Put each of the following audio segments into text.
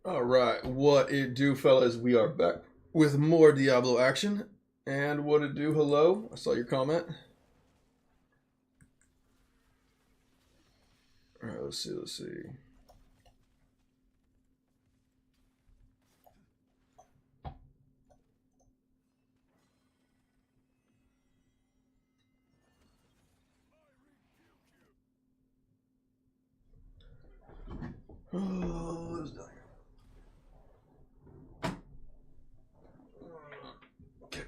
Alright, what it do, fellas? We are back with more Diablo action. And what it do, hello? I saw your comment. Alright, let's see. Oh, what is down here? Okay.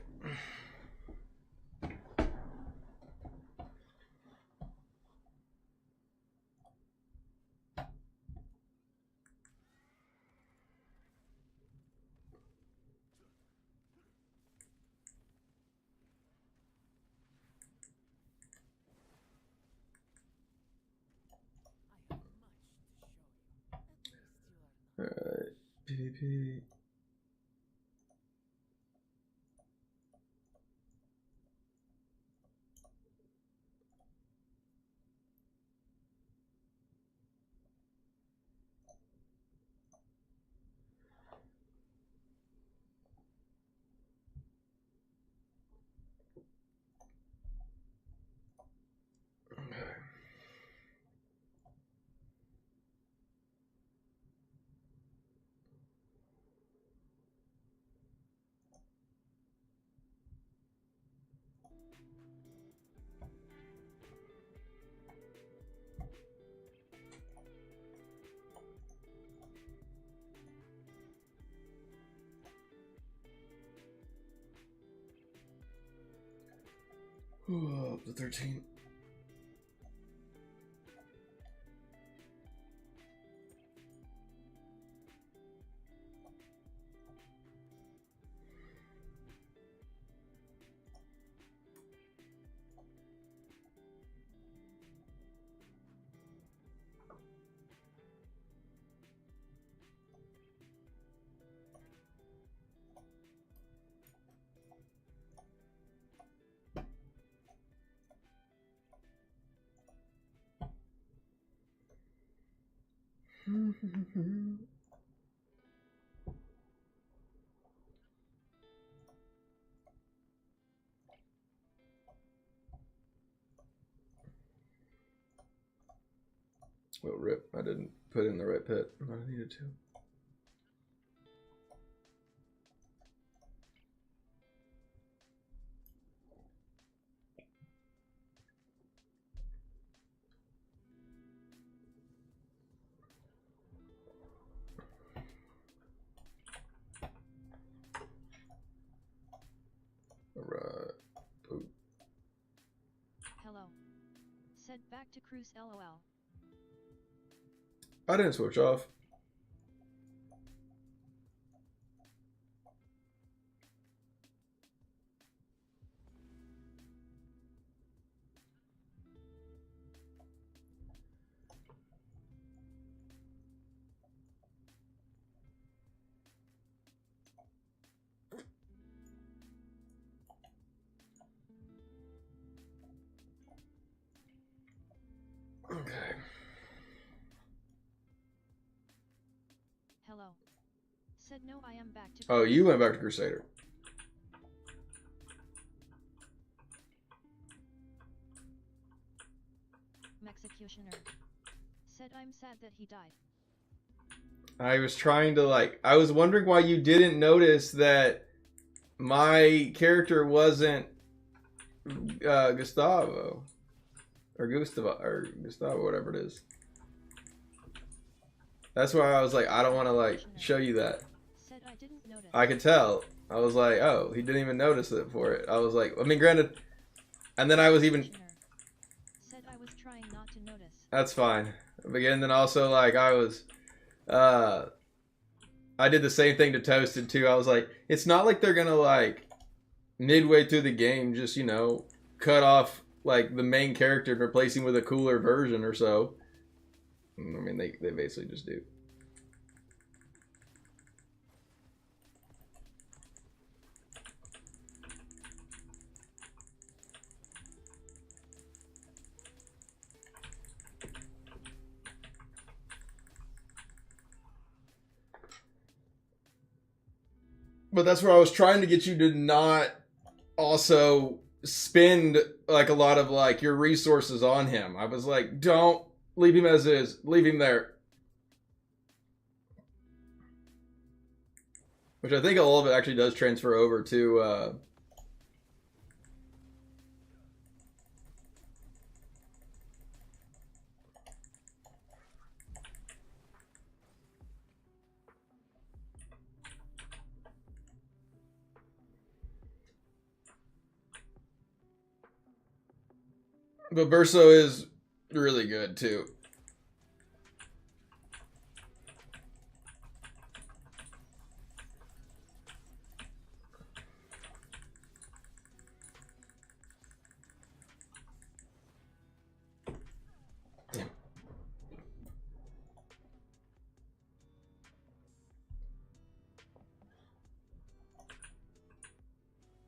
Alright, PvP. Up to 13. Well, rip. I didn't put it in the right pit. I needed to. Alright. Boop. Hello. Said back to cruise LOL. I didn't switch off. Okay. Hello. Said no, I am back to Oh, you went back to Crusader. Executioner. Said I'm sad that he died. I was trying to I was wondering why you didn't notice that my character wasn't Gustavo. Or Gustavo, whatever it is. That's why I was like, I don't want to show you that. Said I didn't notice. I could tell. I was like, oh, he didn't even notice it for it. I was like, I mean, granted, and then I was even. Said I was trying not to notice. That's fine. But again, then also I was, I did the same thing to Toasted too. I was like, it's not like they're gonna midway through the game just cut off the main character and replace him with a cooler version or so. I mean, they basically just do. But that's where I was trying to get you to not also spend like a lot of like your resources on him. I was like, don't leave him as is. Leave him there. Which I think all of it actually does transfer over to but Verso is really good too. Damn.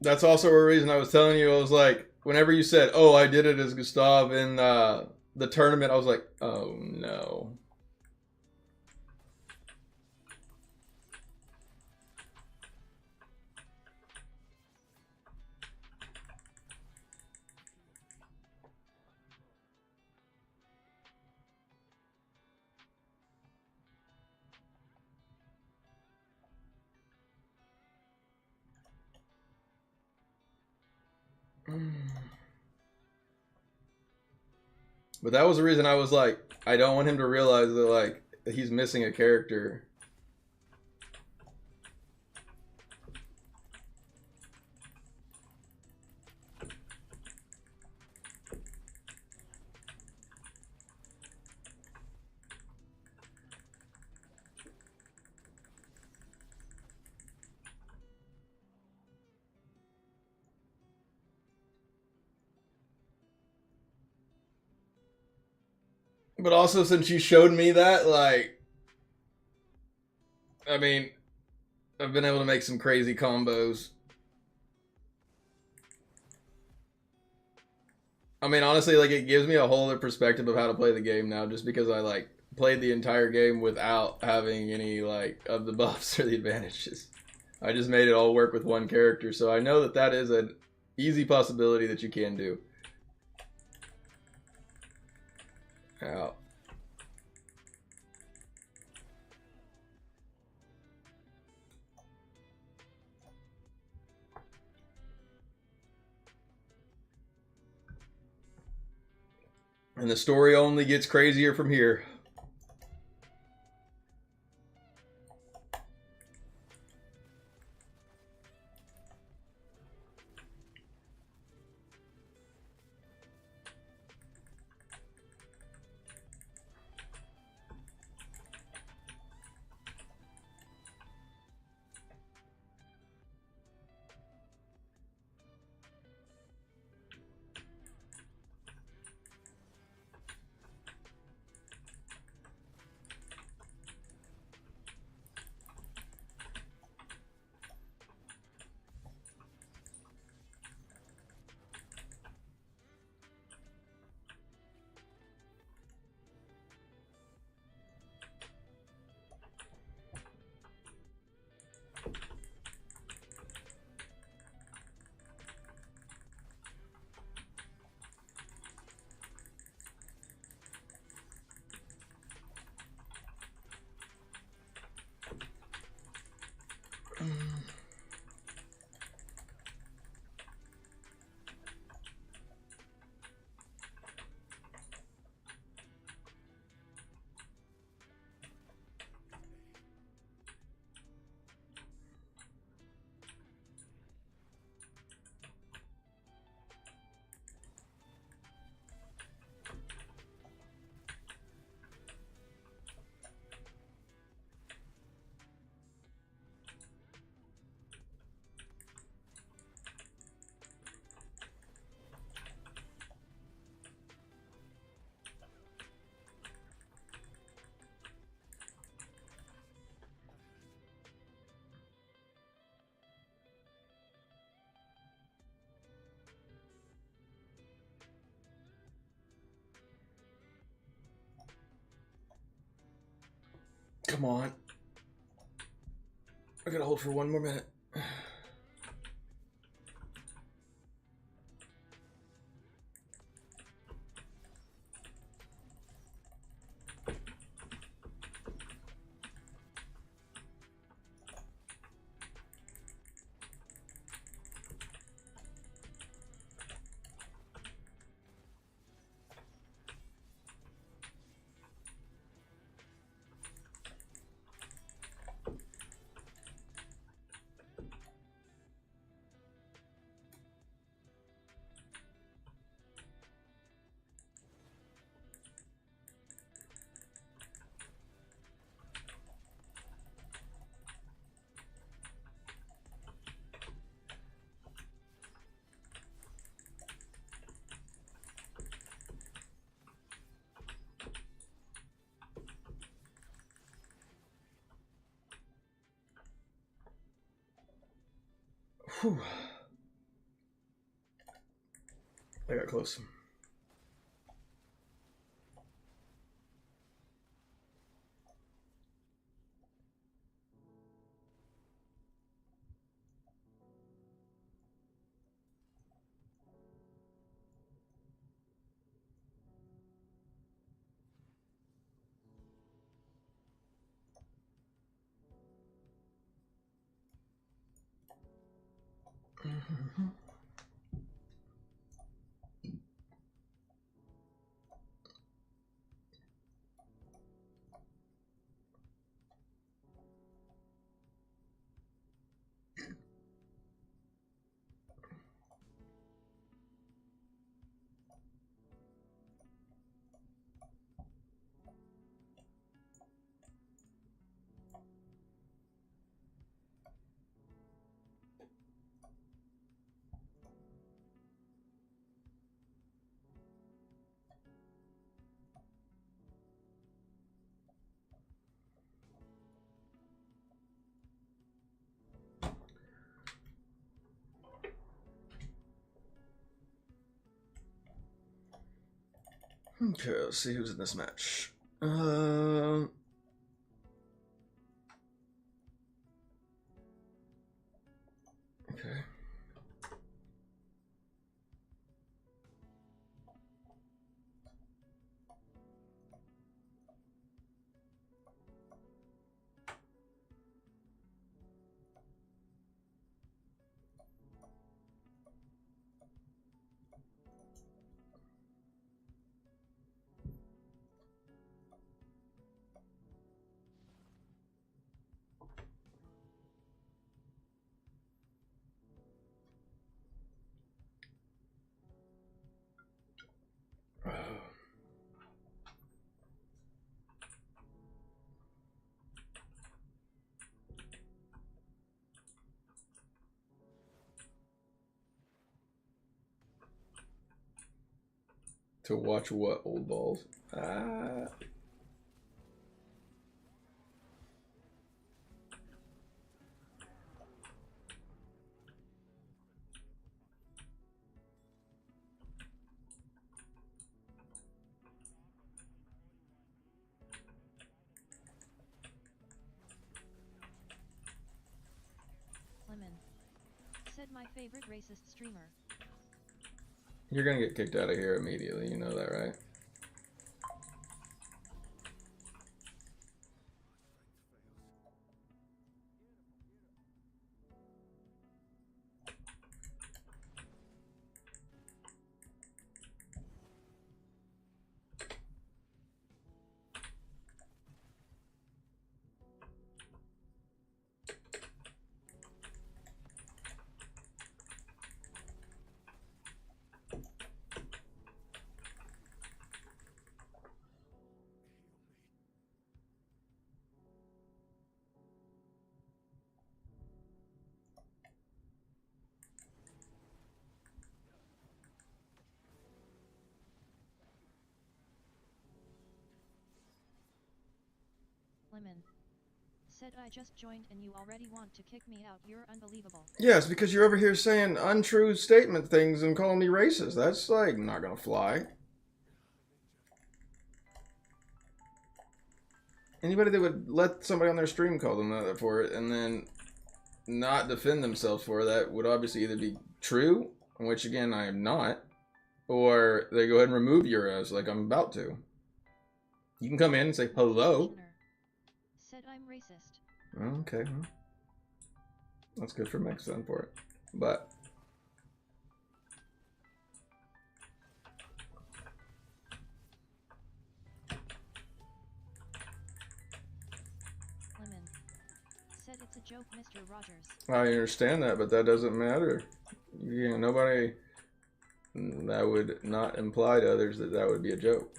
That's also a reason I was telling you. I was like, whenever you said, "Oh, I did it as Gustav in the tournament," I was like, "Oh no." But that was the reason I was like, I don't want him to realize that like he's missing a character. But also, since you showed me that, like, I mean, I've been able to make some crazy combos. I mean, honestly, like, it gives me a whole other perspective of how to play the game now, just because I, like, played the entire game without having any, like, of the buffs or the advantages. I just made it all work with one character, so I know that that is an easy possibility that you can do. Ow. And the story only gets crazier from here. Come on. I gotta hold for one more minute. Whew. I got close. Okay, let's see who's in this match. Okay. To watch what, old balls? Ah. Lemon. Said my favorite racist streamer. You're gonna get kicked out of here immediately, you know that, right? Lemon. Said I just joined and you already want to kick me out. You're unbelievable. Yes, because you're over here saying untrue statement things and calling me racist. That's like not gonna fly. Anybody that would let somebody on their stream call them that for it and then not defend themselves for that would obviously either be true, which again I am not, or they go ahead and remove your ass like I'm about to. You can come in and say hello. Said I'm racist. Okay, well, that's good for Mix then for it, but Lemon. Said it's a joke, Mr. Rogers. I understand that, but that doesn't matter. You know, nobody, that would not imply to others that that would be a joke.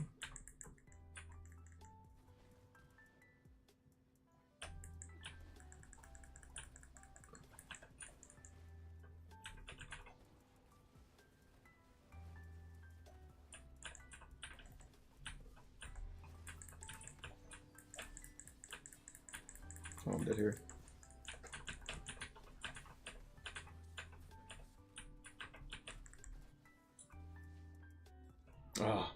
Oh, I'm dead here. Ah.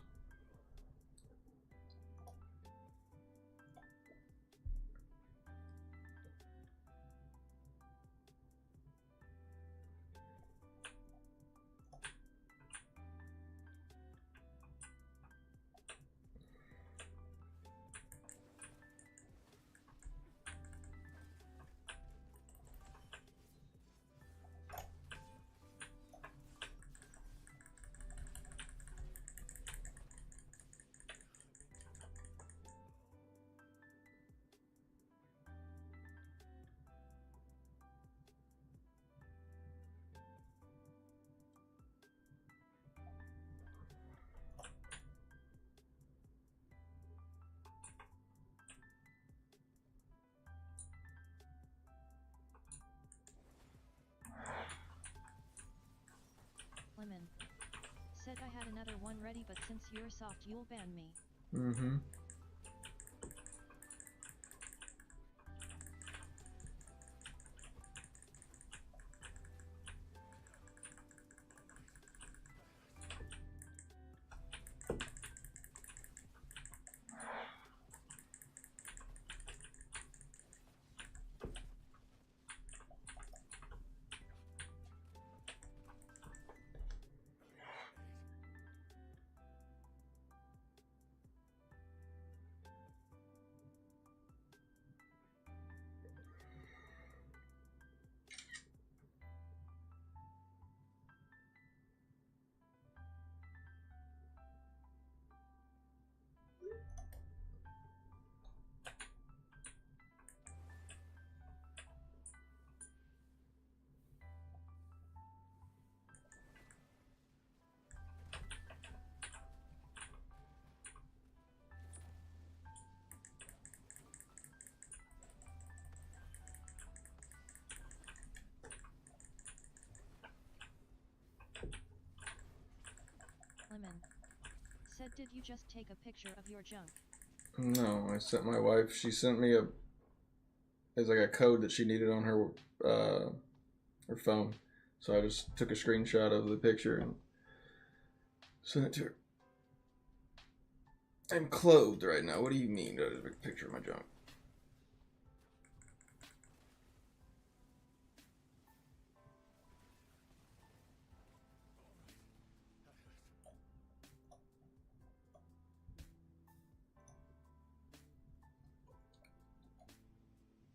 Lemon. Said I had another one ready, but since you're soft, you'll ban me. Mm-hmm. Lemon. Said did you just take a picture of your junk? No, I sent my wife. She sent me it's like a code that she needed on her phone. So I just took a screenshot of the picture and sent it to her. I'm clothed right now. What do you mean? There's a picture of my junk.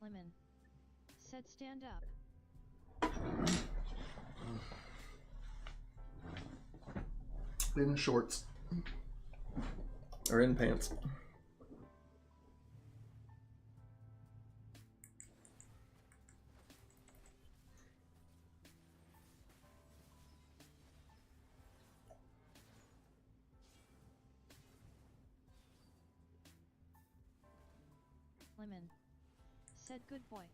Lemon. Said stand up. In shorts. Or in pants. Lemon. Said good boy.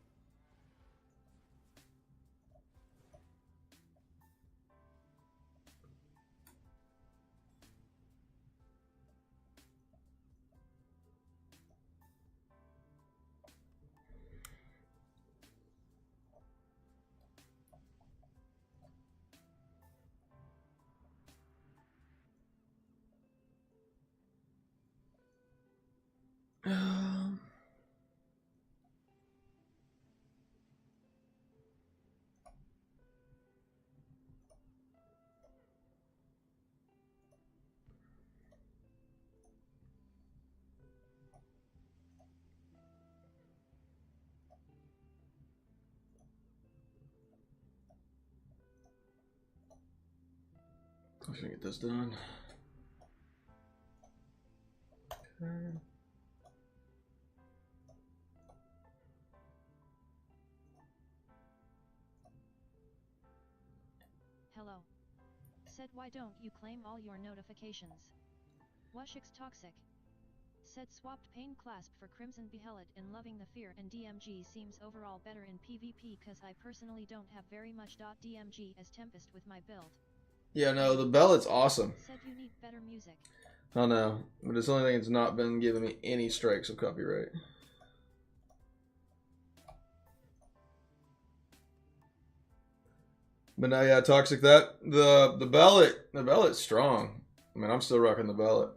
I'm gonna get this done. Okay. Hello. Said why don't you claim all your notifications? Washix toxic. Said swapped pain clasp for Crimson Behelit in Loving the Fear, and DMG seems overall better in PvP cause I personally don't have very much. DMG as Tempest with my build. Yeah, no, the Bellet's awesome. Said you need better music. I know, but it's the only thing that's not been giving me any strikes of copyright. But now, yeah, toxic. The Bellet's strong. I mean, I'm still rocking the ballot.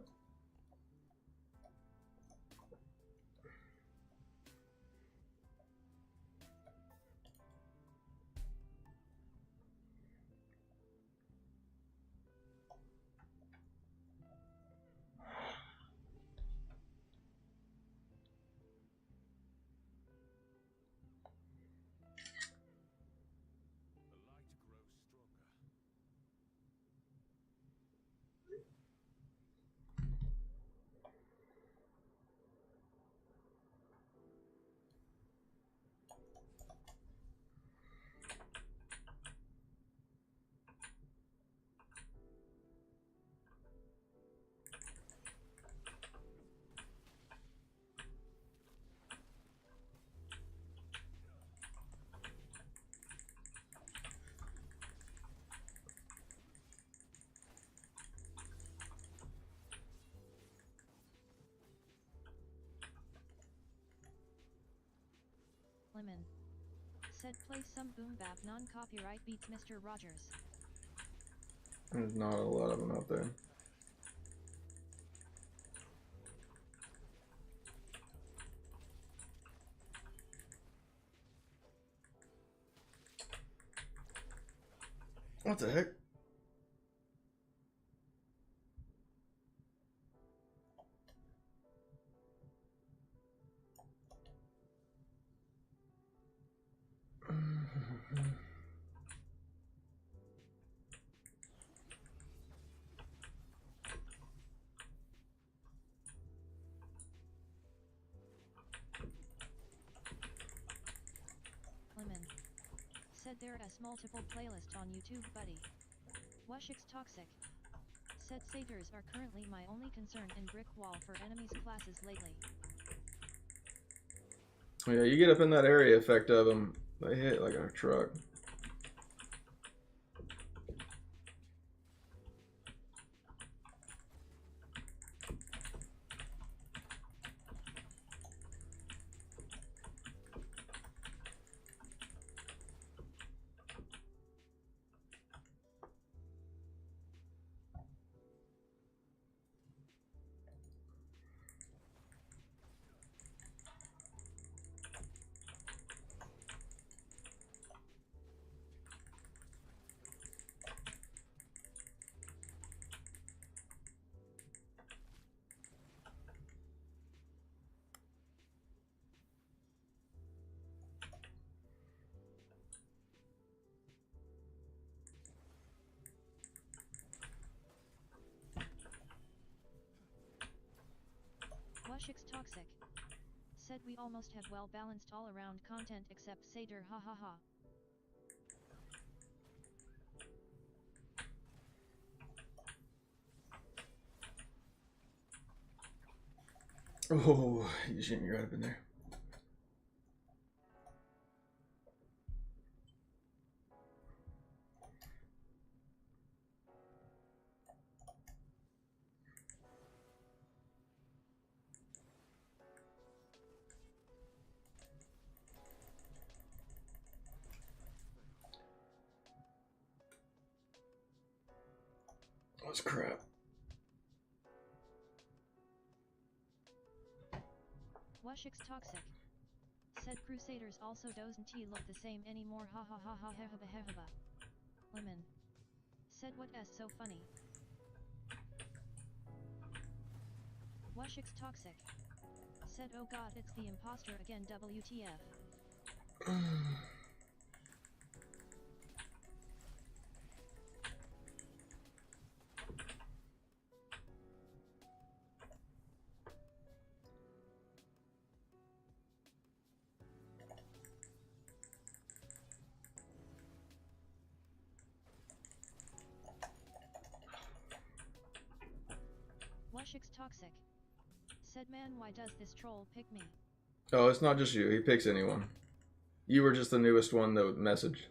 Lemon. Said play some boom bap non-copyright beats Mr. Rogers. There's not a lot of them out there. What the heck? Lemon. Said there is multiple playlist on YouTube, buddy. Wushix Toxic. Said satyrs are currently my only concern in brick wall for enemies classes lately. Yeah, you get up in that area effect of them, they hit like a truck. Wushix Toxic. Said we almost have well balanced all around content except satyr, ha ha ha. Oh, you shouldn't be right up in there. That's crap. Wushix Toxic. Said Crusaders also doesn't look the same anymore, ha ha ha ha hehaba hehaba. Lemon. Said what s so funny. Wushix Toxic. Said oh god it's the imposter again, WTF. Wushix Toxic. Said man why does this troll pick me? Oh, it's not just you. He picks anyone. You were just the newest one that messaged.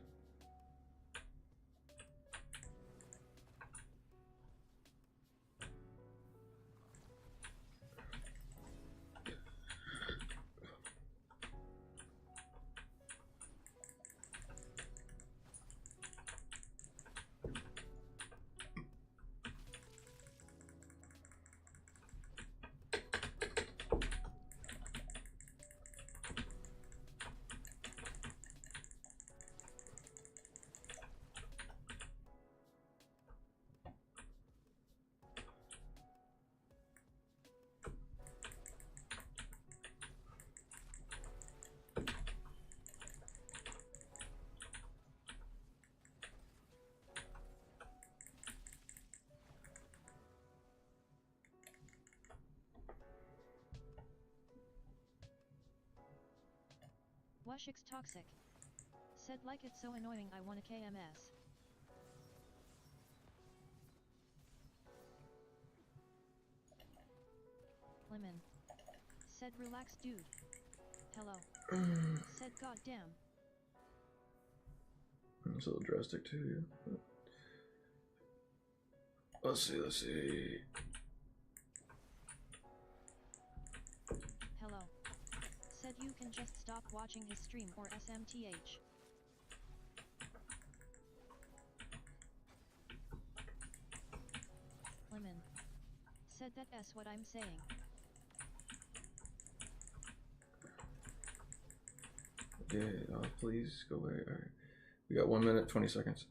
Washik's toxic. Said like it's so annoying I want a KMS. Lemon. Said relax dude. Hello. Said goddamn. It's a little drastic too, yeah. Let's see. Hello. Said you can just stop watching his stream or SMTH. Lemon. Said that S what I'm saying. Okay, please go away. Alright. We got 1 minute, 20 seconds.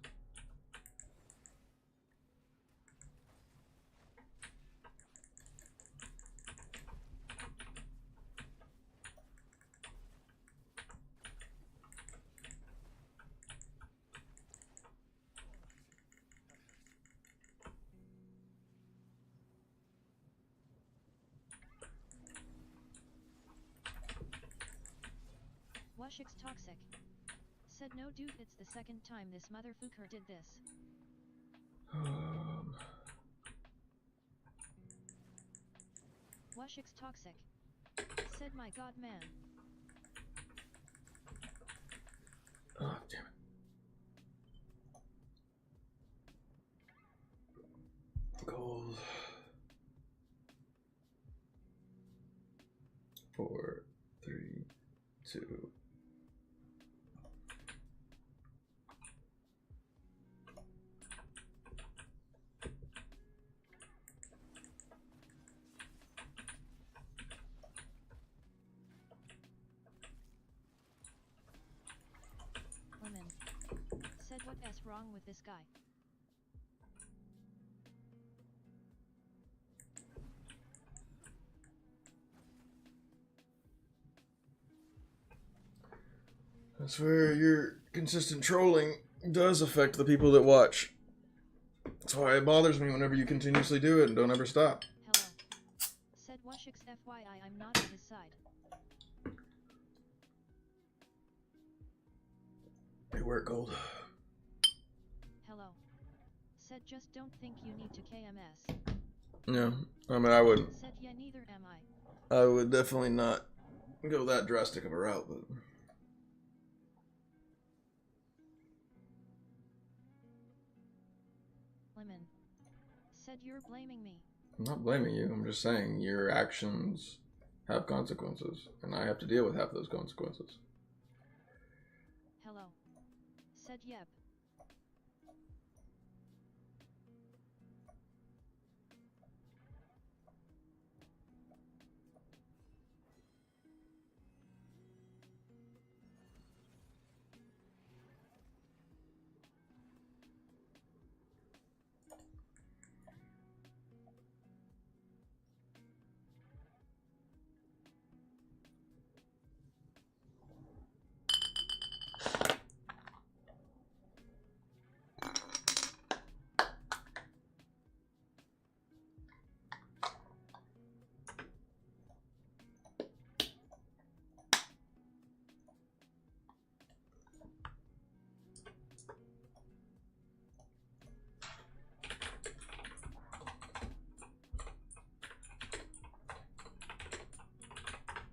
Washik's toxic. Said no dude, it's the second time this motherfucker did this. Washik's toxic. Said my god man. Oh, damn it. Gold. 4, 3, 2. Lemon. Said what s wrong with this guy? That's where your consistent trolling does affect the people that watch. That's why it bothers me whenever you continuously do it and don't ever stop. Hello. Said Washik's FYI I'm not on his side. Hey, where gold? Hello. Said just don't think you need to KMS. Yeah, I mean, I wouldn't. Said yeah, neither am I. I would definitely not go that drastic of a route, but... Lemon. Said you're blaming me. I'm not blaming you, I'm just saying your actions have consequences, and I have to deal with half those consequences. Hello. Said yep.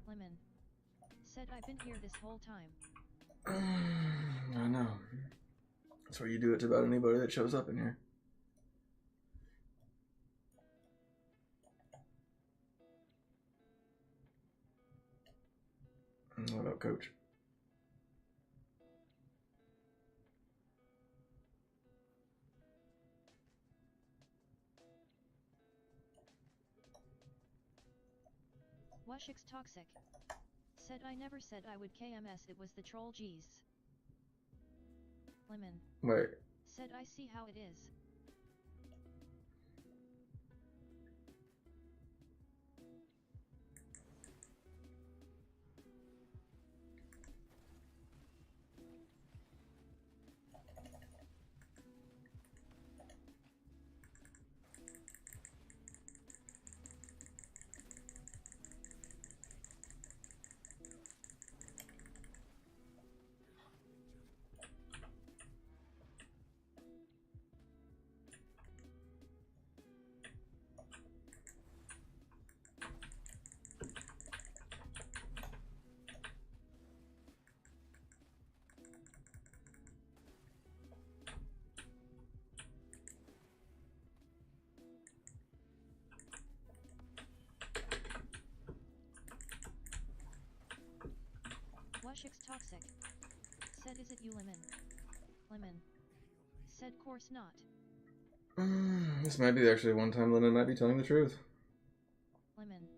Lemon. Said I've been here this whole time. I know. That's where you do it to about anybody that shows up in here. What about Coach? Washik's toxic. Said I never said I would KMS, it was the troll G's. Lemon. Wait. Said I see how it is. Washix Toxic. Said is it you Lemon? Lemon. Said course not. This might be actually one time Lena might be telling the truth. Lemon.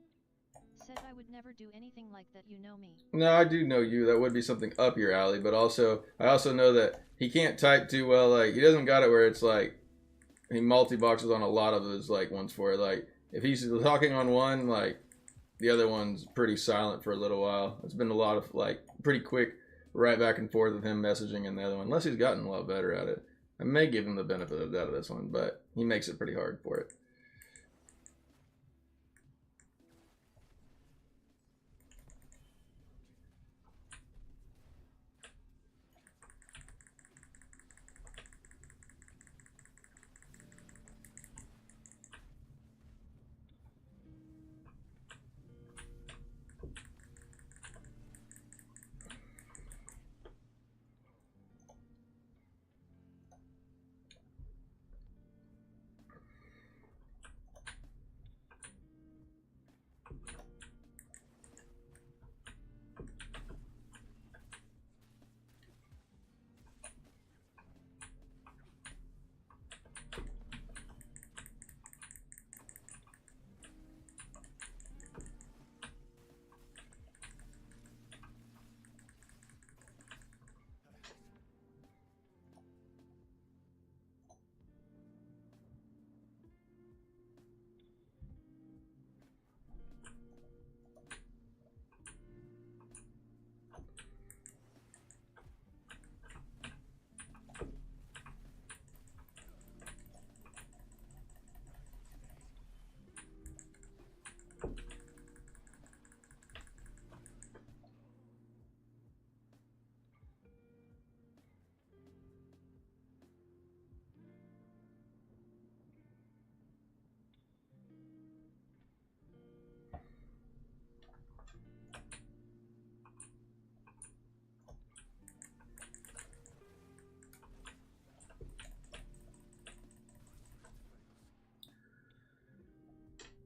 Said I would never do anything like that, you know me. No, I do know you. That would be something up your alley, but also I also know that he can't type too well. Like he doesn't got it where it's like he multi-boxes on a lot of those like ones for it. Like if he's talking on one, like the other one's pretty silent for a little while. It's been a lot of like pretty quick right back and forth with him messaging in the other one, unless he's gotten a lot better at it. I may give him the benefit of that of this one, but he makes it pretty hard for it.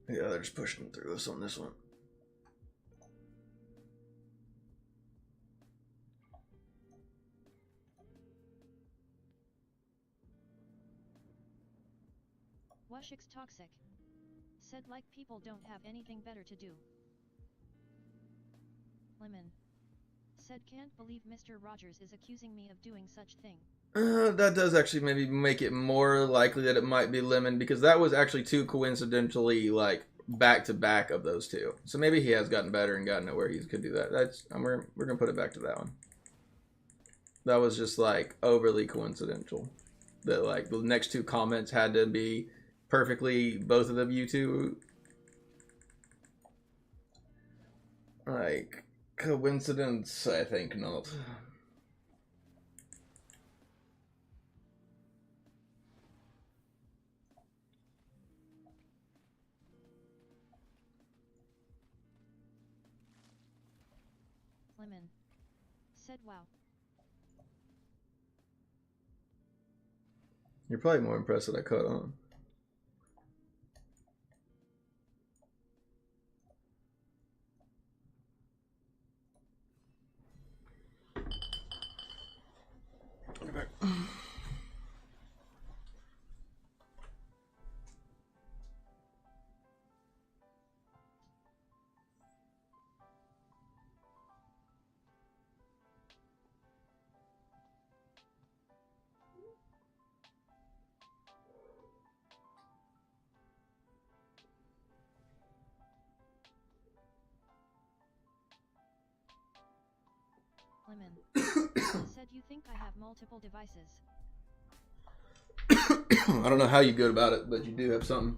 Yeah, they're just pushing through us on this one. Washix Toxic. Said like people don't have anything better to do. Lemon. Said can't believe Mr. Rogers is accusing me of doing such thing. That does actually maybe make it more likely that it might be Lemon, because that was actually too coincidentally like back to back of those two. So maybe he has gotten better and gotten it where he could do that. That's we're gonna put it back to that one. That was just like overly coincidental. That like the next two comments had to be perfectly both of them you two. Like coincidence, I think not. Lemon. Said wow. You're probably more impressed that I caught on. Lemon. Said you think I have multiple devices. I don't know how you go about it, but you do have something.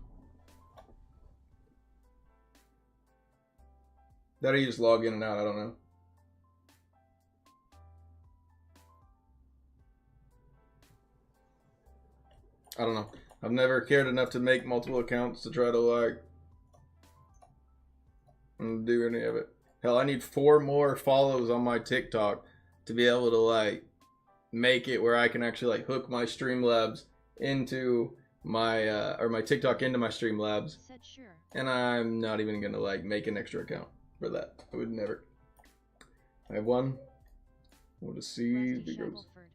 That or you just log in and out, I don't know. I don't know. I've never cared enough to make multiple accounts to try to like do any of it. Hell, I need 4 more follows on my TikTok to be able to like make it where I can actually like hook my Streamlabs into my or my TikTok into my Streamlabs. Said sure. And I'm not even gonna like make an extra account for that. I would never. I have 1, What a seed Rusty that goes. Shackelford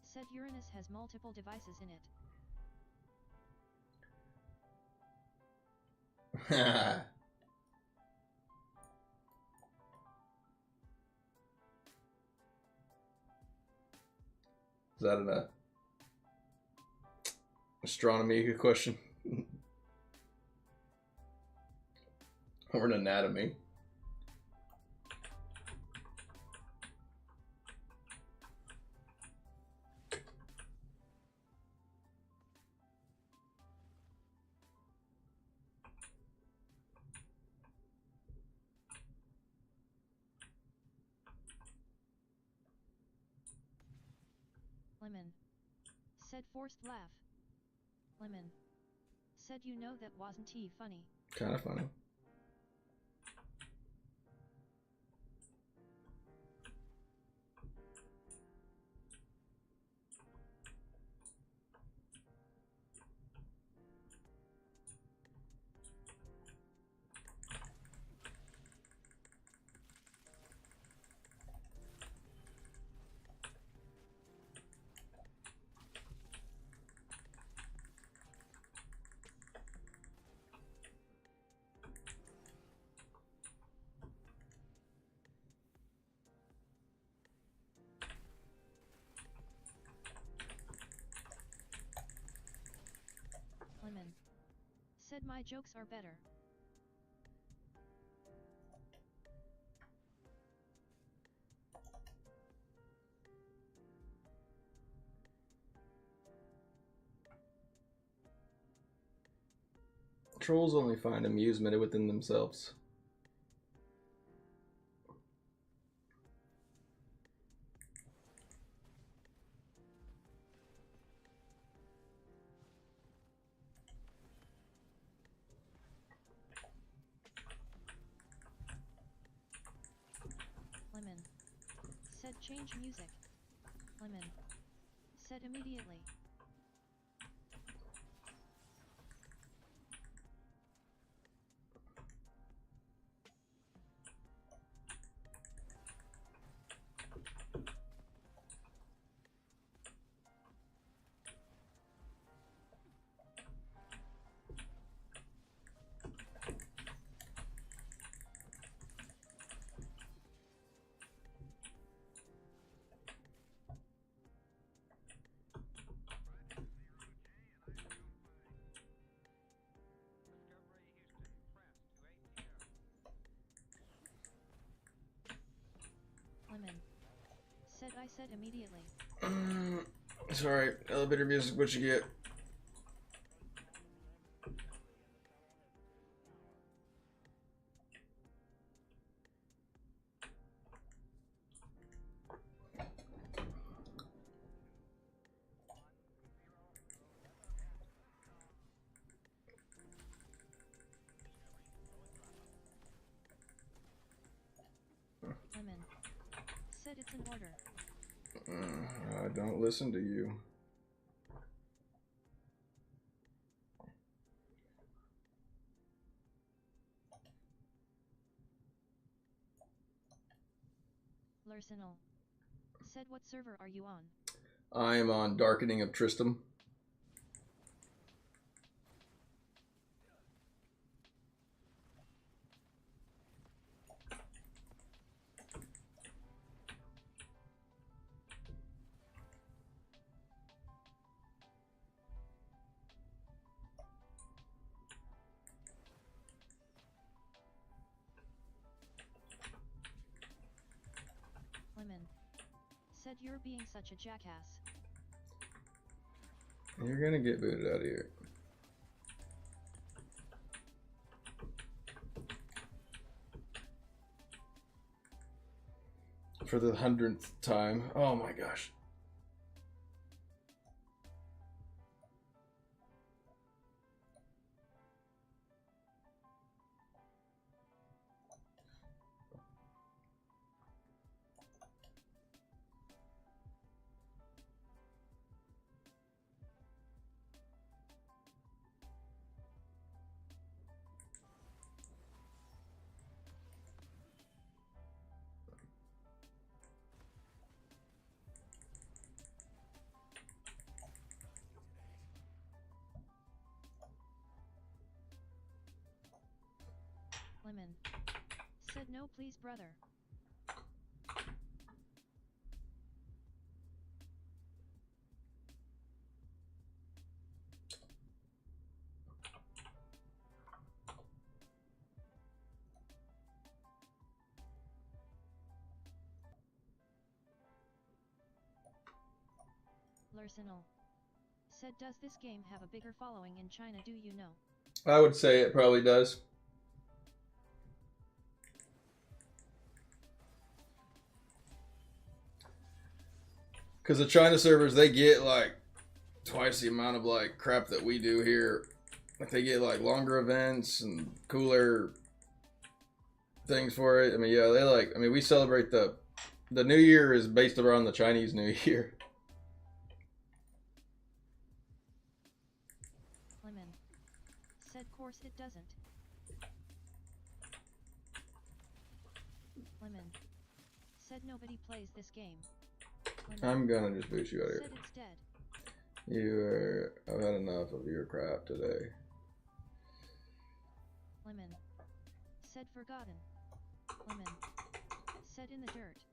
said Uranus has multiple devices in it. Is that an astronomy question? Or an anatomy? Lemon said forced laugh. Lemon said you know that wasn't he funny. Kind of funny. Lemon said my jokes are better. Trolls only find amusement within themselves. Lemon said change music. Lemon said immediately. Lemon said I said immediately. Sorry, elevator music, what you get? Lemon said it's in order. I don't listen to you. Larsenal said what server are you on? I am on Darkening of Tristram. Lemon said you're being such a jackass. You're gonna get booted out of here. For the 100th time. Oh my gosh. Lemon. Said no please brother. Larsenal. Said does this game have a bigger following in China, do you know? I would say it probably does. Because the China servers, they get like twice the amount of like crap that we do here. Like they get like longer events and cooler things for it. I mean, yeah, they like. I mean, we celebrate the New Year is based around the Chinese New Year. Lemon. Said course it doesn't. Lemon. Said nobody plays this game. Lemon. I'm gonna just boot you out of here. Said it's dead. I've had enough of your crap today. Lemon. Said forgotten. Lemon. Said in the dirt.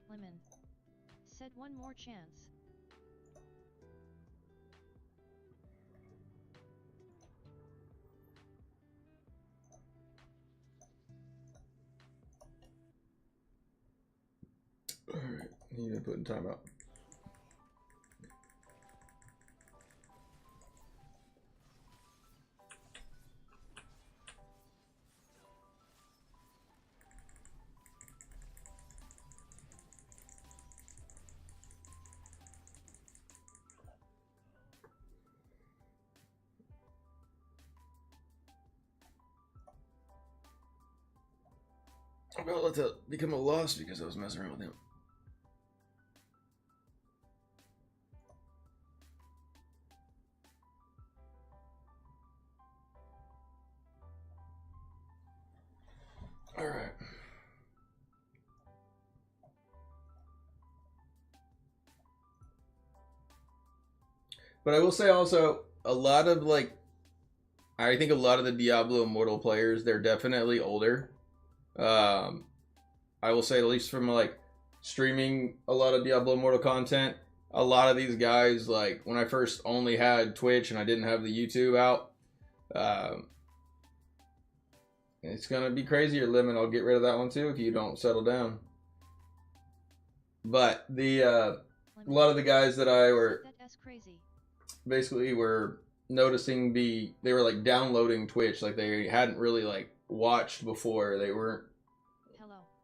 Lemon. Said one more chance. Alright, you need to put in timeout. I'm gonna let that become a loss because I was messing around with him. All right. But I will say also, a lot of like, I think a lot of the Diablo Immortal players, they're definitely older. I will say, at least from like streaming a lot of Diablo Immortal content, a lot of these guys, like when I first only had Twitch and I didn't have the YouTube out, it's gonna be crazier, Lemon. I'll get rid of that one too if you don't settle down. But a lot of the guys that I were basically were noticing they were like downloading Twitch, like they hadn't really like watched before. They weren't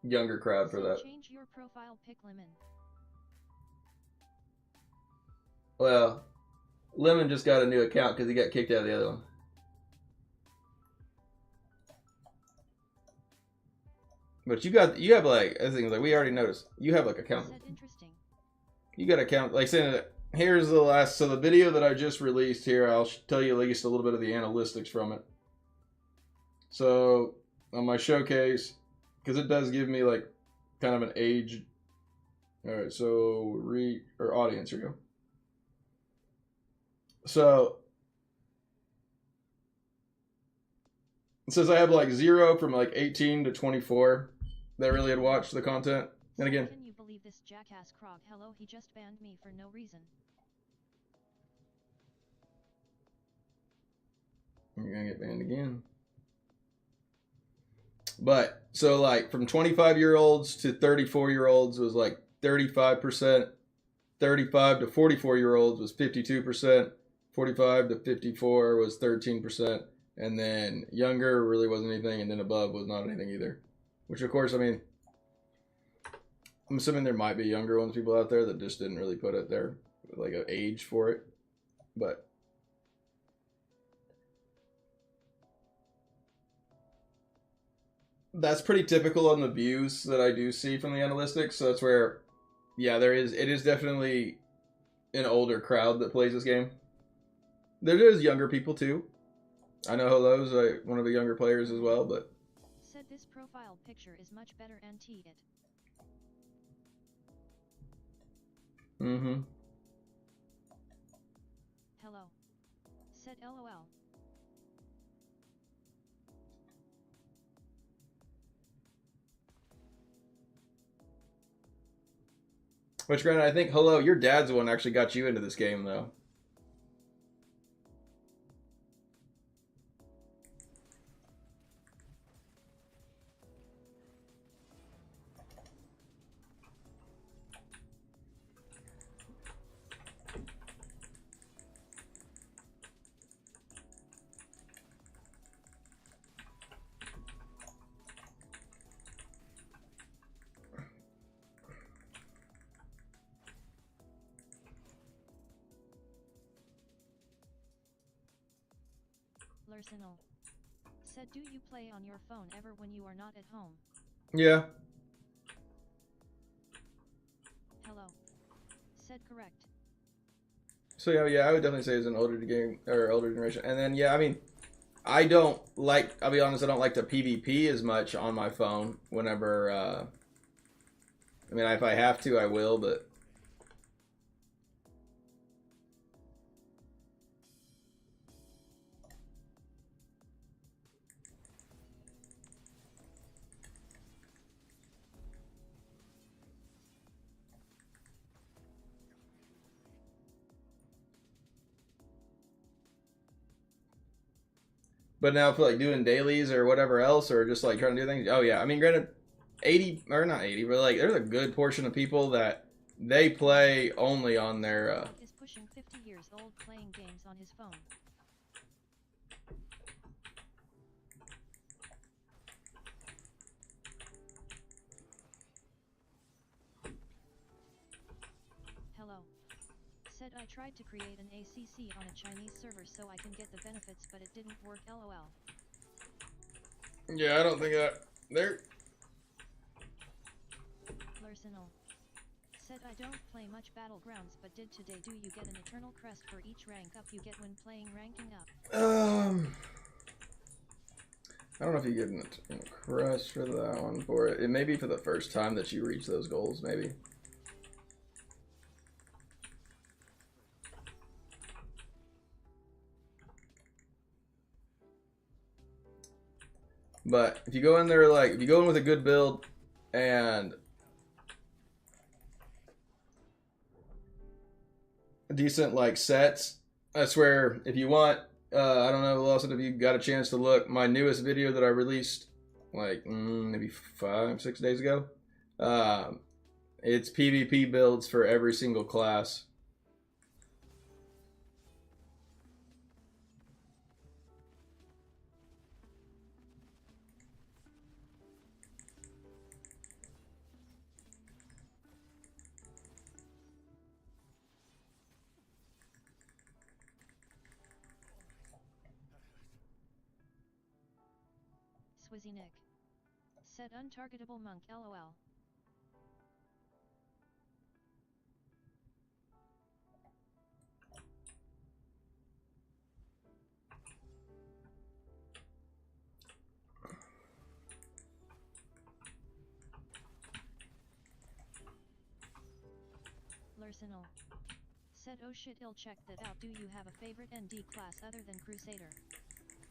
younger crowd for that. Change your profile pic, Lemon. Well, Lemon just got a new account because he got kicked out of the other one. But you have like, I think like we already noticed, you have like account. Interesting. You got account like saying that. Here's the last, so the video that I just released here, I'll tell you at least a little bit of the analytics from it. So on my showcase, because it does give me like kind of an age. All right, so audience, here we go. So it says I have like 0 from like 18 to 24 that really had watched the content. And again, can you believe this jackass Krog? Hello, he just banned me for no reason. You're gonna get banned again. But so like from 25-year-olds to 34-year-olds was like 35%, 35 to 44-year-olds was 52%, 45 to 54 was 13%, and then younger really wasn't anything, and then above was not anything either. Which of course, I mean, I'm assuming there might be younger ones, people out there that just didn't really put it there, like an age for it. But That's pretty typical on the views that I do see from the analytics. So that's where, yeah, it is definitely an older crowd that plays this game. There is younger people too. I know Hello's one of the younger players as well, but said this profile picture is much better anti it. mm-hmm. Hello. Said LOL. Which, granted, I think Hello, your dad's the one that actually got you into this game, though. Larsenal. Said do you play on your phone ever when you are not at home? Yeah. Hello. Said correct. So yeah, I would definitely say it's an older game or older generation. And then yeah, I mean, I don't like. I'll be honest, I don't like the PvP as much on my phone. Whenever, I mean, if I have to, I will. But now for like doing dailies or whatever else, or just like trying to do things. Oh yeah, I mean, granted, 80 or not 80, but like there's a good portion of people that they play only on their. Is pushing 50 years old playing games on his phone. Hello. Said I tried to create an ACC on a Chinese server so I can get the benefits, but it didn't work. LOL. Yeah, I don't think that there. Larsenal. Said I don't play much Battlegrounds, but did today. Do you get an eternal crest for each rank up you get when playing ranking up? I don't know if you get a crest for that one for it. It may be for the first time that you reach those goals, maybe. But if you go in there, like, if you go in with a good build and decent, like, sets, I swear, if you want, I don't know, Lawson, if you got a chance to look, my newest video that I released, like, maybe 5-6 days ago, it's PvP builds for every single class. Swizzy Nick. Said untargetable monk. LOL. Larsenal. Said oh shit, I'll check that out. Do you have a favorite ND class other than Crusader?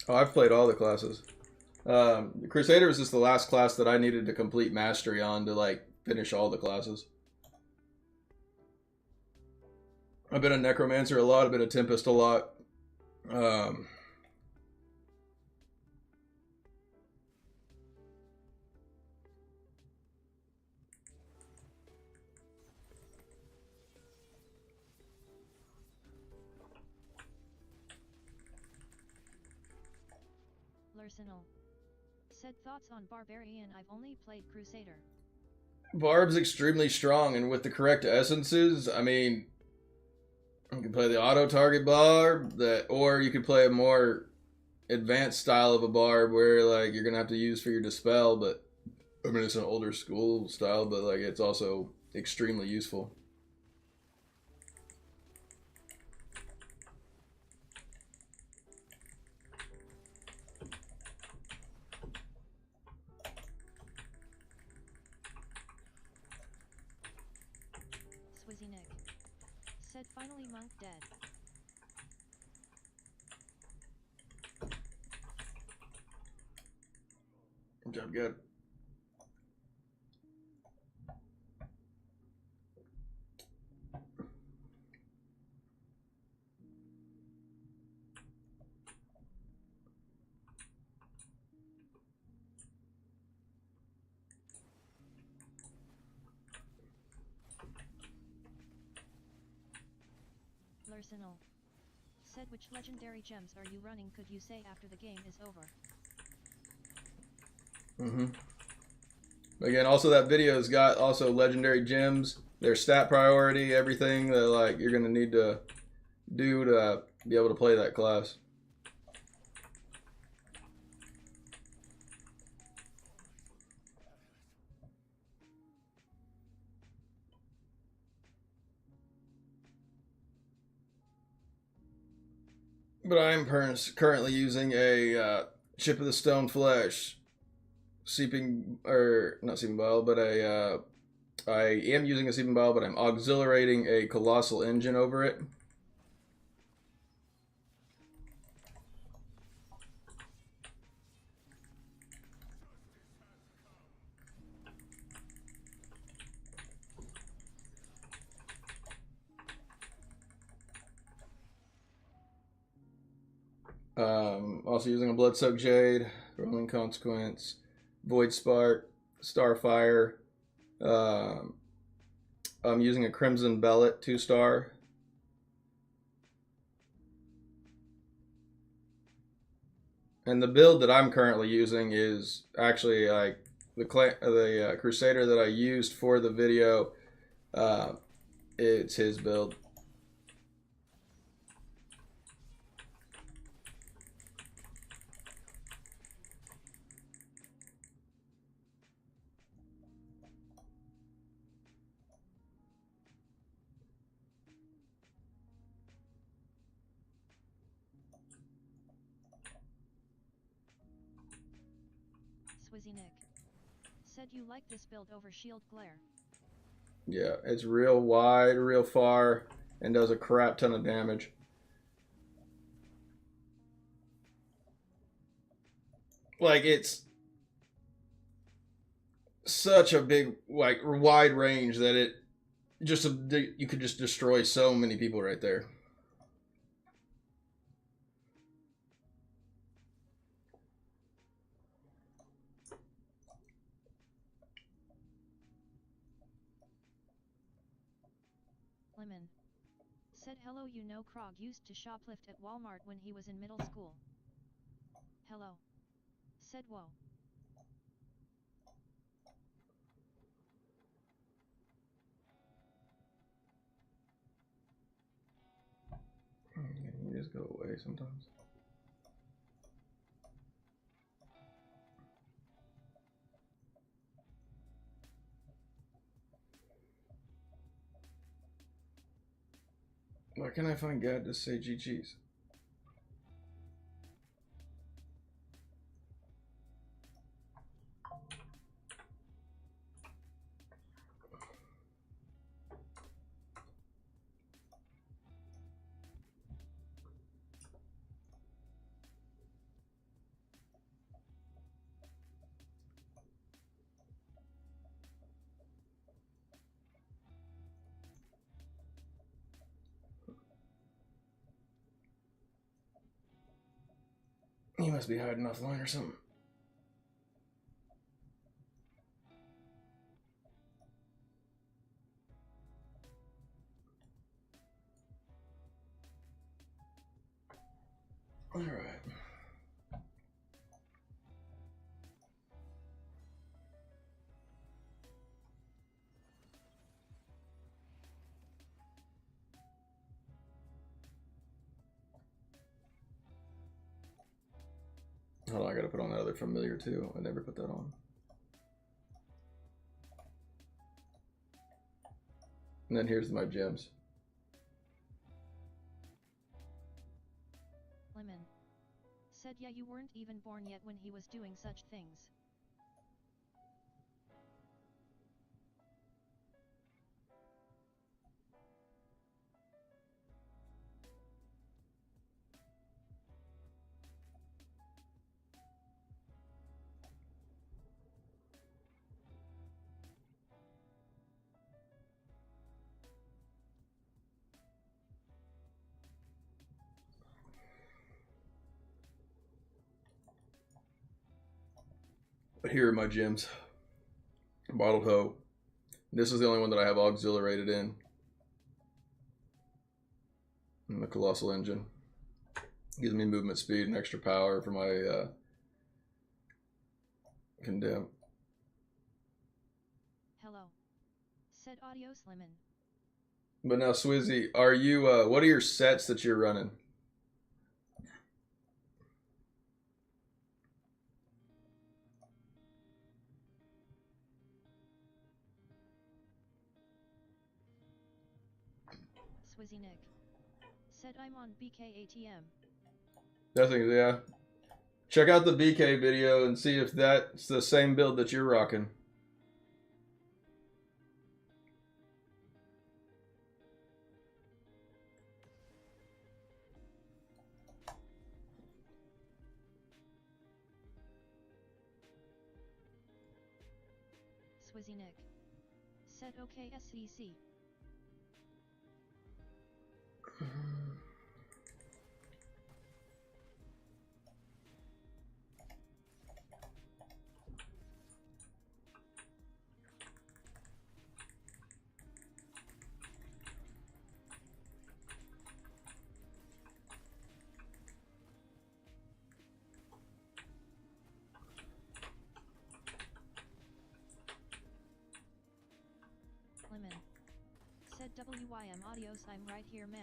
Oh, I've played all the classes. Crusader is just the last class that I needed to complete mastery on to like finish all the classes. I've been a Necromancer a lot, I've been a Tempest a lot. Larsenal. Said thoughts on Barbarian. I've only played Crusader. Barb's extremely strong, and with the correct essences, I mean, you can play the auto target Barb, or you could play a more advanced style of a barb where like you're gonna have to use for your dispel, but I mean it's an older school style, but like it's also extremely useful. Swizzy Nick said finally monk dead. Good job, good. Larsenal said which legendary gems are you running, could you say after the game is over? Again, also that video's got also legendary gems, their stat priority, everything that like you're gonna need to do to be able to play that class. But I'm currently using a Chip of the Stone Flesh, seeping, or not seeping bile, but I am using a seeping bile, but I'm auxiliating a colossal engine over it. Also using a Blood-Soaked Jade, Rolling Consequence, Void Spark, Starfire. I'm using a Crimson Bellet 2-star. And the build that I'm currently using is actually like the Crusader that I used for the video. It's his build. Swizzy Nick said you like this build over Shield Glare. Yeah, it's real wide, real far, and does a crap ton of damage. Like, it's such a big, like, wide range that it just, you could just destroy so many people right there. Lemon said hello, you know Krog used to shoplift at Walmart when he was in middle school. Hello said whoa. You just go away sometimes. Why can't I find God to say GG's? He must be hiding offline or something. All right. Hold on, I gotta put on that other familiar too. I never put that on. And then here's my gems. Lemon said, yeah, you weren't even born yet when he was doing such things. But here are my gems. Bottled Hoe. This is the only one that I have auxiliated in. And the Colossal Engine. Gives me movement speed and extra power for my Condemn. Hello. Said Adios Lemon. But now, Swizzy, are you, what are your sets that you're running? Swizzy Nick said, I'm on BKATM. Definitely, yeah. Check out the BK video and see if that's the same build that you're rocking. Swizzy Nick said, okay SEC. Lemon said, WYM Adios, I'm right here, man.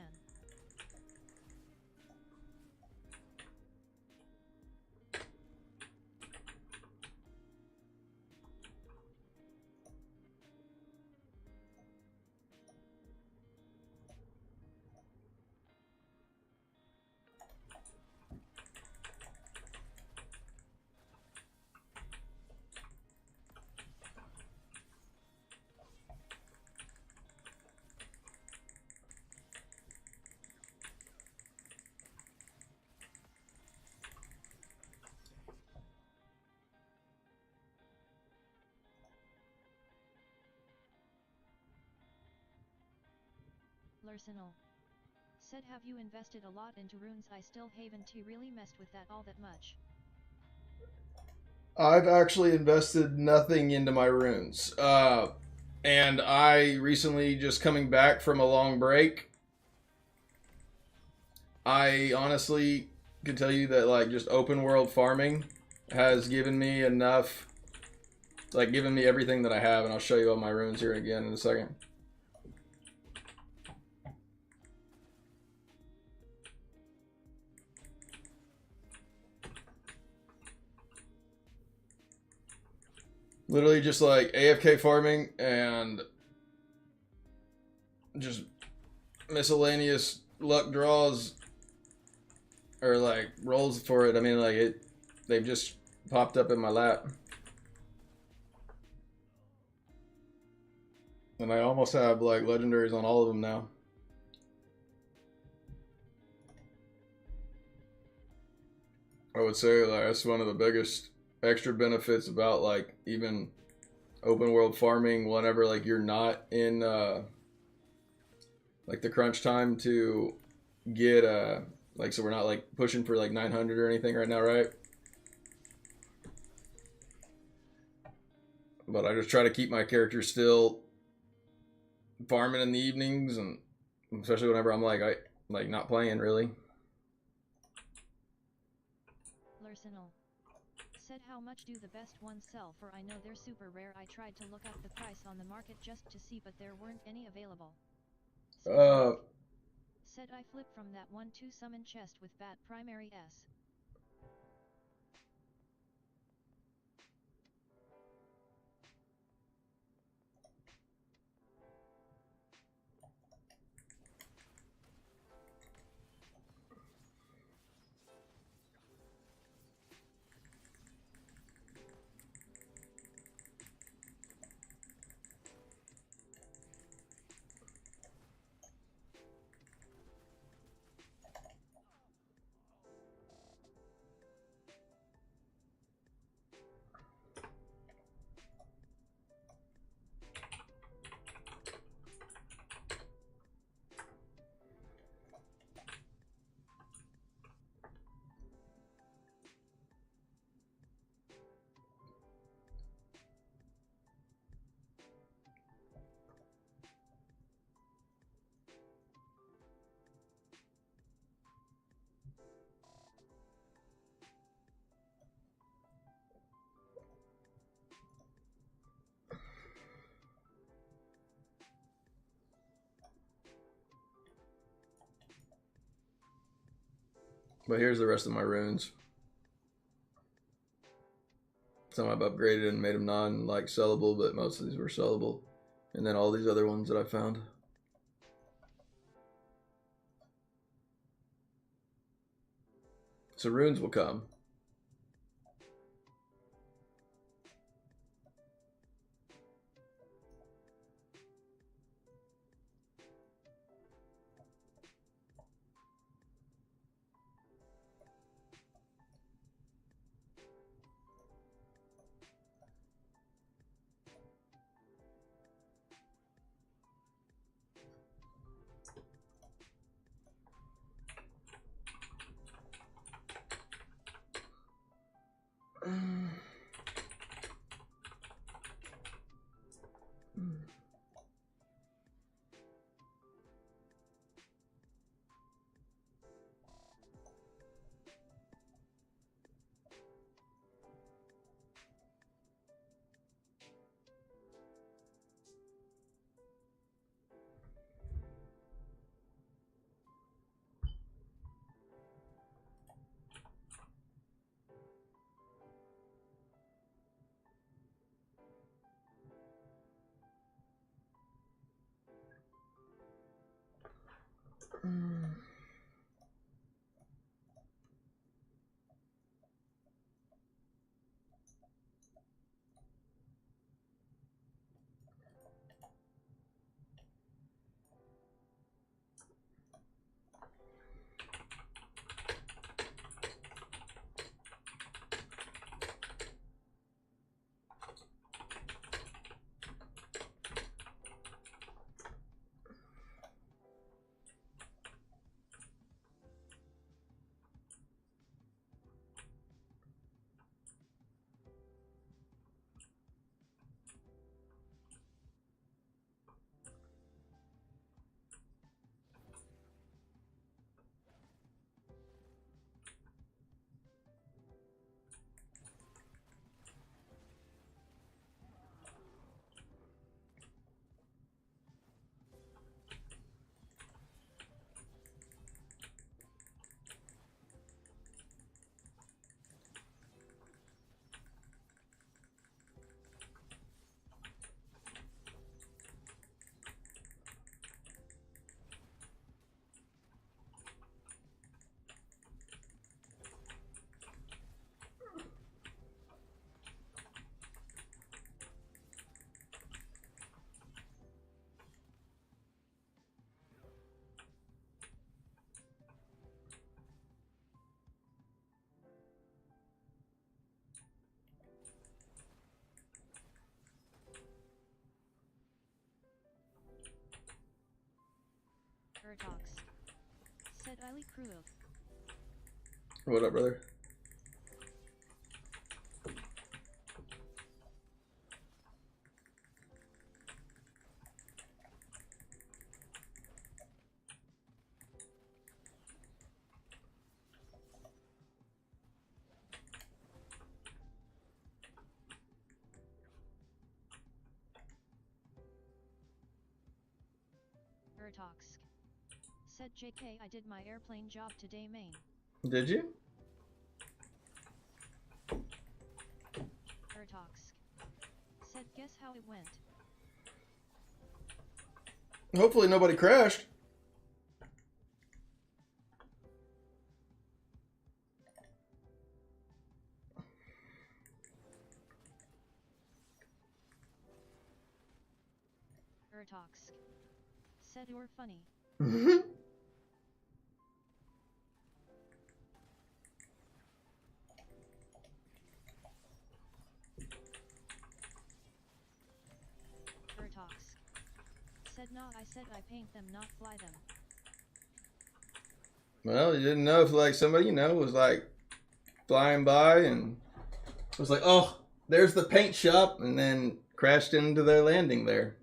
Larsenal said, have you invested a lot into runes? I still haven't really messed with that all that much. I've actually invested nothing into my runes. And I recently, just coming back from a long break, I honestly can tell you that, like, just open world farming has given me enough, like, given me everything that I have, and I'll show you all my runes here again in a second. Literally just like AFK farming and just miscellaneous luck draws or like rolls for it. I mean, like they've just popped up in my lap. And I almost have like legendaries on all of them now. I would say like that's one of the biggest extra benefits about like even open world farming whenever like you're not in like the crunch time to get like, so we're not like pushing for like 900 or anything right now, right? But I just try to keep my character still farming in the evenings, and especially whenever I'm like not playing really. Larsenal said, how much do the best ones sell for? I know they're super rare. I tried to look up the price on the market just to see, but there weren't any available. Said, I flipped from that 1-2 summon chest with bat primary S. But here's the rest of my runes. Some I've upgraded and made them non-like sellable, but most of these were sellable. And then all these other ones that I found. So runes will come. Talks. Said Ali Krug. What up, brother? Talks. Said JK, I did my airplane job today, main. Did you? Talks. Said guess how it went. Hopefully nobody crashed. Talks. Said you're funny. Talks. Said nah, I said I paint them, not fly them. Well, you didn't know if like somebody you know was like flying by and was like, oh, there's the paint shop, and then crashed into their landing there.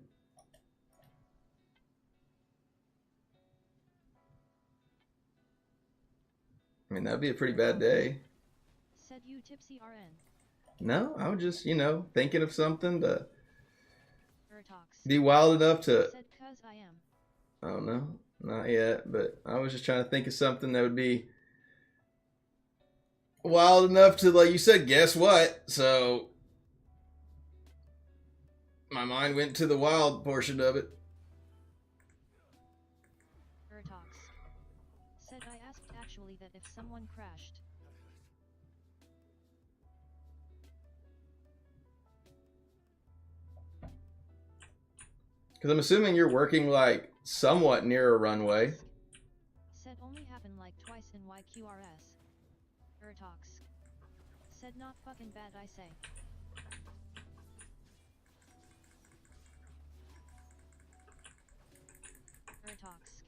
I mean, that'd be a pretty bad day. Said you tipsy RN. No, I was just, you know, thinking of something to Talks. be wild enough to. Said cuz I am. I don't know, not yet, but I was just trying to think of something that would be wild enough to, like you said, guess what? So my mind went to the wild portion of it. Ertox. Said I asked actually that if someone crashed. Because I'm assuming you're working like somewhat near a runway. Said only happened like twice in YQRS. Ertox. Said not fucking bad I say. Ertox.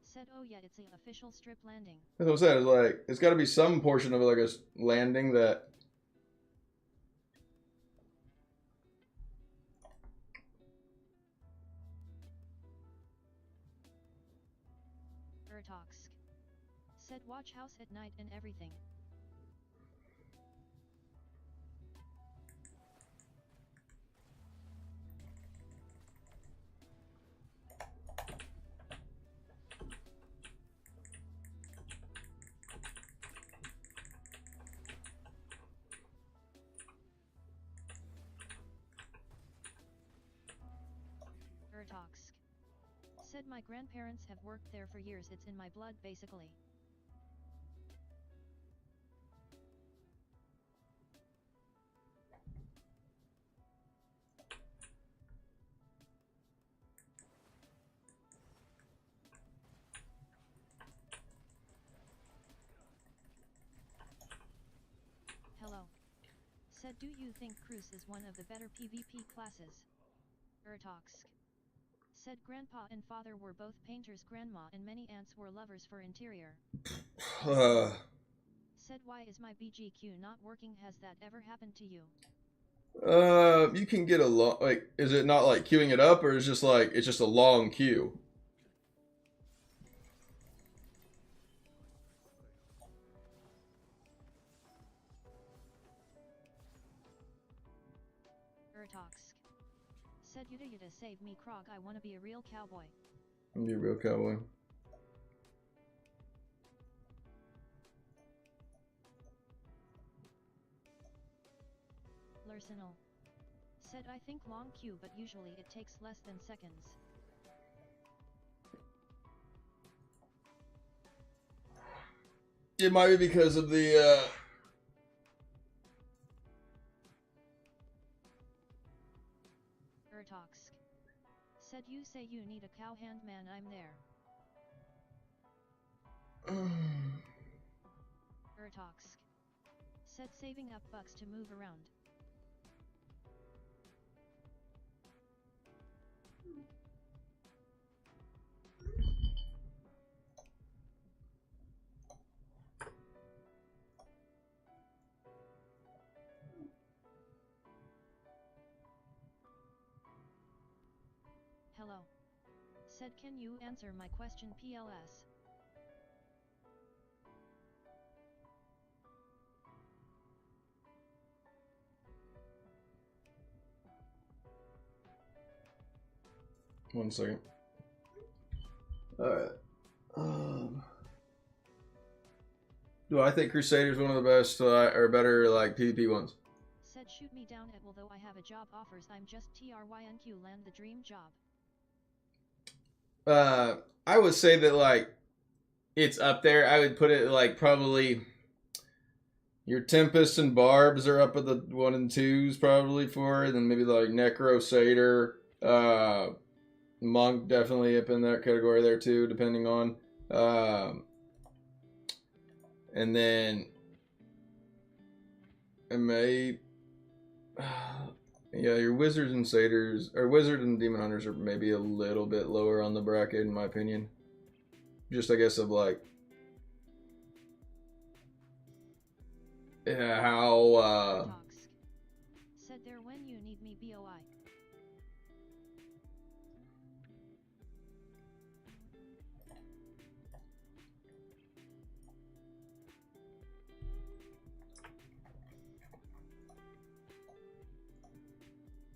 Said oh yeah it's a official strip landing. That's what I said. It's like it's got to be some portion of like a landing that. Ertox. Said watch house at night and everything. Ertox. Said my grandparents have worked there for years, it's in my blood basically. Hello. Said do you think Cruz is one of the better PvP classes? Ertox. Said grandpa and father were both painters, grandma and many aunts were lovers for interior. Said why is my BGQ not working, has that ever happened to you? You can get a long, like, is it not like queuing it up, or is just like it's just a long queue? Ertox. Said Yuda save me Krog, I wanna be a real cowboy. I'm be a real cowboy. Larsenal. Said I think long queue but usually it takes less than seconds. It might be because of the Ertox. Said you say you need a cowhand man, I'm there. Ertox. Said saving up bucks to move around. Hello. Said can you answer my question PLS? One second. All right. Do I think Crusader's one of the best or better like PvP ones? Said shoot me down at although I have a job offers, I'm just TRYNQ land the dream job. I would say that like it's up there. I would put it like probably your Tempest and Barbs are up at the 1 and 2s probably for it. Then maybe like Crusader, Monk definitely up in that category there too, depending on. And then it may, yeah, your Wizards and Satyrs, or Wizard and Demon Hunters are maybe a little bit lower on the bracket in my opinion. Just I guess of like how Said there when you need me BOI.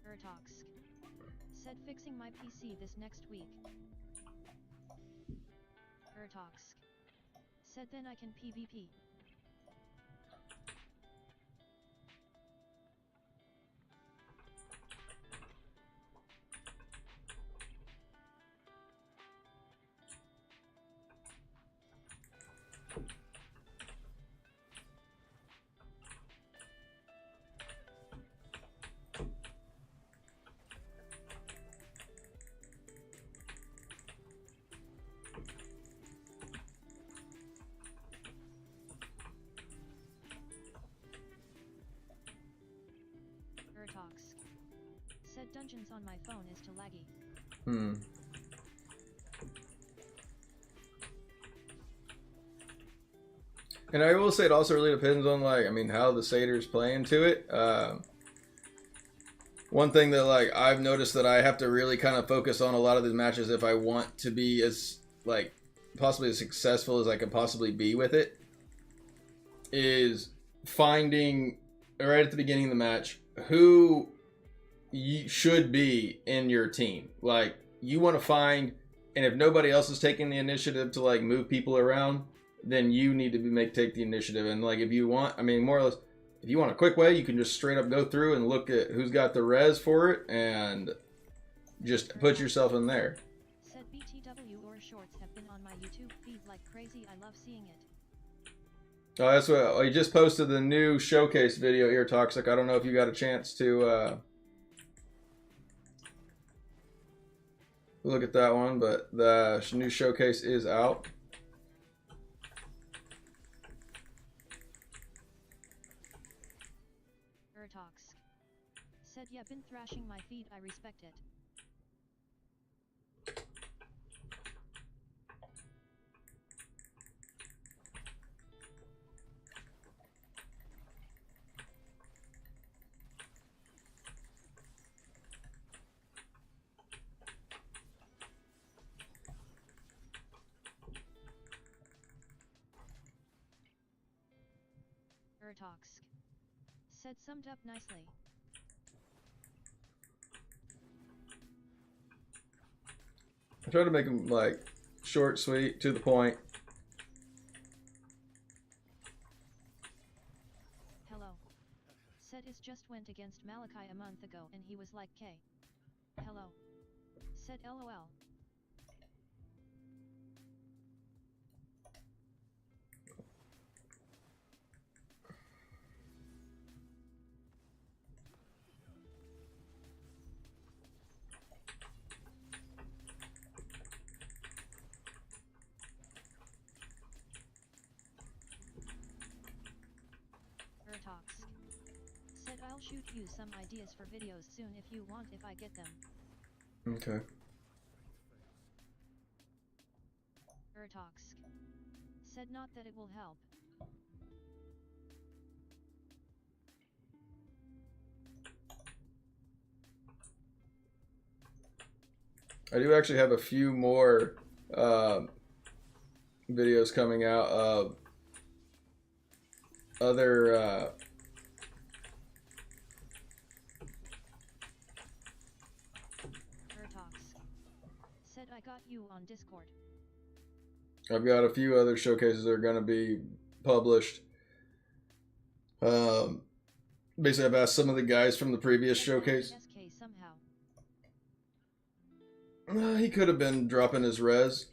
Ertox. Said fixing my PC this next week. Ertox. Said then I can PvP. dungeons on my phone is too laggy. And I will say it also really depends on, like, I mean, how the satyrs play into it. One thing that, like, I've noticed that I have to really kind of focus on a lot of these matches if I want to be as, like, possibly as successful as I could possibly be with it, is finding right at the beginning of the match who should be in your team. Like, you want to find, and if nobody else is taking the initiative to, like, move people around, then you need to take the initiative. And, like, if you want, I mean, more or less, if you want a quick way, you can just straight up go through and look at who's got the res for it and just put yourself in there. Said BTW or shorts have been on my YouTube feed like crazy. I love seeing it. Oh, that's what, he just posted the new showcase video here, Toxic. I don't know if you got a chance to look at that one, but the new showcase is out. Talks. Said yeah, been thrashing my feed, I respect it. Talks. Said summed up nicely. I try to make them, like, short, sweet, to the point. Hello. Said is just went against Malachi a month ago and he was like K. Hello. Said LOL. Talks. Said I'll shoot you some ideas for videos soon if you want, if I get them. Okay. Talks. Said not that it will help. I do actually have a few more videos coming out of other Talks. Said I got you on Discord. I've got a few other showcases that are going to be published. Basically, I've asked some of the guys from the previous showcase. SK somehow. He could have been dropping his res.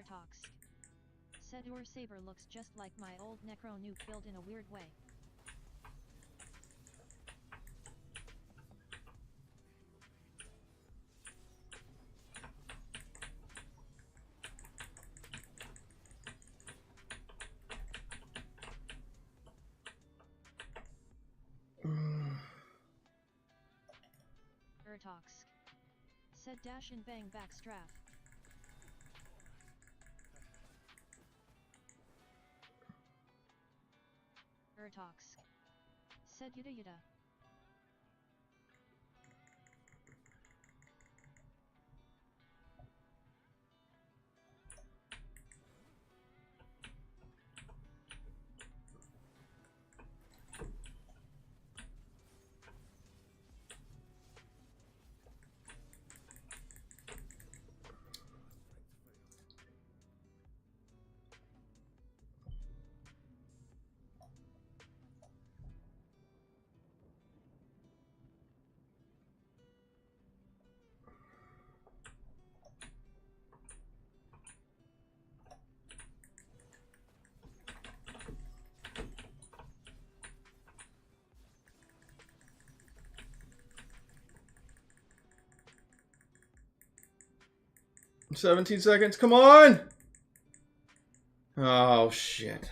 Talks. Said your saber looks just like my old necro nuke build in a weird way. Urtox. Said dash and bang back strap. Urtox. Said yuda yuda. "17 seconds, come on!" Oh, shit.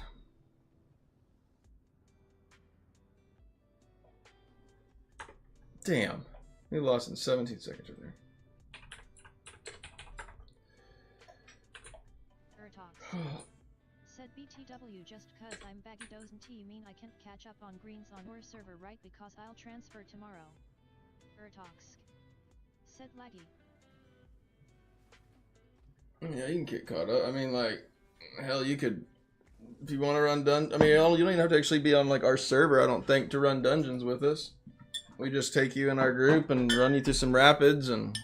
Damn. We lost in 17 seconds right there. Urtox. Said BTW just cause I'm baggy doesn't mean I can't catch up on greens on your server, right? Because I'll transfer tomorrow. Urtox. Said laggy. Yeah, you can get caught up. I mean, like, hell, you could, if you want to run I mean, you don't even have to actually be on, like, our server, I don't think, to run dungeons with us. We just take you in our group and run you through some rapids, and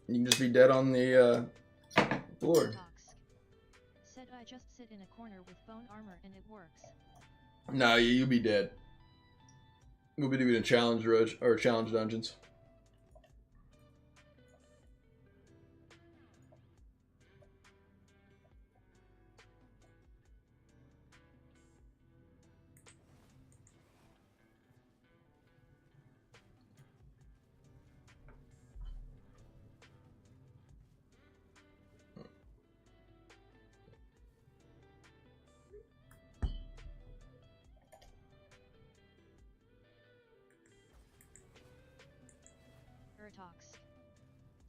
you can just be dead on the floor. Said I just sit in a corner with bone armor and it works. Nah, you'll be dead. We'll be doing a challenge dungeons. Urtox.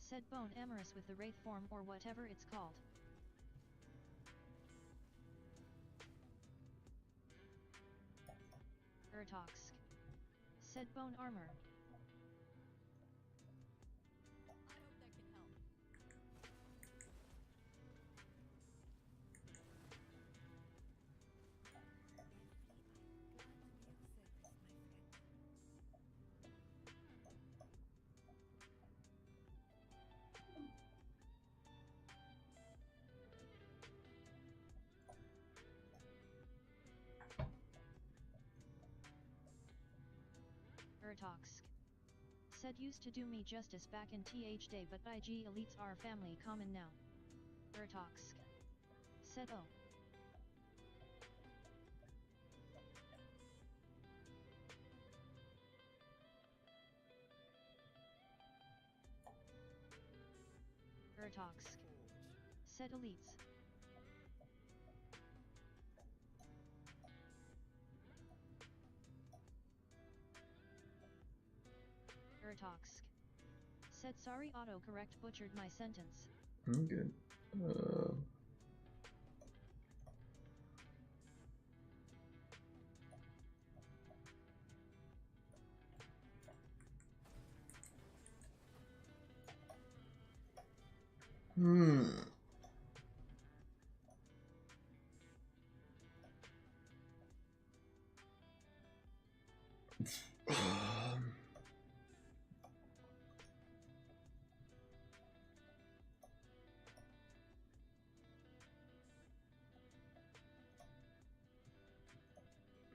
Said bone amorous with the wraith form or whatever it's called. Urtox. Said bone armor. Urtox. Said used to do me justice back in TH day, but IG elites are family common now. Urtox. Said oh. Urtox. Said elites. Urtox. Said sorry, autocorrect butchered my sentence. I'm good.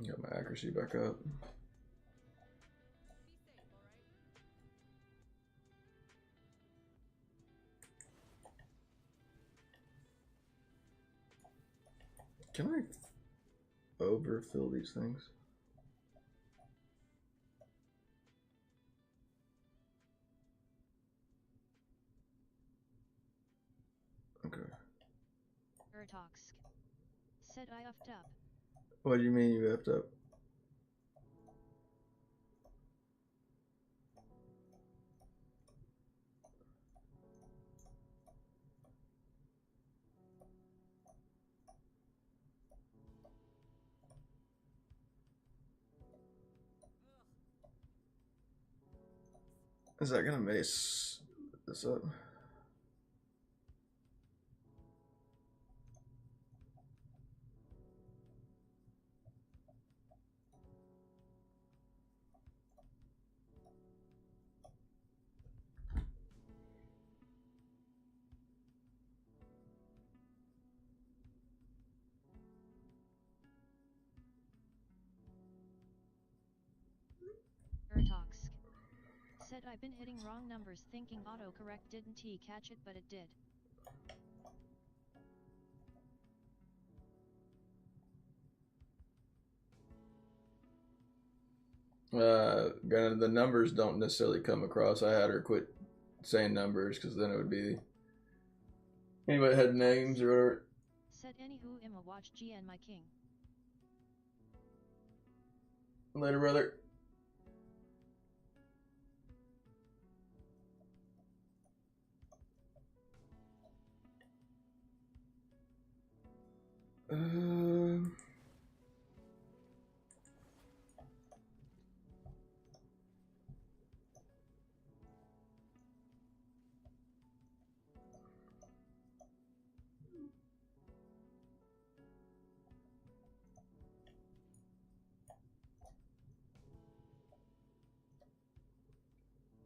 Got my accuracy back up. Can I overfill these things? Okay. Urtox. Said I effed up. What do you mean you effed up? Is that gonna mess this up? Ertox. Said I've been hitting wrong numbers thinking autocorrect didn't catch it but it did. Granted, the numbers don't necessarily come across. I had her quit saying numbers because then it would be anybody that had names or whatever. Said anywho I'ma watch GN my king. Later, brother.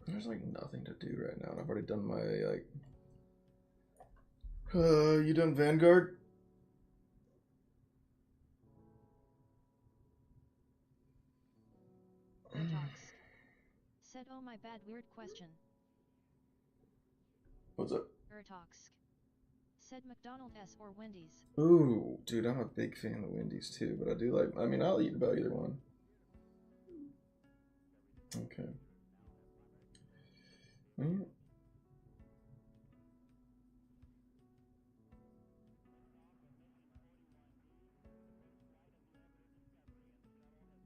There's like nothing to do right now. And I've already done my like. You done Vanguard? Ertox. Said oh my bad weird question. What's up? Ertox. Said McDonald's or Wendy's. Ooh, dude, I'm a big fan of Wendy's too, but I do like. I mean, I'll eat about either one. Okay. Mm.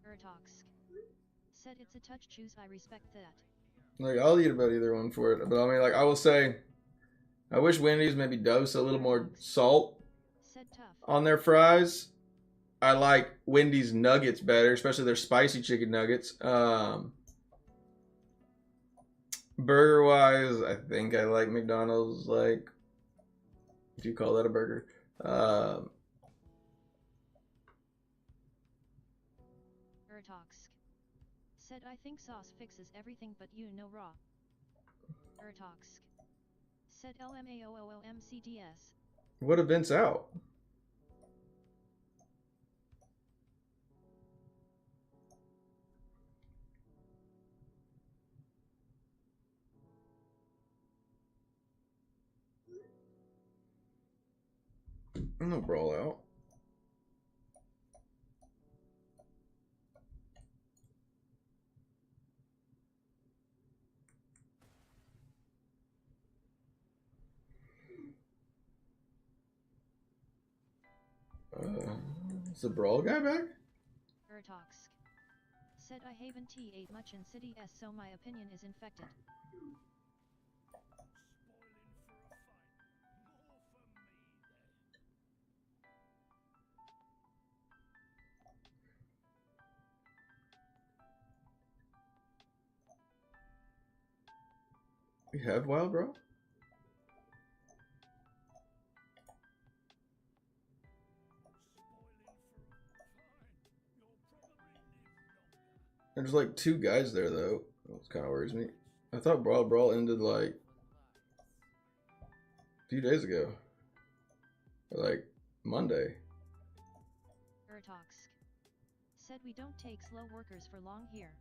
Ertox. Said it's a touch choose I respect that. Like, I'll eat about either one for it, but I mean, like, I will say, I wish Wendy's maybe dose a little more salt Said tough. on their fries. I like Wendy's nuggets better, especially their spicy chicken nuggets. Burger wise, I think I like McDonald's. Like, do you call that a burger? Ertox. Said I think sauce fixes everything but you know raw. Ertox. Said LMAOOOMCDS. What event's out? No brawl out. Is the brawl guy back? Ertox. Said I haven't ate much in City S so my opinion is infected. We have Wild Brawl? There's like 2 guys there though. That kind of worries me. I thought Wild Brawl ended like a few days ago. Or like Monday. Ertox. Said we don't take slow workers for long here.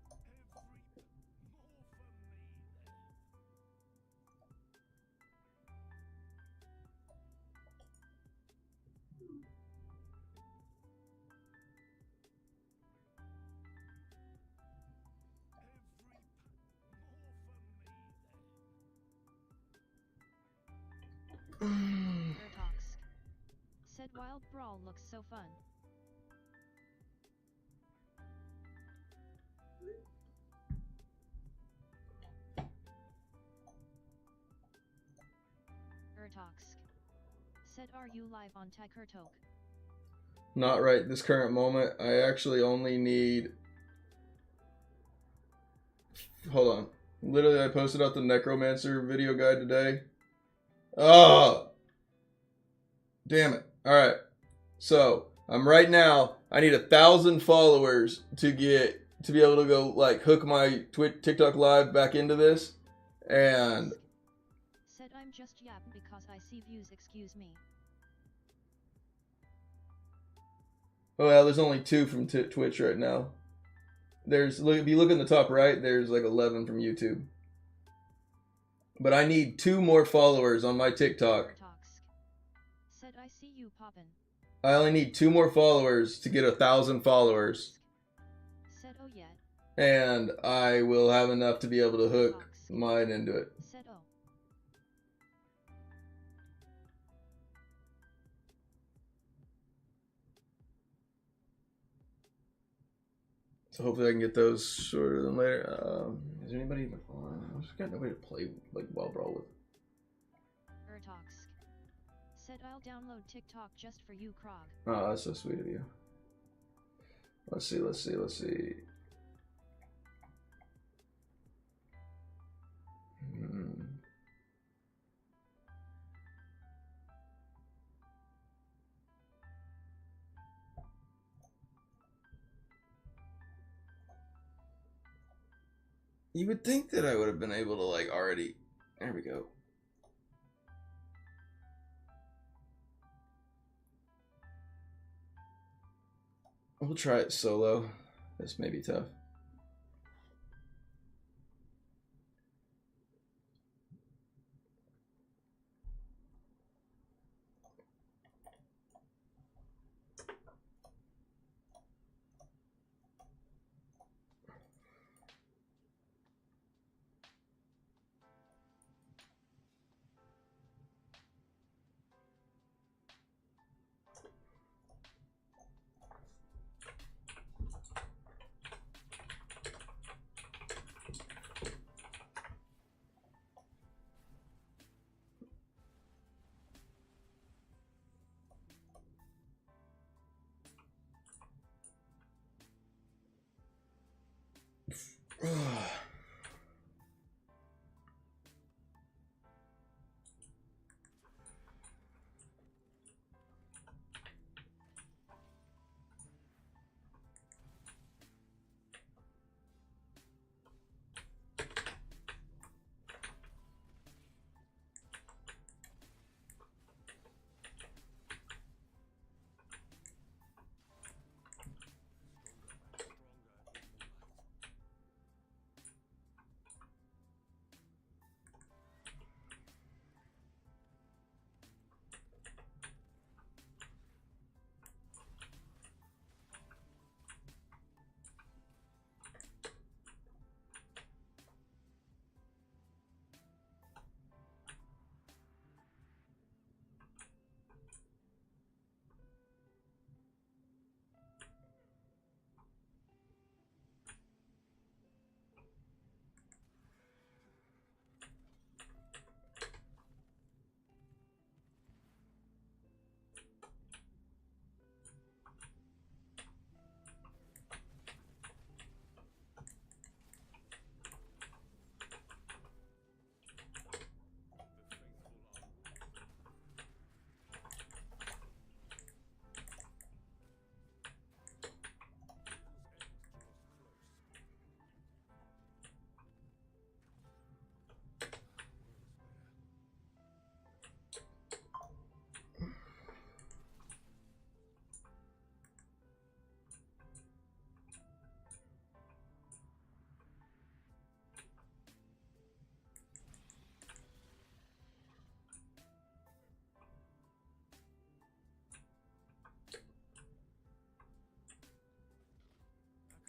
Ertox. Said Wild Brawl looks so fun. Ertox. Said are you live on Takurtok? Not right this current moment. I actually only need... Hold on. Literally, I posted out the Necromancer video guide today. Oh! Damn it. Alright. So, I'm right now, I need 1,000 followers to be able to go, like, hook my TikTok live back into this. And... Said I'm just yap because I see views, excuse me. Oh, yeah, there's only 2 from Twitch right now. If you look in the top right, there's like 11 from YouTube. But I need 2 more followers on my TikTok. Said I see you poppin'. I only need 2 more followers to get 1,000 followers. Said oh yeah. And I will have enough to be able to hook mine into it. Said oh. So hopefully I can get those sooner than later. Is there anybody even on? I just got nobody to play like Wild Brawl with. Ertox. Said I'll download TikTok just for you, Krog. Oh, that's so sweet of you. Let's see. You would think that I would have been able to like already. There we go. We'll try it solo. This may be tough.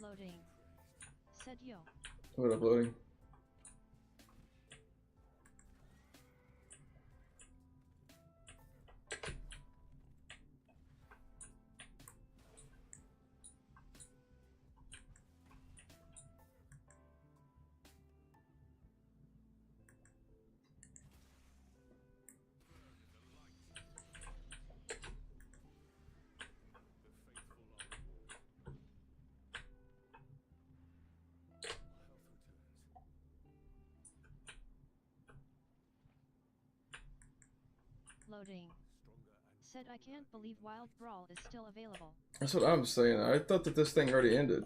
Loading. Said yo. What uploading? Loading. Said I can't believe Wild Brawl is still available. That's what I'm saying. I thought that this thing already ended.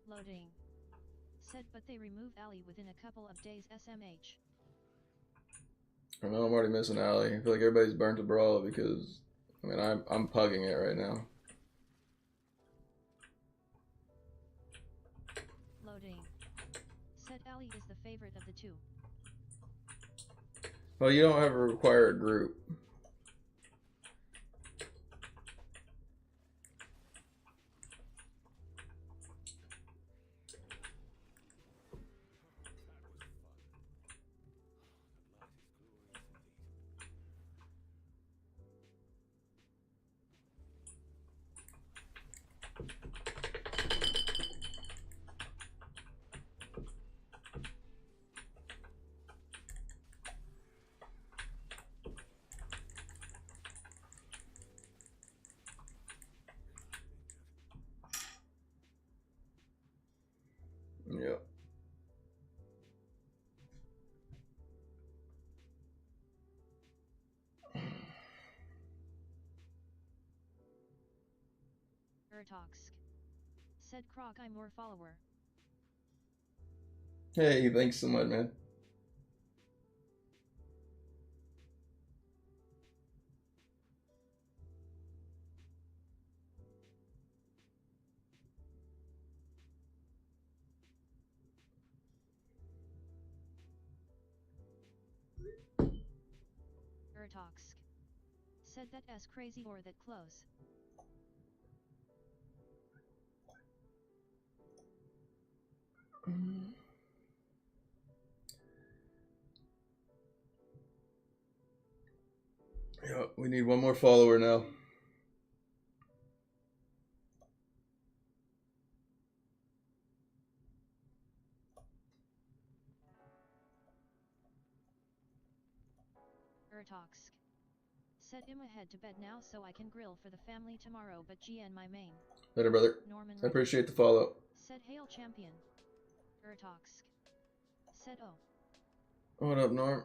Loading. Said but they remove Ali within a couple of days SMH. I know I'm already missing Allie. I feel like everybody's burnt to Brawl because, I mean, I'm pugging it right now. Loading. Said Ali is the favorite of the two. Well, you don't ever require a group. Yep. Urtox. Said Krog I'm more follower. Hey, thanks so much, man. Urtox. Said that as crazy or that close. Yeah, we need one more follower now. Urtox. Said Emma head to bed now so I can grill for the family tomorrow but GN my main. Later, brother. Norman I appreciate the follow. Said hail champion. Urtox. Said oh. What up, Norm?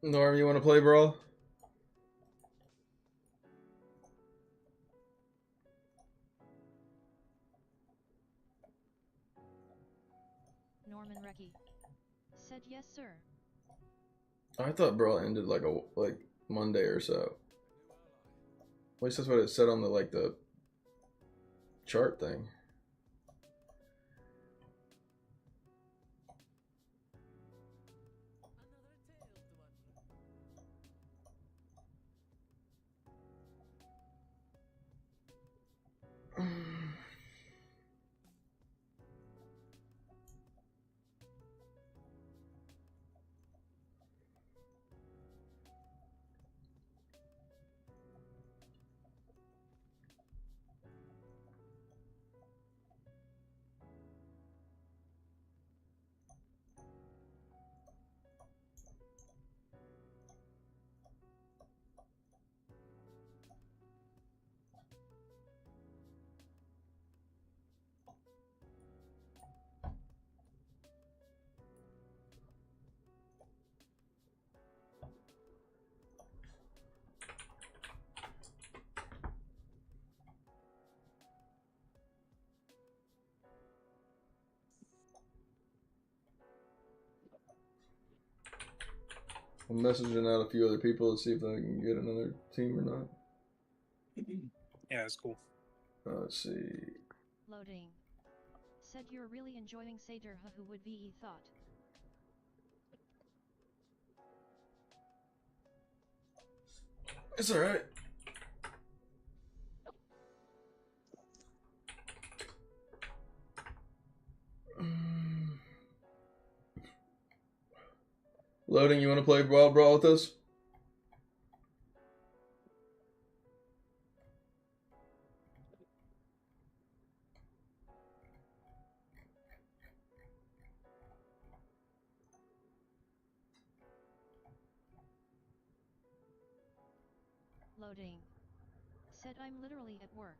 Norm, you want to play Brawl? Norman Recky. Said yes sir. I thought Brawl ended like Monday or so. At least that's what it said on the chart thing. I'm messaging out a few other people to see if I can get another team or not. Yeah, that's cool. Let's see. Loading. Said you're really enjoying Seder, who would be thought. It's alright. Loading, you want to play Wild Brawl with us? Loading. Said I'm literally at work.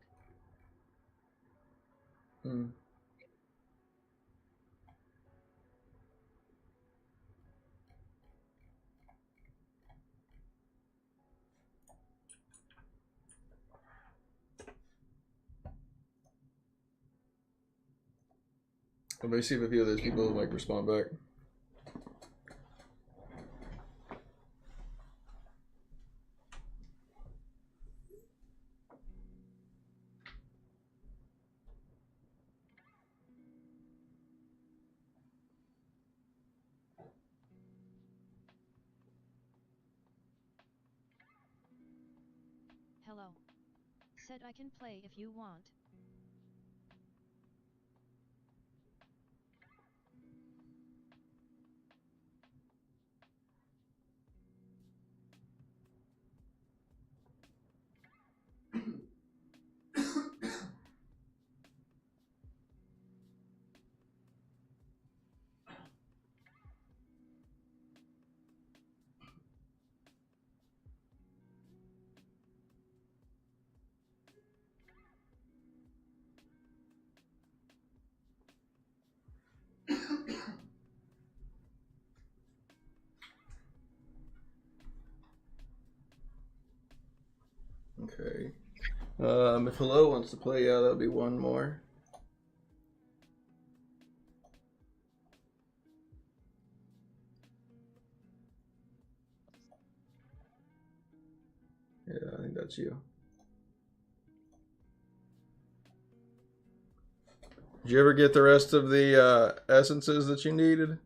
Let me see if a few of those people like respond back. Hello. Said I can play if you want. Okay. If Hello wants to play, yeah, that'll be one more. Yeah, I think that's you. Did you ever get the rest of the essences that you needed?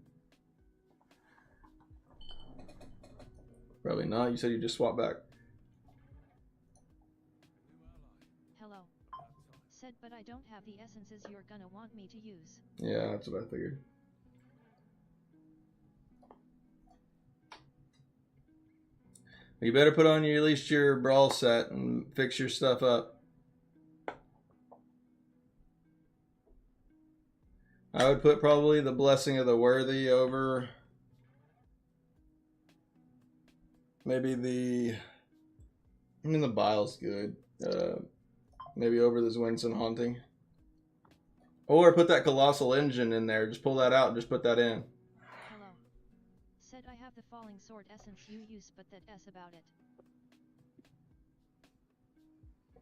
Probably not. You said you just swapped back. Hello. Said but I don't have the essences you're gonna want me to use. Yeah, that's what I figured. You better put on at least your brawl set and fix your stuff up. I would put probably the Blessing of the Worthy over maybe the... I mean, the Bile's good. Maybe over the Zwinson Haunting. Or put that Colossal Engine in there. Just pull that out and just put that in. Hello. Said I have the Falling Sword essence you use, but that S about it.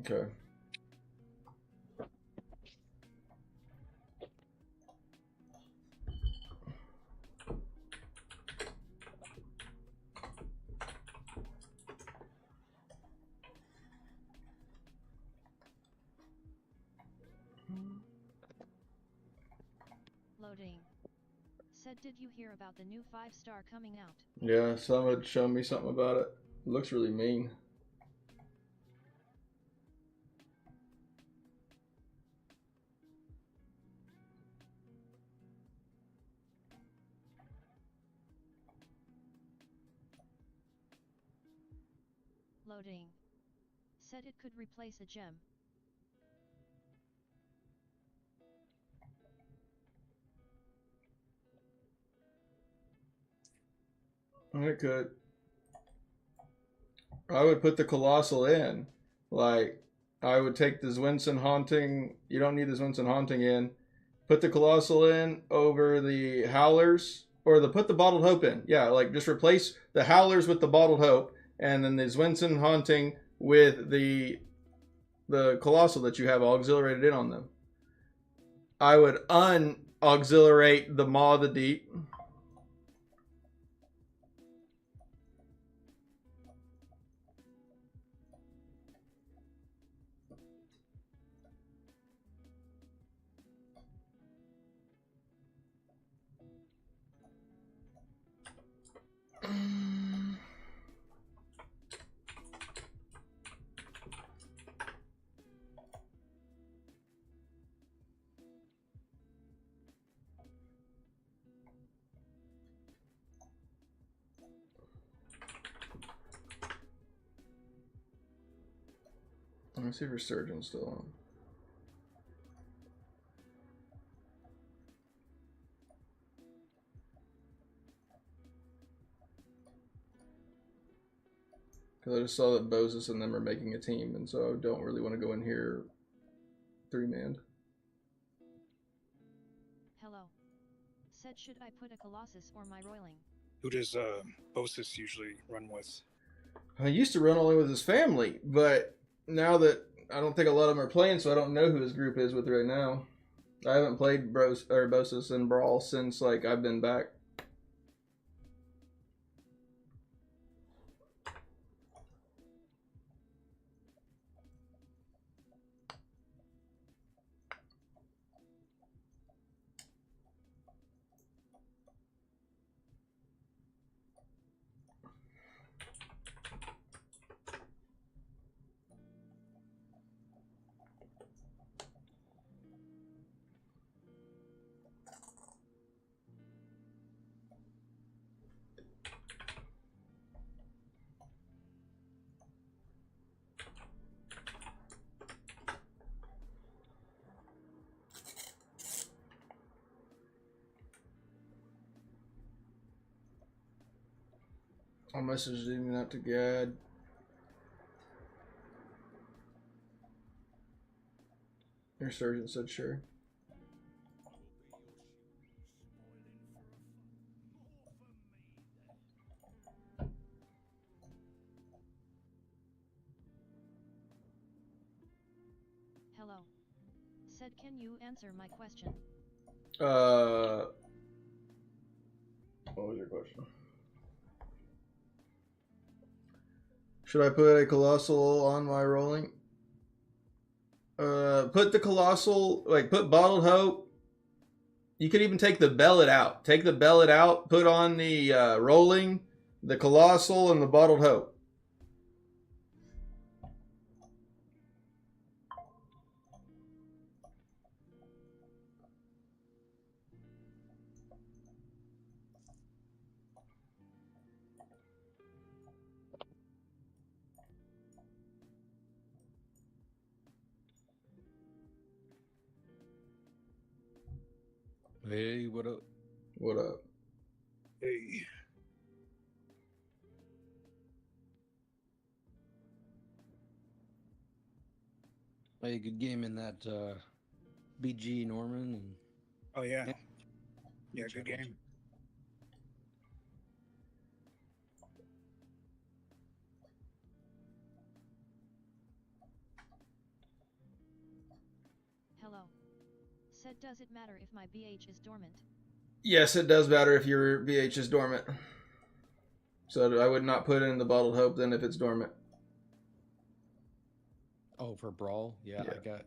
Okay. Loading. Said did you hear about the new 5-star coming out? Yeah, someone had shown me something about it. It looks really mean. Loading. Said it could replace a gem. It could. I would put the Colossal in. Like, I would take the Zwinson Haunting. You don't need the Zwinson Haunting in. Put the Colossal in over the Howlers. Or put the Bottled Hope in. Yeah, like just replace the Howlers with the Bottled Hope. And then the Zwinson Haunting with the Colossal that you have auxiliated in on them. I would un-auxiliate the Maw of the Deep. Let me see if Resurgent's still on. Because I just saw that Boses and them are making a team, and so I don't really want to go in here 3-man. Hello. Said should I put a Colossus or my Roiling? Who does Bosis usually run with? I used to run only with his family, but now that I don't think a lot of them are playing, so I don't know who his group is with right now. I haven't played Bosis in Brawl since like I've been back. I'll message even out to Gad. Your surgeon said sure. Hello. Said can you answer my question? What was your question? Should I put a Colossal on my rolling? Put the Colossal, like put Bottled Hope. You could even take the Bellet out. Take the Bellet out, put on the rolling, the Colossal, and the Bottled Hope. Hey, what up? What up? Hey. Play a good game in that BG Norman and Oh yeah. Yeah, good game. Hello. Said does it matter if my BH is dormant? Yes, it does matter if your BH is dormant. So I would not put in the Bottled Hope then if it's dormant. oh, for Brawl, yeah, Yeah. I got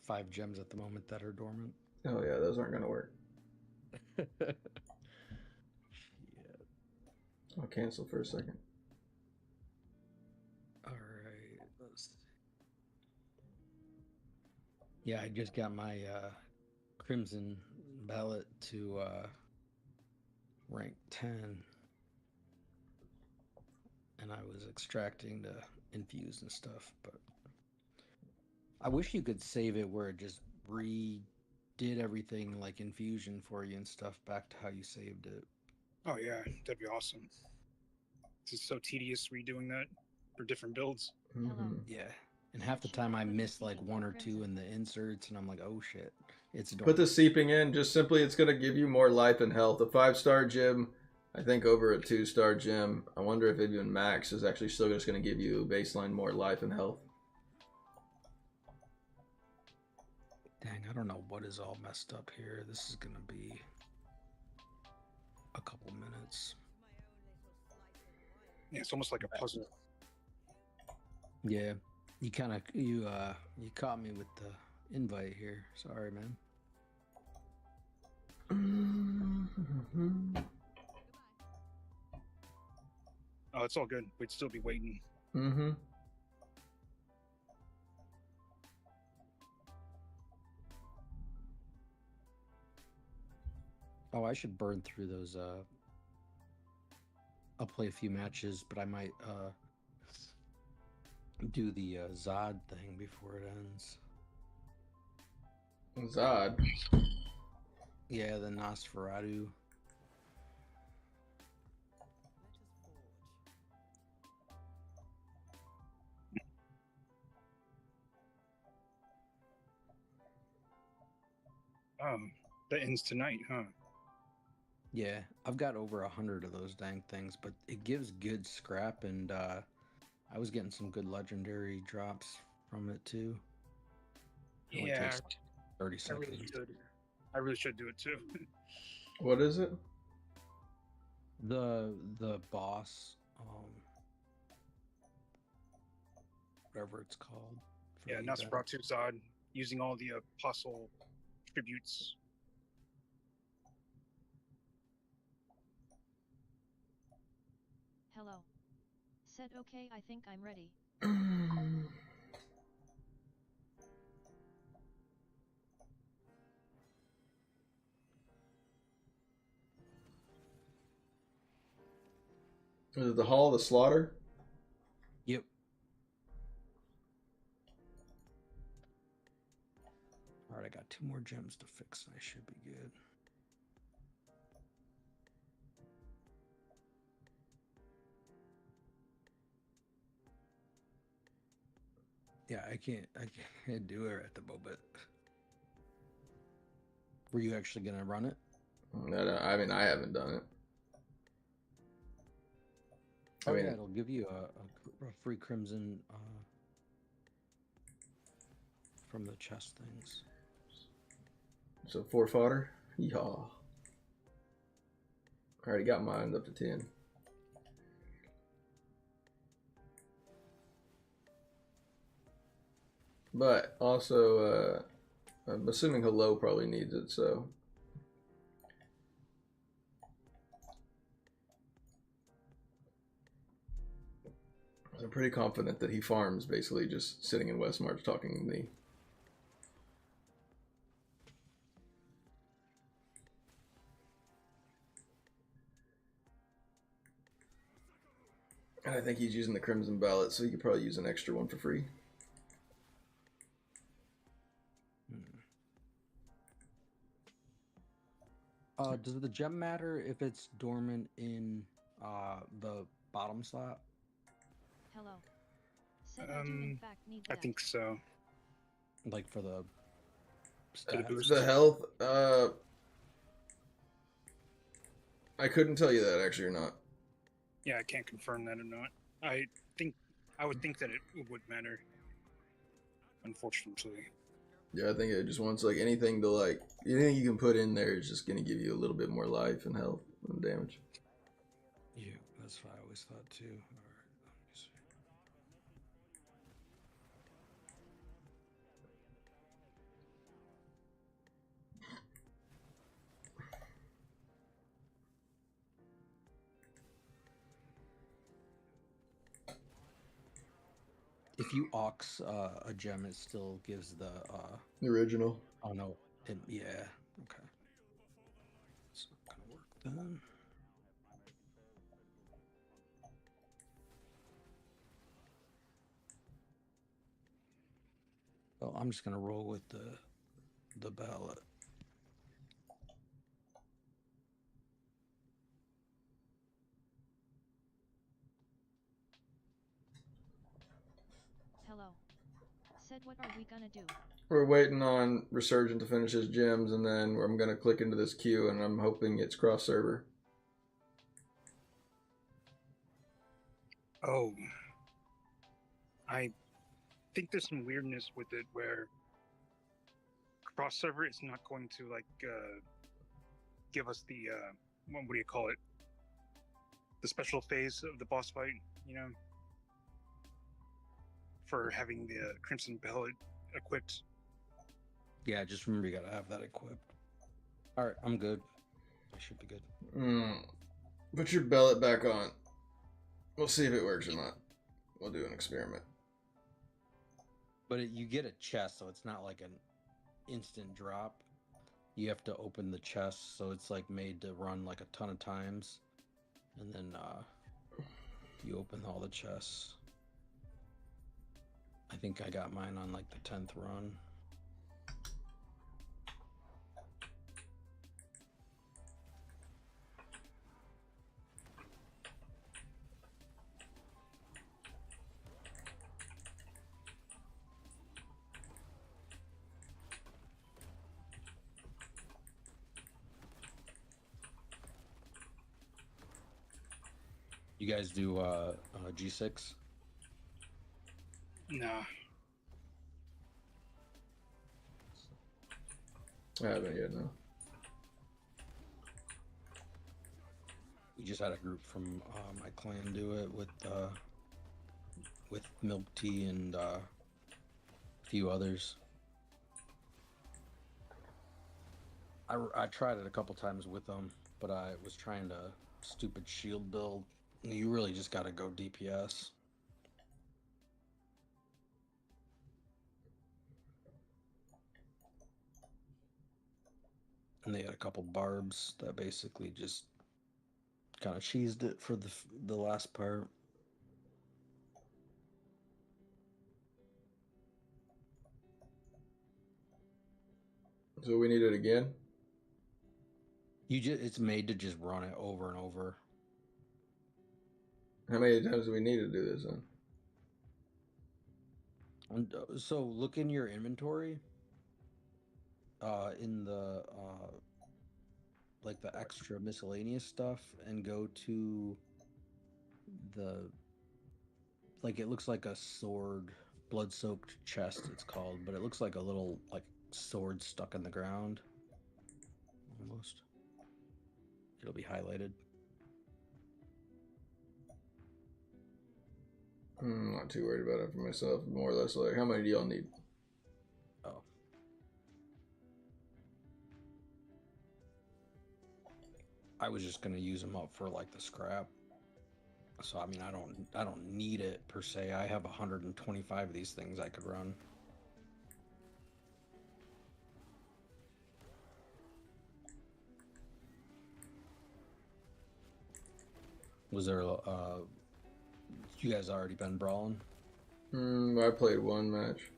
5 gems at the moment that are dormant. Oh yeah, those aren't gonna work. Shit. I'll cancel for a second. All right, let's see. Yeah, I just got my Crimson Ballot to rank 10, and I was extracting to infuse and stuff, but I wish you could save it where it just redid everything like infusion for you and stuff back to how you saved it. Oh yeah, that'd be awesome. It's so tedious redoing that for different builds. Mm-hmm. Yeah, and half the time I miss like 1 or 2 in the inserts, and I'm like, oh shit, it's Put dormant. the seeping in. Just simply, it's going to give you more life and health. A 5-star gym, I think, over a 2-star gym. I wonder if even max is actually still just going to give you baseline more life and health. Dang, I don't know what is all messed up here. This is gonna be a couple minutes. Yeah, it's almost like a puzzle. Yeah, you kind of you caught me with the invite here. Sorry, man. Oh, it's all good. We'd still be waiting. Mm-hmm. Oh, I should burn through those. I'll play a few matches, but I might do the Zod thing before it ends. Zod. Yeah, the Nosferatu. That ends tonight, huh? Yeah, I've got over 100 of those dang things, but it gives good scrap, and I was getting some good legendary drops from it too. It only Yeah, takes 30 I really seconds. should. I really should do it too. What is it? The boss, whatever it's called. for Yeah, the event. Nosferatu Zod, using all the apostle tributes. Hello. Said okay, I think I'm ready. Is it the Hall of the Slaughter? Yep. All right, I got 2 more gems to fix, and I should be good. Yeah, I can't do it at the moment. Were you actually gonna run it? No, I mean, I haven't done it. I Oh mean, yeah, it'll give you a free crimson from the chest things. so 4 fodder? Yeah. I already got mine up to 10. But also, I'm assuming Hello probably needs it, so. I'm pretty confident that he farms basically just sitting in Westmarch talking to me. And I think he's using the Crimson Ballot, so he could probably use an extra one for free. Does the gem matter if it's dormant in the bottom slot? Hello. Said I do in fact need I that. think so. Like for the For the stats? boost. The health, I couldn't tell you that actually or not. Yeah, I can't confirm that or not. I would think that it would matter. Unfortunately. Yeah, I think it just wants like anything to like anything you can put in there is just gonna give you a little bit more life and health and damage. Yeah, that's what I always thought too. All right, let me see. If you ox a gem, it still gives the The original. oh no, yeah, okay. It's not gonna work then. Well, I'm just gonna roll with the ballot. Hello. Said what are we gonna do? We're waiting on Resurgent to finish his gems, and then I'm gonna click into this queue, and I'm hoping it's cross server. Oh. I think there's some weirdness with it where cross server is not going to like give us the what do you call it? The special phase of the boss fight, you know, for having the Crimson Ballot equipped. Yeah, just remember you gotta have that equipped. All right, I'm good. I should be good. Put your bellet back on. We'll see if it works or not. We'll do an experiment. But you get a chest, so it's not like an instant drop. You have to open the chest, so it's like made to run like a ton of times, and then you open all the chests. think I got mine on like the 10th run. You guys do G6? No. I haven't yet, no. We just had a group from my clan do it with Milk Tea and a few others. I tried it a couple times with them, but I was trying to stupid shield build. You really just got to go DPS. And they had a couple barbs that basically just kind of cheesed it for the last part. So we need it again? It's made to just run it over and over. How many times do we need to do this then? And, so look in your inventory. In the like the extra miscellaneous stuff, and go to the, like, it looks like a sword, blood-soaked chest it's called, but it looks like a little like sword stuck in the ground almost. It'll be highlighted. I'm not too worried about it for myself. More or less like, how many do y'all need? Oh, I was just gonna use them up for like the scrap. So I mean, I don't need it per se. I have 125 of these things I could run. Was there you guys already been brawling? I played one match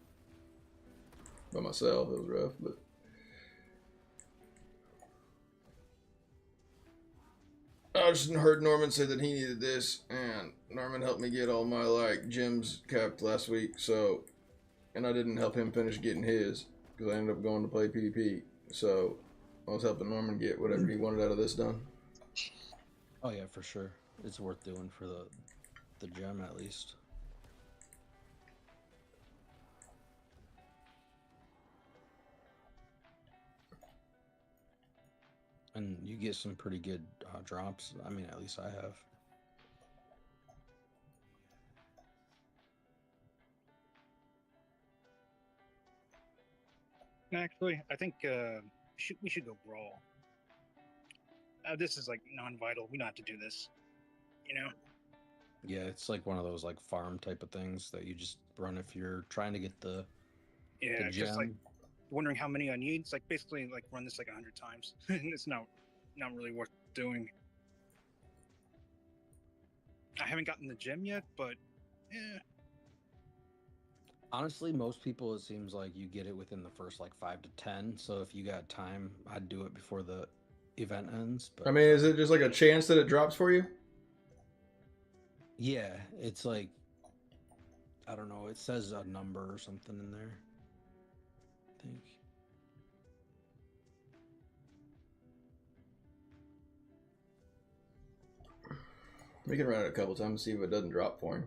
by myself. It was rough, but I just heard Norman say that he needed this, and Norman helped me get all my like gems capped last week. So, and I didn't help him finish getting his because I ended up going to play PvP. So I was helping Norman get whatever he wanted out of this done. Oh yeah, for sure. It's worth doing for the gem at least. And you get some pretty good drops. I mean, at least I have. Actually, I think we should go brawl. This is like non-vital. We don't have to do this. You know? Yeah, it's like one of those like farm type of things that you just run if you're trying to get the Yeah, gem. just like wondering how many I need. It's like basically like run this like 100 times, and it's not really worth doing. I haven't gotten the gem yet, but yeah. Honestly, most people, it seems like you get it within the first like 5 to 10. So if you got time, I'd do it before the event ends. But I mean, is it just like a chance that it drops for you? yeah, it's like, I don't know, it says a number or something in there, I think. We can run it a couple times and see if it doesn't drop for him.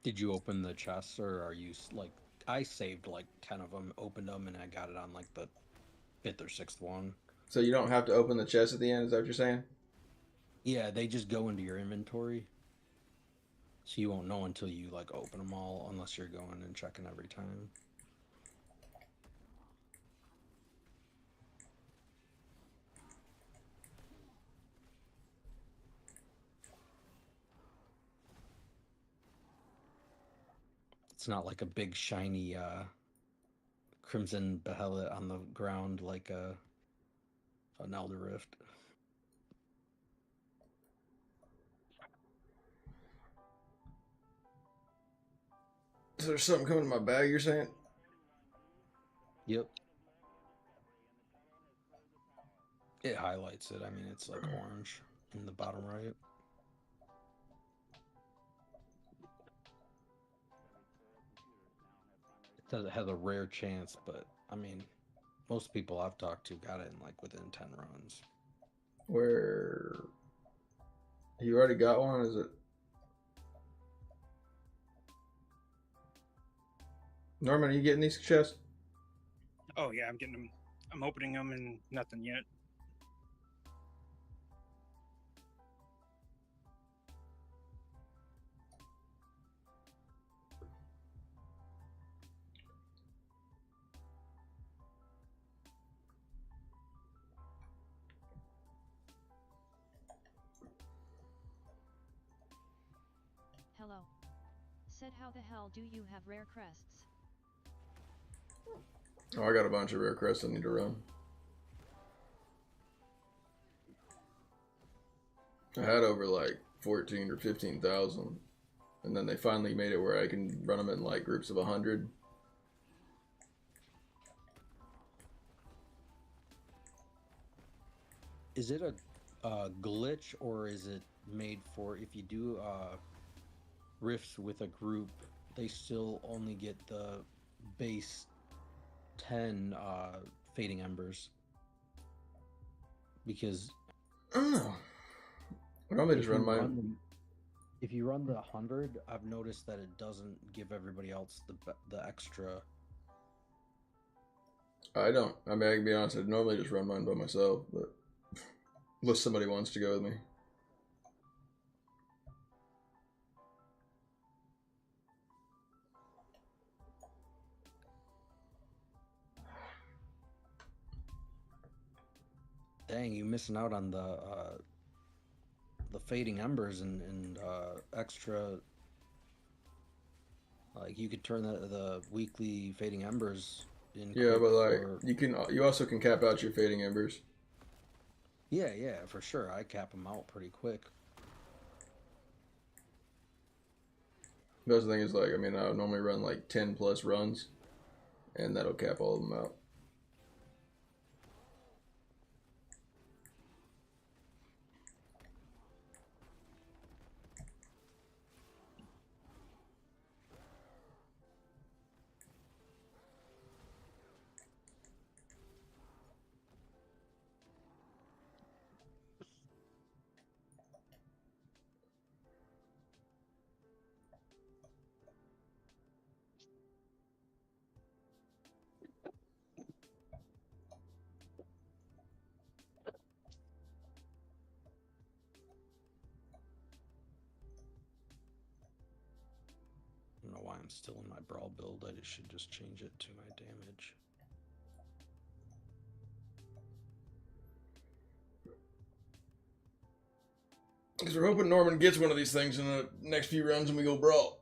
Did you open the chests, or are you like, I saved like 10 of them, opened them, and I got it on like the 5th or 6th one. So you don't have to open the chest at the end, is that what you're saying? Yeah, they just go into your inventory. So you won't know until you like open them all, unless you're going and checking every time. It's not like a big shiny crimson behelit on the ground like an Elder Rift. So there's something coming in my bag, you're saying? Yep. It highlights it. I mean, it's like orange in the bottom right. It says it has a rare chance, but I mean, most people I've talked to got it in like within 10 runs. Where you already got one, is it? Norman, are you getting these chests? Oh yeah, I'm getting them. I'm opening them and nothing yet. Hello. Said how the hell do you have rare crests? Oh, I got a bunch of rare crests I need to run. I had over like 14 or 15,000, and then they finally made it where I can run them in like groups of 100. Is it a glitch, or is it made for if you do rifts with a group, they still only get the base 10 fading embers? Because I don't know. I normally just run my. If you run the 100, I've noticed that it doesn't give everybody else the extra. I don't. I mean, I can be honest. I normally just run mine by myself, but unless somebody wants to go with me. Dang, you missing out on the fading embers and extra. Like you could turn the weekly fading embers in. Yeah, but like you also can cap out your fading embers. Yeah, for sure. I cap them out pretty quick. The thing is, like, I mean, I normally run like 10 plus runs, and that'll cap all of them out. I don't know why I'm still in my brawl build. I should just change it to my damage. Because we're hoping Norman gets one of these things in the next few runs and we go brawl.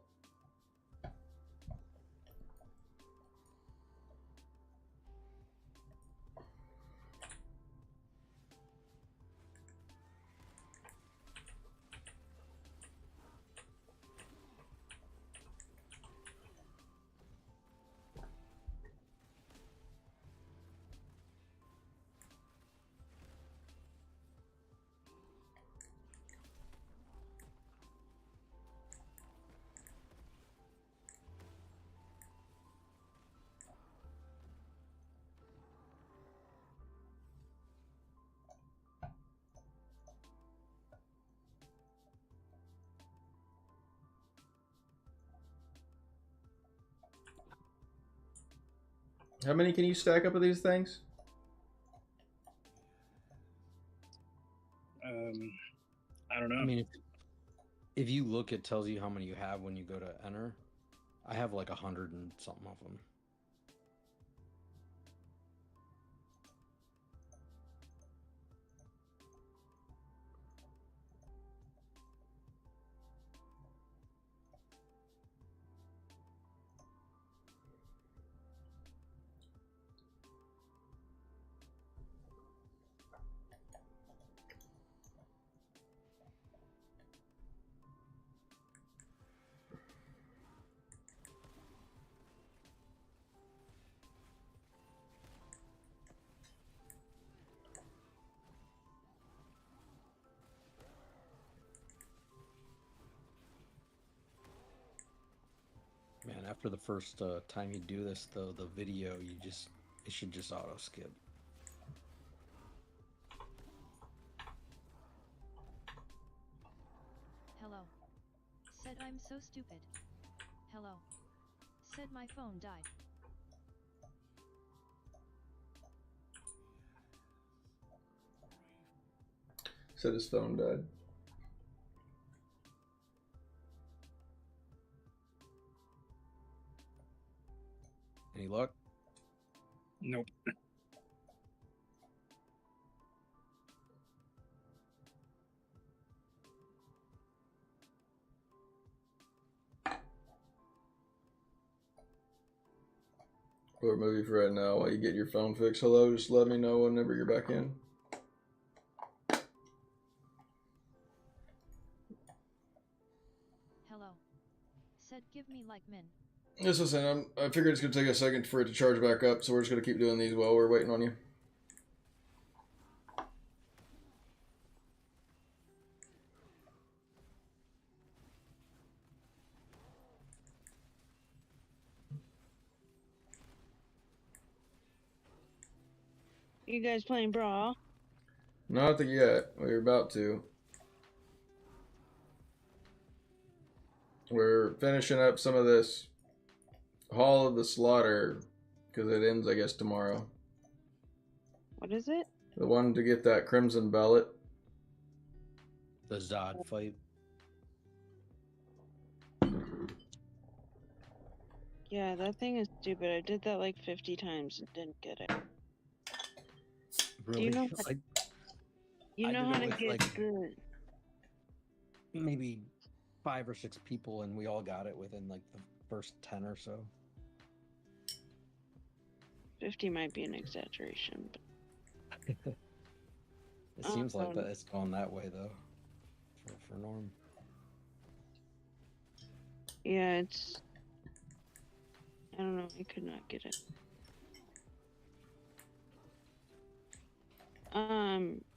How many can you stack up of these things? I don't know. I mean, if you look, it tells you how many you have when you go to enter. I have like 100 and something of them. after the first time you do this, though, the video, it should just auto skip. Hello. Said I'm so stupid. Hello. Said my phone died. Said his phone died. Any luck? Nope. Or movie for right now while you get your phone fixed. Hello, just let me know whenever you're back in. Hello. Said give me like min. Just listen, I figured it's going to take a second for it to charge back up, so we're just going to keep doing these while we're waiting on you. You guys playing Brawl? Not yet. We're about to. We're finishing up some of this Hall of the Slaughter, because it ends, I guess, tomorrow. What is it? The one to get that Crimson Ballot. The Zod fight. Yeah, that thing is stupid. I did that like 50 times and didn't get it. Really? you know- I You I know did how it to with, get like- good. maybe 5 or 6 people, and we all got it within like the first 10 or so. 50 might be an exaggeration, but It seems like that Awesome. it's going that way though. For Norm. yeah, it's. I don't know. I could not get it.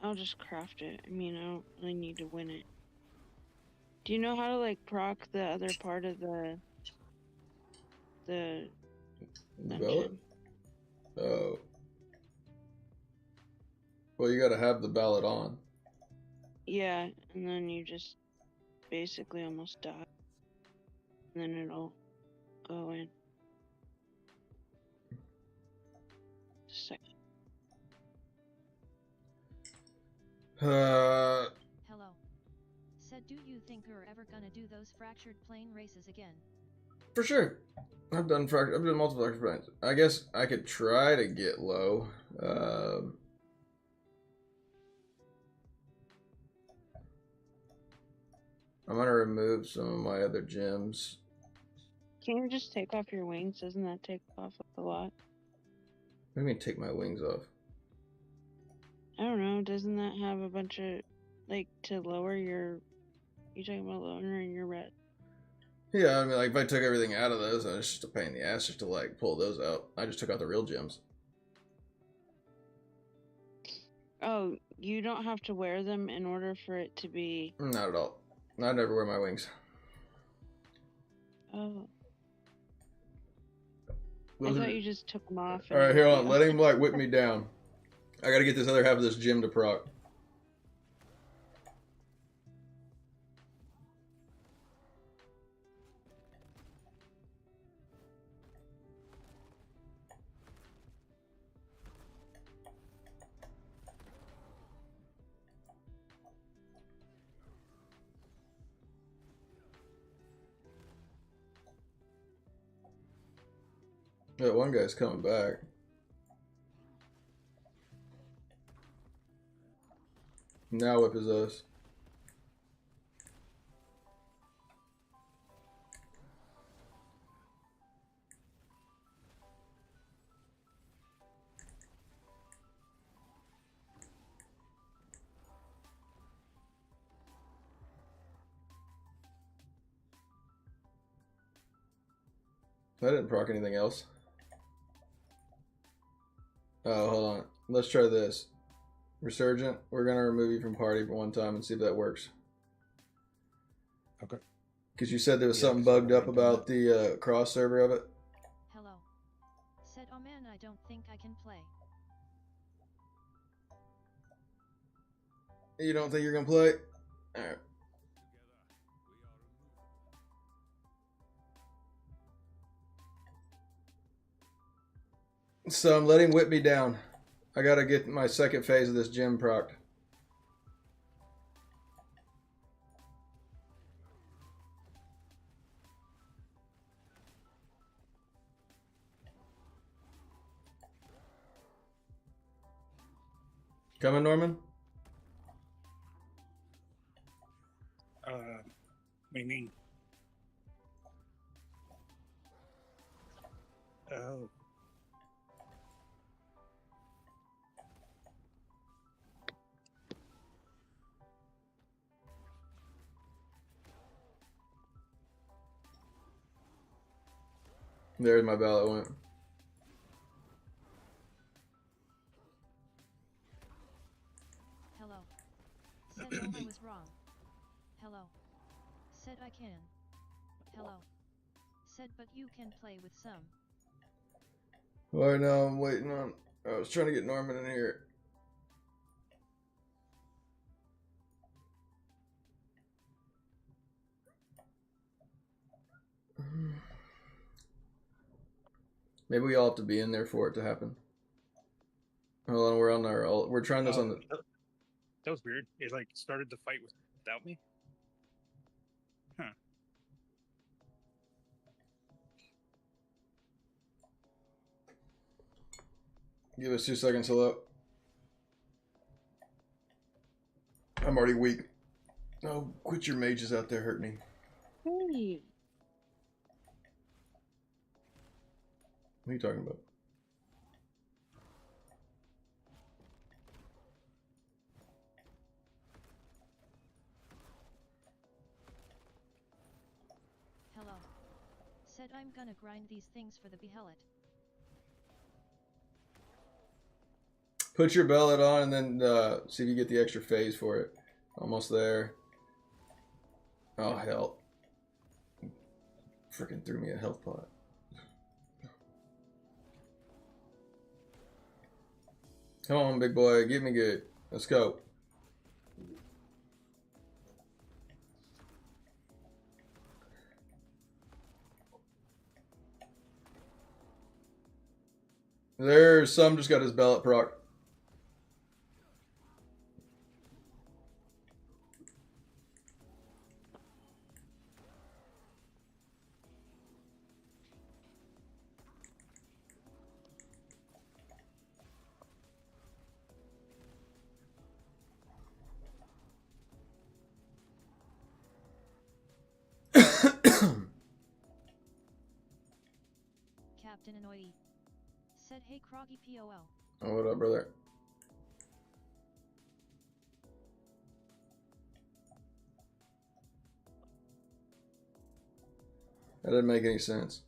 I'll just craft it. I mean, I don't really need to win it. Do you know how to like proc the other part of the The ballot? dungeon? Oh. Well, you gotta have the ballot on. Yeah, and then you just basically almost die. And then it'll go in. Just a second. Hello. Said do you think we're ever gonna do those fractured plane races again? For sure. I've done multiple fractured planes. I guess I could try to get low. I'm gonna remove some of my other gems. Can you just take off your wings? Doesn't that take off a lot? What do you mean take my wings off? I don't know. Doesn't that have a bunch of like to lower your? You talking about lowering your red? Yeah, I mean, like, if I took everything out of those, then it's just a pain in the ass just to, like, pull those out. I just took out the real gems. Oh, you don't have to wear them in order for it to be. Not at all. I never wear my wings. Oh, Those I are- thought you just took them off. All right, here on. Let him, like, whip me down. I gotta get this other half of this gem to proc. That one guy's coming back. Now whip is us. I didn't proc anything else. Oh, hold on. Let's try this. Resurgent, we're gonna remove you from party for one time and see if that works. Okay. Because you said there was Yeah, something 'cause I bugged up wanna do about the cross server of it. Hello. Said, oh man, I don't think I can play. You don't think you're gonna play? All right. So I'm letting Whip me down. I gotta get my second phase of this gym proc. Coming, Norman? What do you mean? Oh. There's my ballot went. Hello. Said, oh, I was wrong. Hello. Said, I can. Hello. Said, but you can play with some. Right now I'm waiting on. I was trying to get Norman in here. Maybe we all have to be in there for it to happen. Hold on, we're on our. We're trying this on the. That was weird. It like started the fight without me. Huh. Give us 2 seconds to load. I'm already weak. Oh, quit your mages out there hurting me. Hey. What are you talking about? Hello. Said, I'm gonna grind these things for the behelit. Put your bellet on and then see if you get the extra phase for it. Almost there. Oh, hell. Freaking threw me a health pot. Come on, big boy. Get me good. Let's go. There's some just got his bellet proc. Captain Annoyee. Said, hey Kroggy POL. Oh, what up, brother? That didn't make any sense.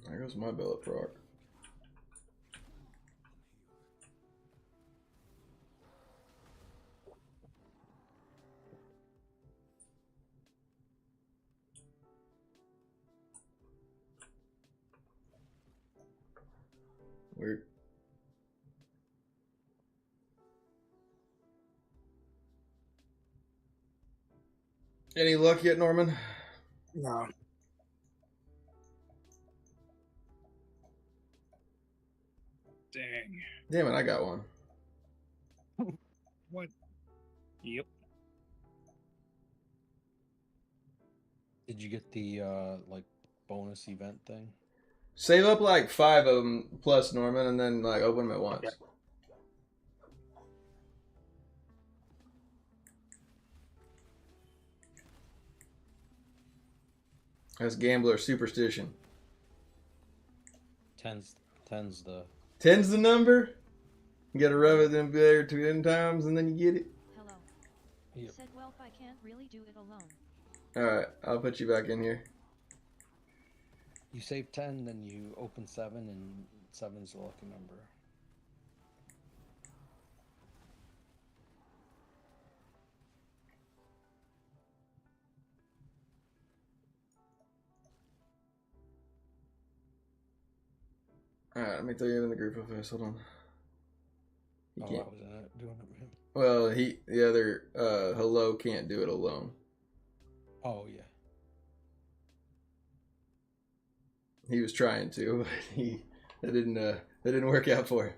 There goes my bellet proc. Weird. Any luck yet, Norman? No. Dang. Damn it, I got one. What? Yep. Did you get the like bonus event thing? Save up like 5 of them plus, Norman, and then like open them at once. Okay. That's gambler superstition. Ten's the 10's the number. You gotta rub it in there 10 times and then you get it. Hello. Yep. Said Welp I can't really do it alone. Alright, I'll put you back in here. You save 10, then you open 7, and 7's the lucky number. Alright, let me throw you in the group real fast. Hold on. He Oh, I can't. was in it doing it with him. Well, the other hello can't do it alone. Oh yeah. He was trying to, but that didn't work out for him.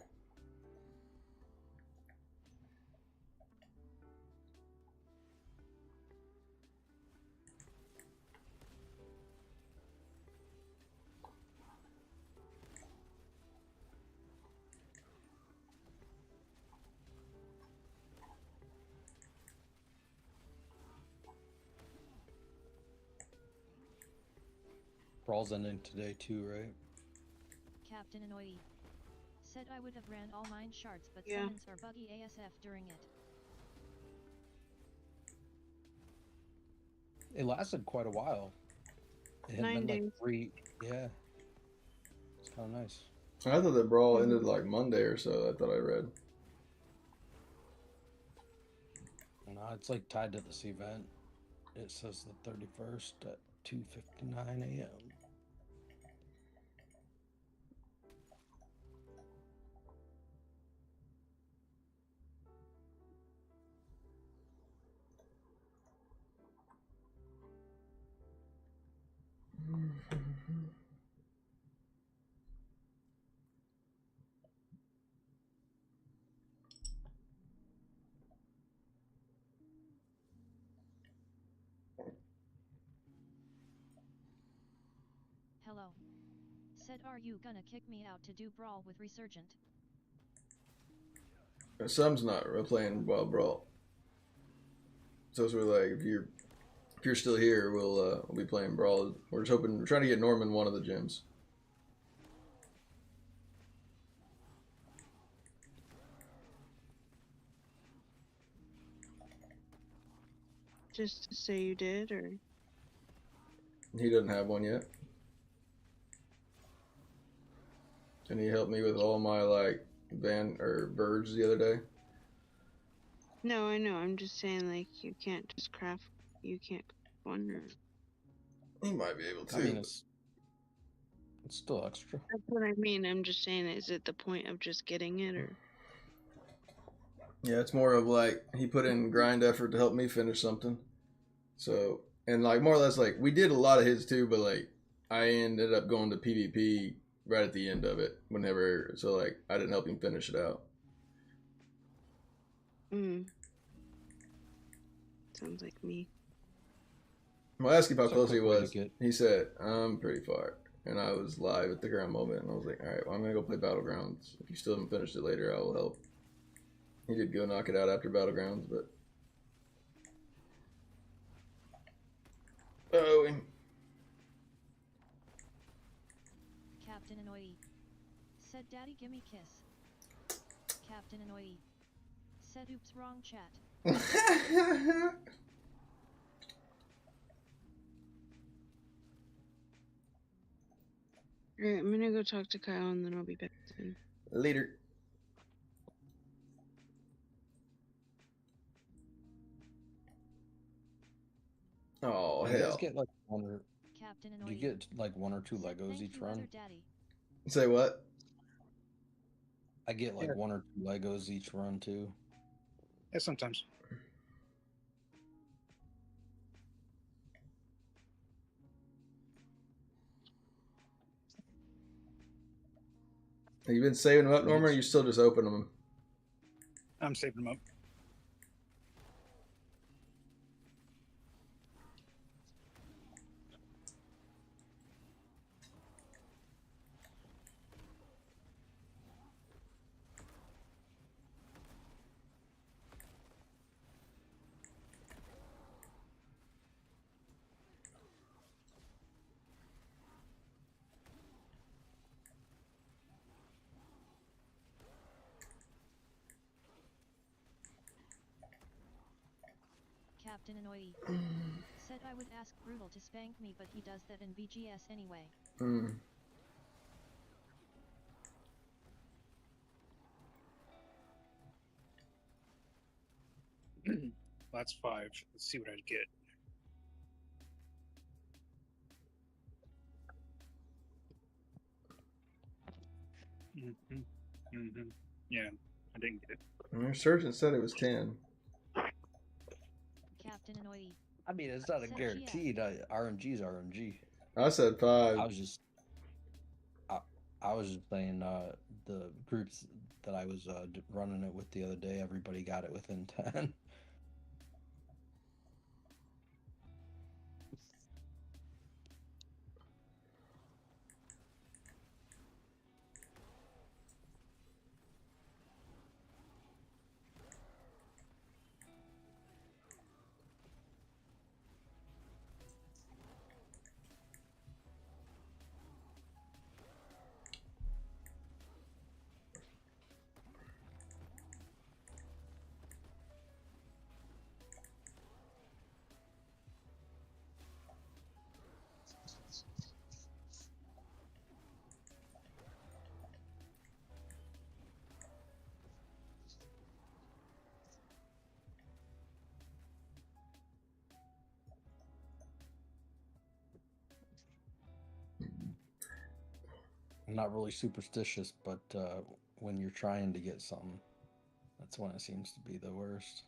Brawl's ending today too, right? Captain Annoyee. Said I would have ran all mine shards, but Yeah. summons are buggy ASF during it. It lasted quite a while. It had 9 been days. like 3. Yeah. It's kind of nice. I thought the brawl ended like Monday or so. I thought I read. No, it's like tied to this event. It says the 31st at 2:59 a.m. Hello. Said are you gonna kick me out to do brawl with Resurgent? Some's not playing Wild Brawl. So we're like, if you're still here, we'll be playing Brawl. We're trying to get Norman one of the gyms. Just to say you did, or He doesn't have one yet. And he helped me with all my like birds the other day. no? I know. I'm just saying, like, you can't just craft. You can't craft one, or He might be able to. I mean, it's still extra. that's what I mean. I'm just saying, is it the point of just getting it, or Yeah, it's more of like he put in grind effort to help me finish something. So, and like more or less like we did a lot of his too, but like I ended up going to PvP right at the end of it whenever, so like I didn't help him finish it out. sounds like me. Well, I asked him how It's a close he quick way to was. get- He said, I'm pretty far. And I was live at the ground moment, and I was like, alright, well, I'm going to go play Battlegrounds. If you still haven't finished it later, I will help. He did go knock it out after Battlegrounds, but... Oh, Captain Annoyee. Said daddy gimme kiss. Captain Annoyee. Said oops wrong chat. Alright, I'm gonna go talk to Kyle, and then I'll be back soon. Later. Oh, You guys hell. get like one or Captain do Annoyee. you get like 1 or 2 Said, Legos "Thank each you, run? other daddy." Say what? I get like Yeah. 1 or 2 Legos each run too. Yeah, sometimes. Have you been saving them up, But Norman, or it's you still just open them? I'm saving them up. Captain Annoyee. Said I would ask Brutal to spank me, but he does that in BGS anyway. Hmm. That's 5. Let's see what I get. Yeah, I didn't get it. Our sergeant said it was 10. Captain Annoyee. I mean, it's not a Said guaranteed. RNG's RNG. I said 5. I was just saying the groups that I was running it with the other day, everybody got it within 10. I'm not really superstitious, but when you're trying to get something, that's when it seems to be the worst.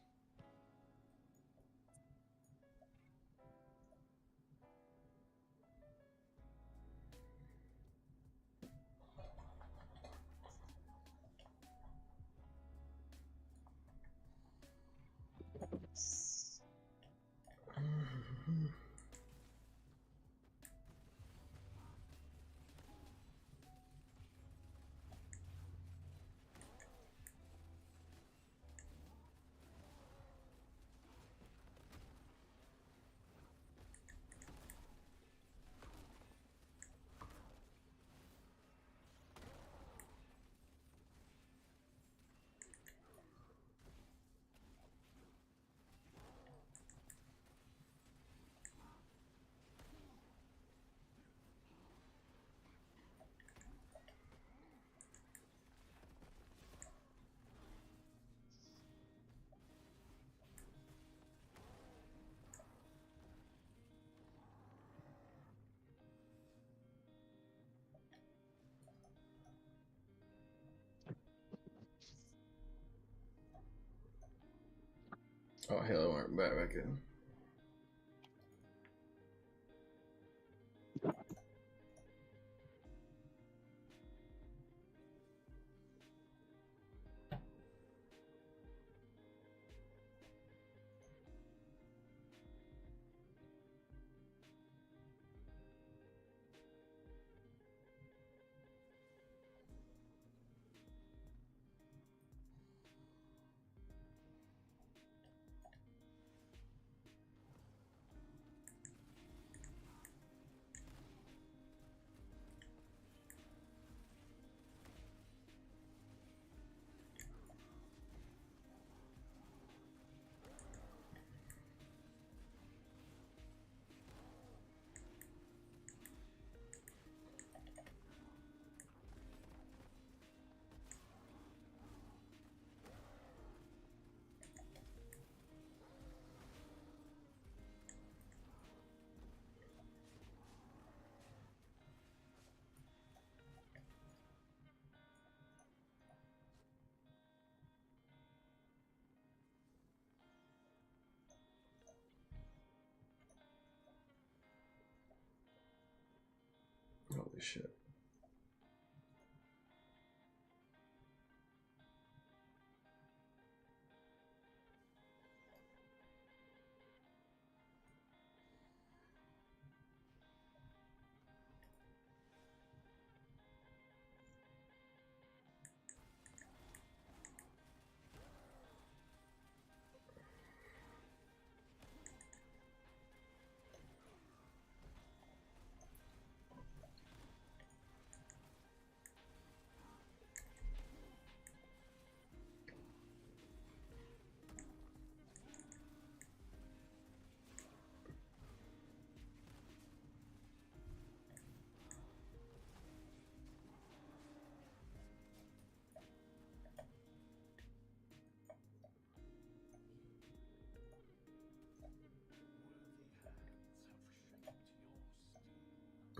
Oh, hell, I went back in. Shit.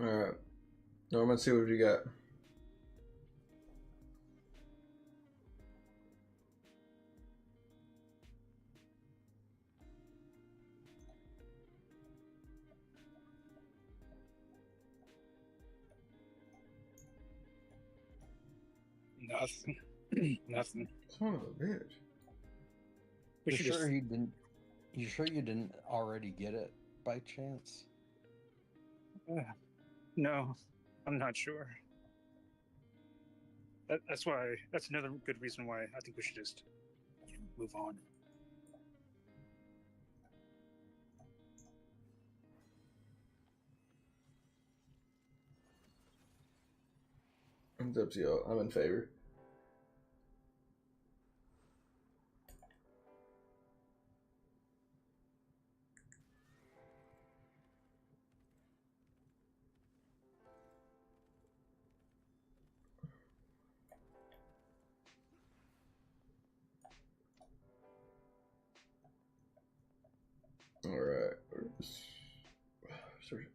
All right, Norman, see what you got. Nothing. Nothing. Son of a bitch. We You should sure just. you didn't? You sure you didn't already get it by chance? No, I'm not sure. That's why. That's another good reason why I think we should just move on. It's up to you. I'm in favor. All right. Sorry.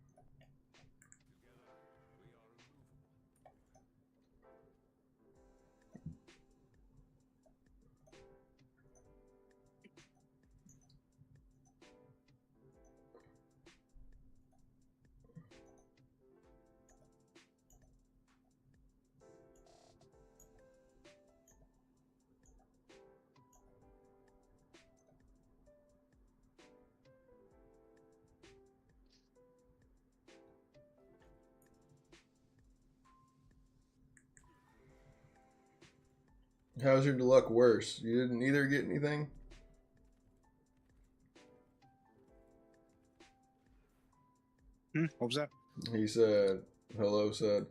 How's your luck worse? You didn't either get anything? What was that? He said, hello, said,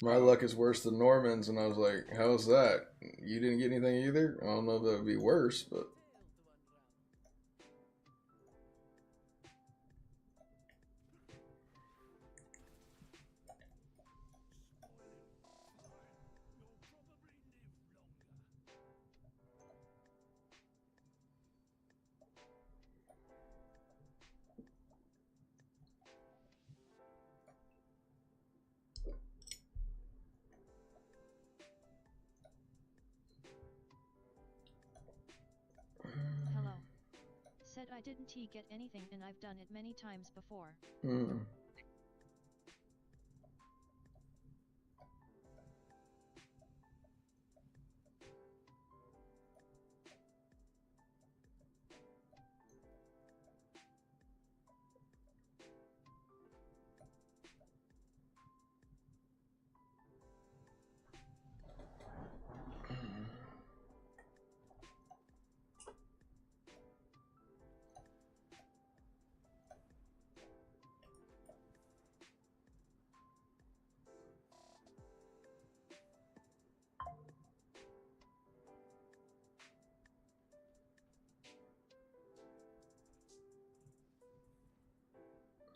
my luck is worse than Norman's. And I was like, how's that? You didn't get anything either? I don't know if that would be worse, but. Hello. Said I didn't get anything and I've done it many times before. Mm.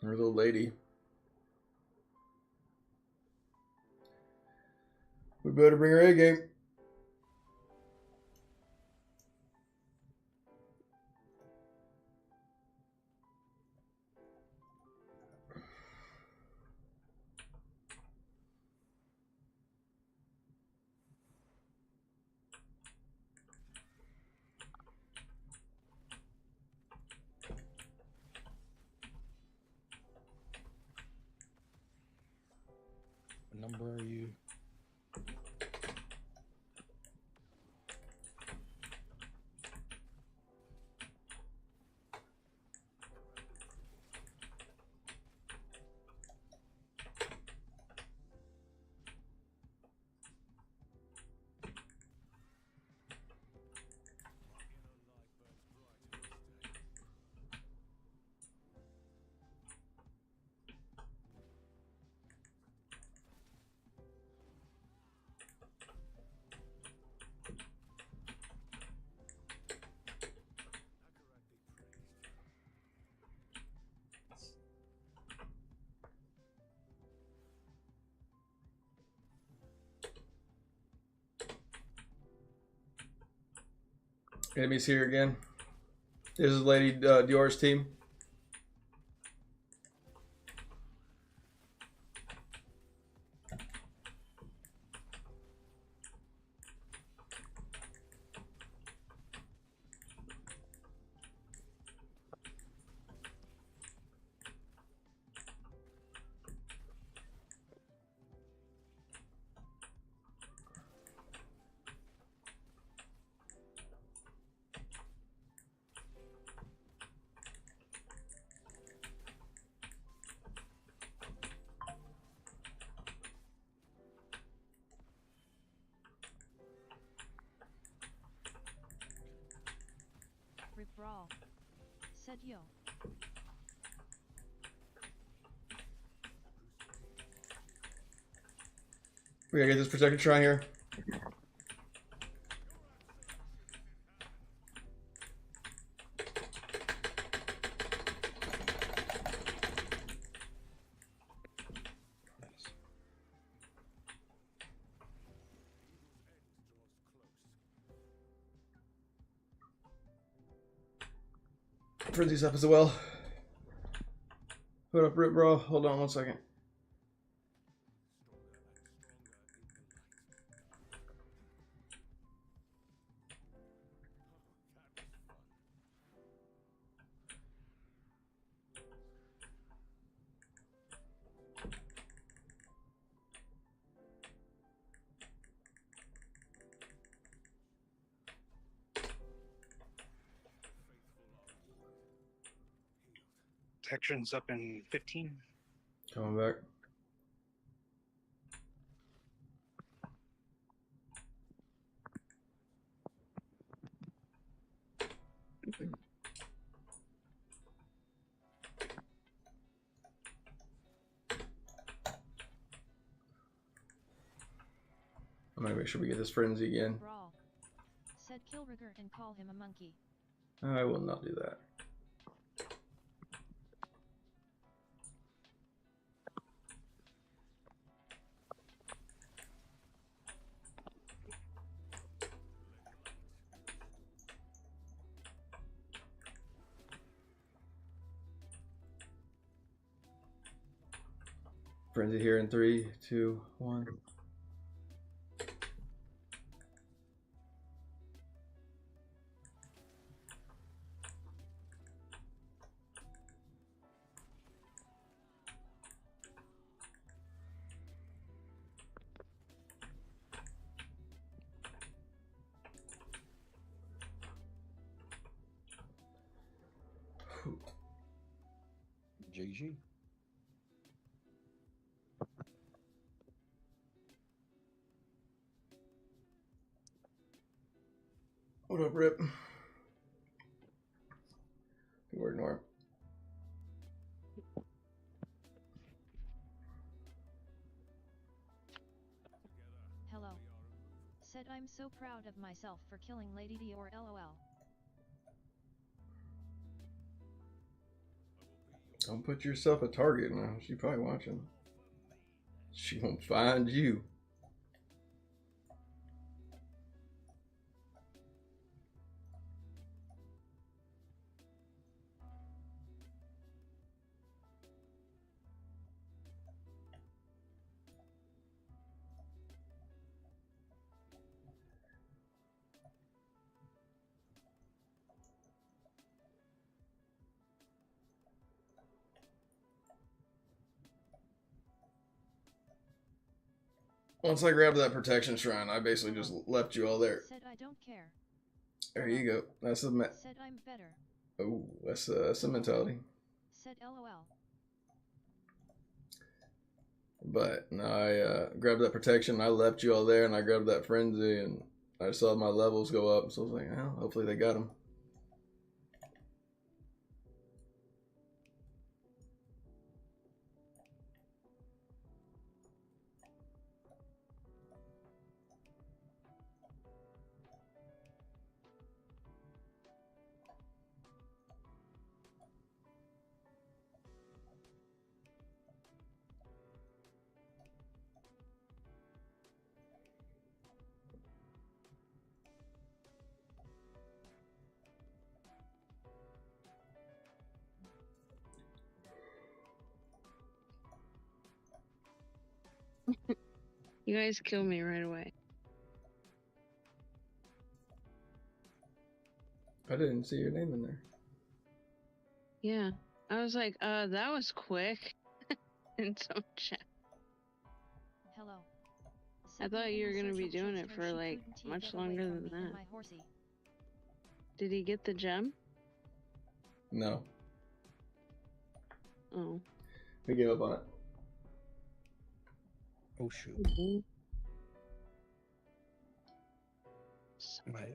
There's a little lady. We better bring her A game. What number are you? Enemies here again. This is Lady Dior's team. Rip brawl. Said yo. We gotta get this protected shrine here. Frenzy's up as well. Put up Rip Bro. Hold on 1 second. Protection's up in 15. Coming back. I'm gonna make sure we get this frenzy again. Brawl. Said kill Rigger and call him a monkey. I will not do that. Frenzy here in 3, 2, 1. GG. What up, Rip? We're ignore. Hello. Said I'm so proud of myself for killing Lady Dior LOL. Don't put yourself a target now. She's probably watching. She won't find you. Once I grabbed that protection shrine, I basically just left you all there. Said I don't care. There you go. That's the Said I'm better. oh, that's the mentality. Said LOL. But no, I grabbed that protection. I left you all there, and I grabbed that frenzy, and I saw my levels go up. So I was like, oh, hopefully they got him. You guys kill me right away. I didn't see your name in there. Yeah. I was like, that was quick. In some chat. Hello. I Said thought my you were gonna social be doing it jokester for she like couldn't much get away longer from than me and that. my horsey. Did he get the gem? No, Oh. we gave up on it. Oh shoot. Mhm. My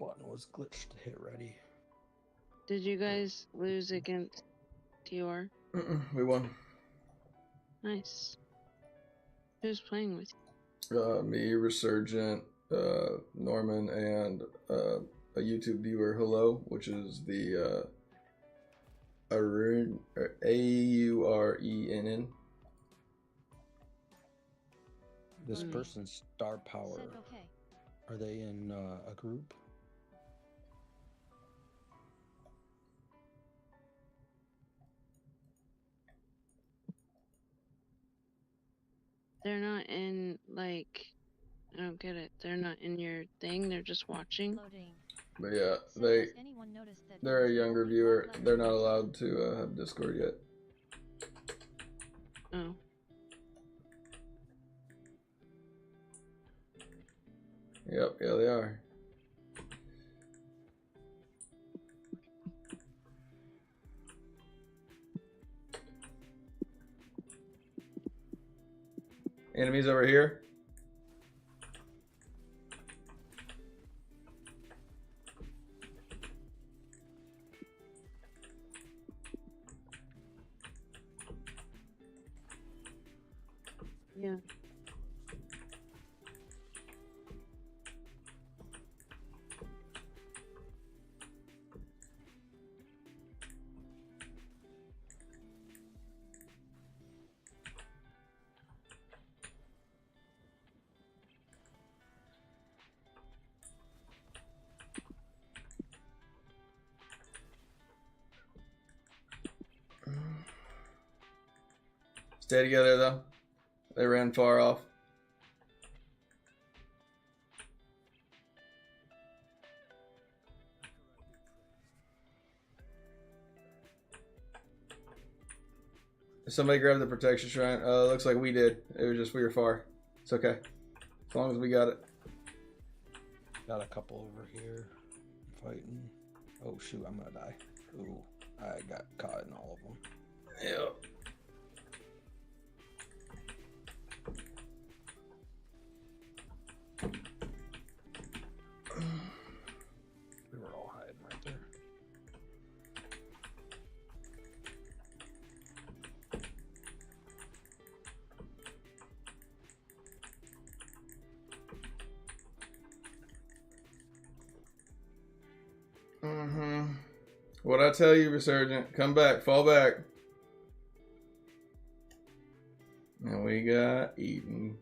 button was glitched to hit ready. Did you guys lose against Tior? We won. Nice. Who's playing with you? Me, Resurgent, Norman, and a YouTube viewer, Hello, which is the Aurunn, Aurenn. This Mm. person's star power. Said okay. Are they in a group? They're not in, like, I don't get it. They're not in your thing, they're just watching. Loading. But yeah, Said, they has anyone noticed that they're a it was younger only viewer. one level They're not in allowed to have Discord yet. Oh. Yep, yeah, they are. Enemies over here. Yeah. Stay together though. They ran far off. Somebody grabbed the protection shrine. Looks like we did. It was just we were far. It's okay. As long as we got it. Got a couple over here fighting. Oh shoot, I'm gonna die. Ooh, I got caught in all of them. Yeah. We were all hiding right there. What'd I tell you, Resurgent? Come back, fall back. And we got eaten.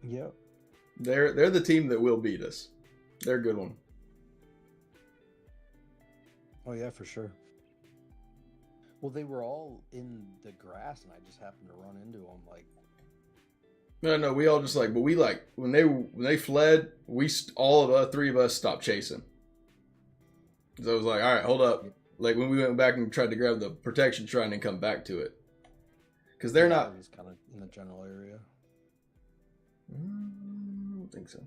Yep. They're the team that will beat us. They're a good one. Oh yeah, for sure. Well, they were all in the grass, and I just happened to run into them. Like, No, we all just like, but we like when they fled, all of us, three of us stopped chasing. So I was like, all right, hold up. Like when we went back and tried to grab the protection shrine and come back to it, Because they're Yeah, not. Just kind of in the general area. I don't think so.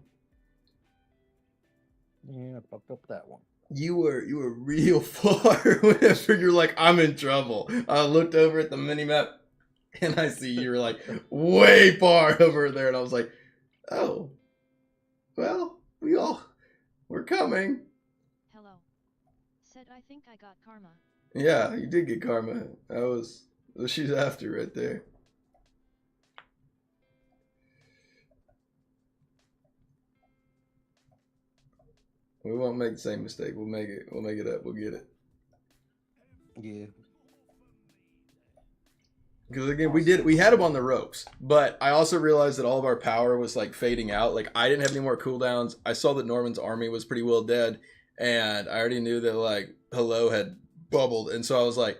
Yeah, I fucked up that one. You were real far whenever you're like, I'm in trouble. I looked over at the mini map and I see you're like way far over there, and I was like, oh, well, we're coming. Hello. Said I think I got karma. Yeah, you did get karma. That was what she's after right there. We won't make the same mistake. We'll make it. We'll make it up. We'll get it. Yeah. Because again, we had them on the ropes, but I also realized that all of our power was like fading out. Like I didn't have any more cooldowns. I saw that Norman's army was pretty well dead, and I already knew that like Hello had bubbled, and so I was like,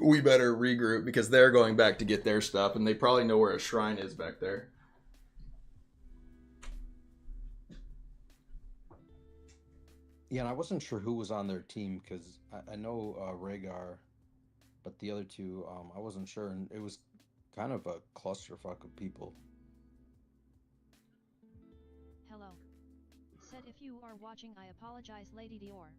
we better regroup because they're going back to get their stuff, and they probably know where a shrine is back there. Yeah, and I wasn't sure who was on their team because I know Rhaegar, but the other two, I wasn't sure, and it was kind of a clusterfuck of people. Hello. Said if you are watching, I apologize, Lady Dior.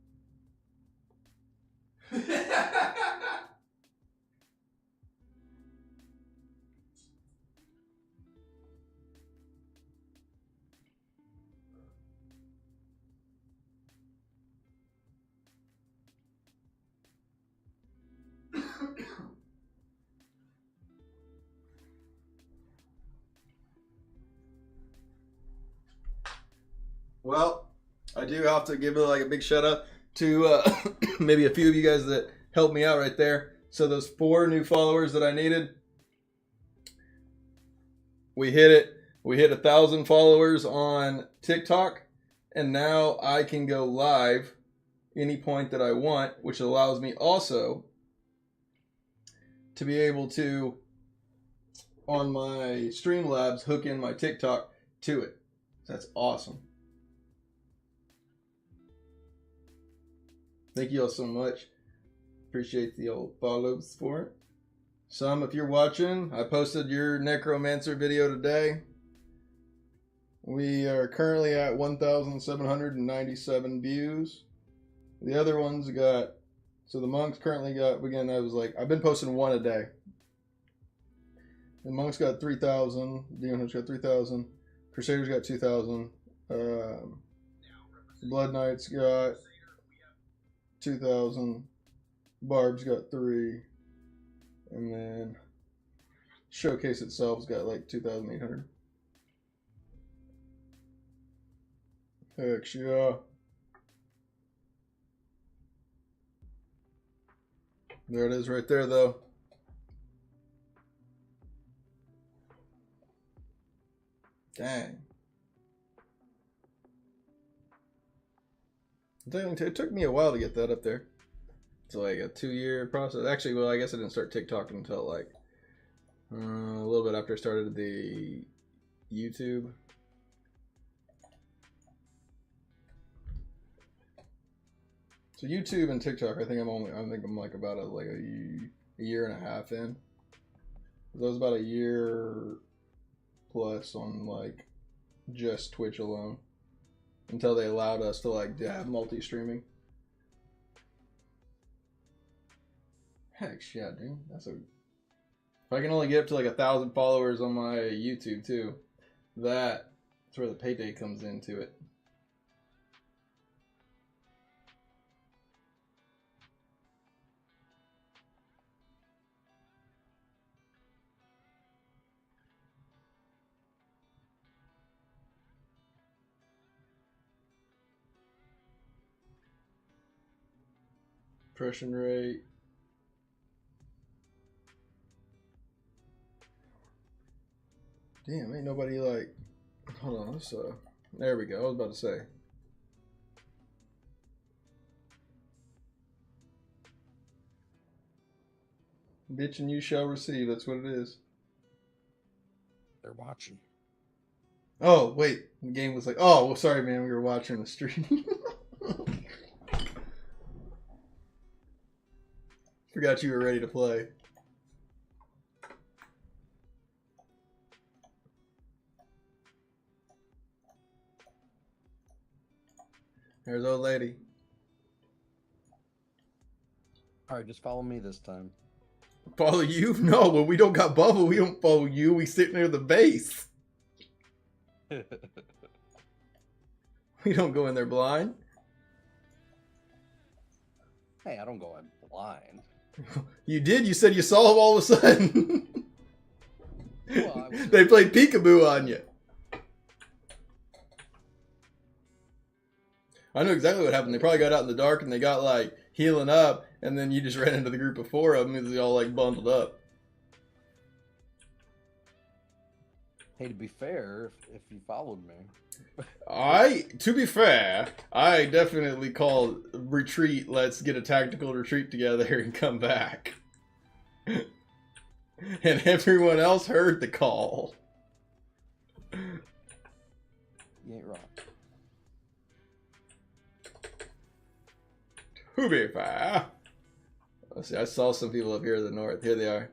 Well, I do have to give like a big shout out to maybe a few of you guys that helped me out right there. So those 4 new followers that I needed, we hit it. We hit 1,000 followers on TikTok, and now I can go live any point that I want, which allows me also to be able to, on my Streamlabs, hook in my TikTok to it. That's awesome. Thank you all so much. Appreciate the old follows for it. Some, if you're watching, I posted your Necromancer video today. We are currently at 1,797 views. The other ones got, so the monks currently got, again, I was like, I've been posting one a day. The monks got 3,000, Demons got 3,000, Crusaders got 2,000, Blood Knights got 2,000, Barb's got 3, and then Showcase itself's got like 2,800. Heck yeah. There it is right there though. Dang. It took me a while to get that up there. It's like a 2-year process. Actually, well, I guess I didn't start TikTok until like a little bit after I started the YouTube. So YouTube and TikTok, I think I'm like about a year and a half in. That was about a year plus on like just Twitch alone until they allowed us to like have multi-streaming. Heck yeah, dude. If I can only get up to like 1,000 followers on my YouTube too, that's where the payday comes into it. Impression rate. Damn, ain't nobody like. Hold on, let's there we go. I was about to say. Bitch and you shall receive. That's what it is. They're watching. Oh, wait. The game was like, oh, well, sorry, man. We were watching the stream. Forgot you were ready to play. There's old lady. All right, just follow me this time. Follow you? No, when we don't got Bubba, we don't follow you. We sit near the base. We don't go in there blind. Hey, I don't go in blind. You did. You said you saw him all of a sudden. Well, They played peekaboo on you. I know exactly what happened. They probably got out in the dark and they got like healing up, and then you just ran into the group of 4 of them and they all like bundled up. Hey, to be fair, if you followed me. To be fair, I definitely called retreat. Let's get a tactical retreat together and come back. And everyone else heard the call. You ain't wrong. To be fair. Let's see, I saw some people up here in the north. Here they are.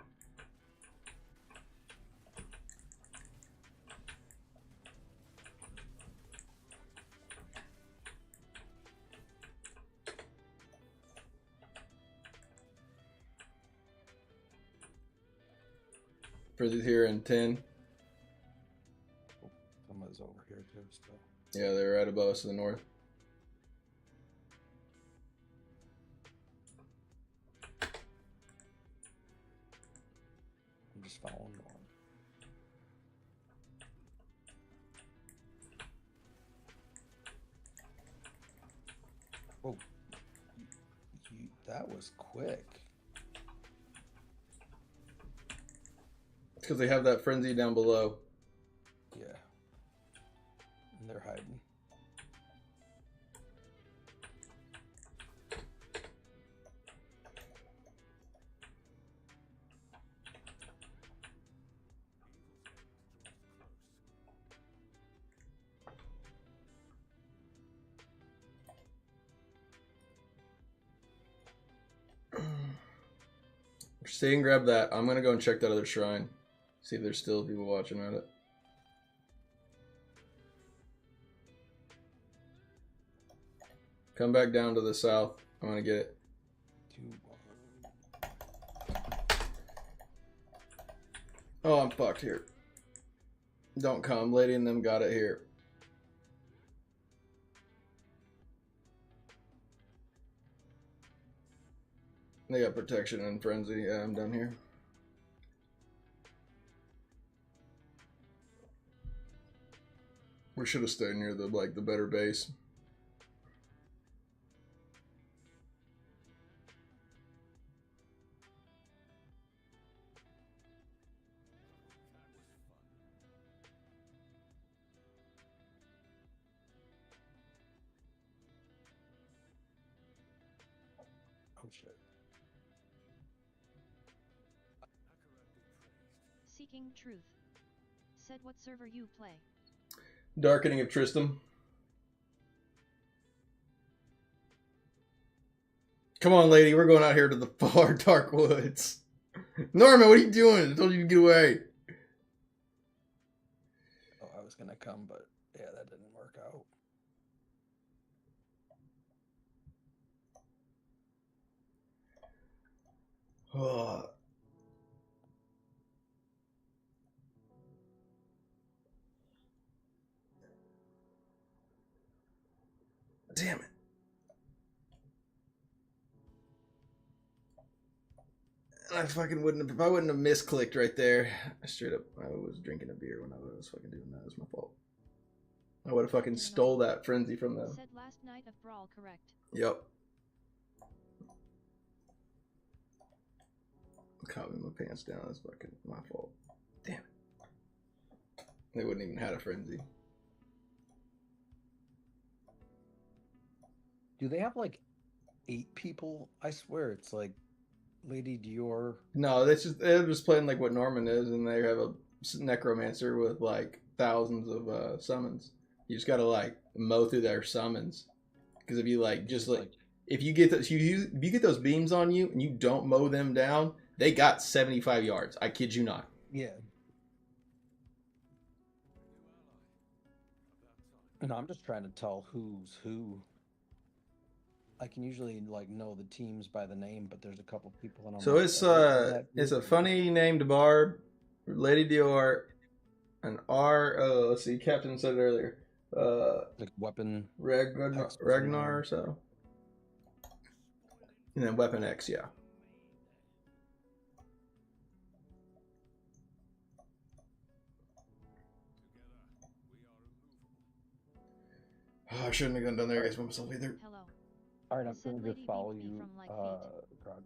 Frizzy's here in 10. Somebody's over here too still. Yeah, they're right above us to the north. I'm just following along. Whoa. That was quick. It's because they have that frenzy down below. Yeah. And they're hiding. Stay and grab that. I'm gonna go and check that other shrine. See if there's still people watching at it. Come back down to the south. I'm gonna get it. 2, 1. Oh, I'm fucked here. Don't come. Lady and them got it here. They got protection and frenzy. Yeah, I'm done here. We should have stayed near the better base. Oh shit. Seeking truth. Said what server you play. Darkening of Tristram. Come on, lady. We're going out here to the far dark woods. Norman, what are you doing? I told you to get away. Oh, I was gonna come, but yeah, that didn't work out. Oh. Damn it. I fucking wouldn't have, if I wouldn't have misclicked right there. I straight up, I was drinking a beer when I was fucking doing that. It was my fault. I would have fucking stole that frenzy from them. Said last night of Brawl, correct? Yep. Caught me my pants down. That's fucking my fault. Damn it. They wouldn't even had a frenzy. Do they have like 8 people? I swear it's like Lady Dior. No, they're just playing like what Norman is, and they have a necromancer with like thousands of summons. You just gotta like mow through their summons, because if you like just like if you get if you get those beams on you and you don't mow them down, they got 75 yards. I kid you not. Yeah. And I'm just trying to tell who's who. I can usually like know the teams by the name, but there's a couple people and I'm So like, it's "Oh, that it's a group." funny named Barb, Lady Dior, an R. Let's see, Captain said it earlier. Like weapon Ragnar, X or Ragnar or something. so, and then Weapon X. Yeah. Oh, I shouldn't have gone down there against myself either. Hello. All right, I'm Said gonna lady just follow beat me you. from like feet. Krog.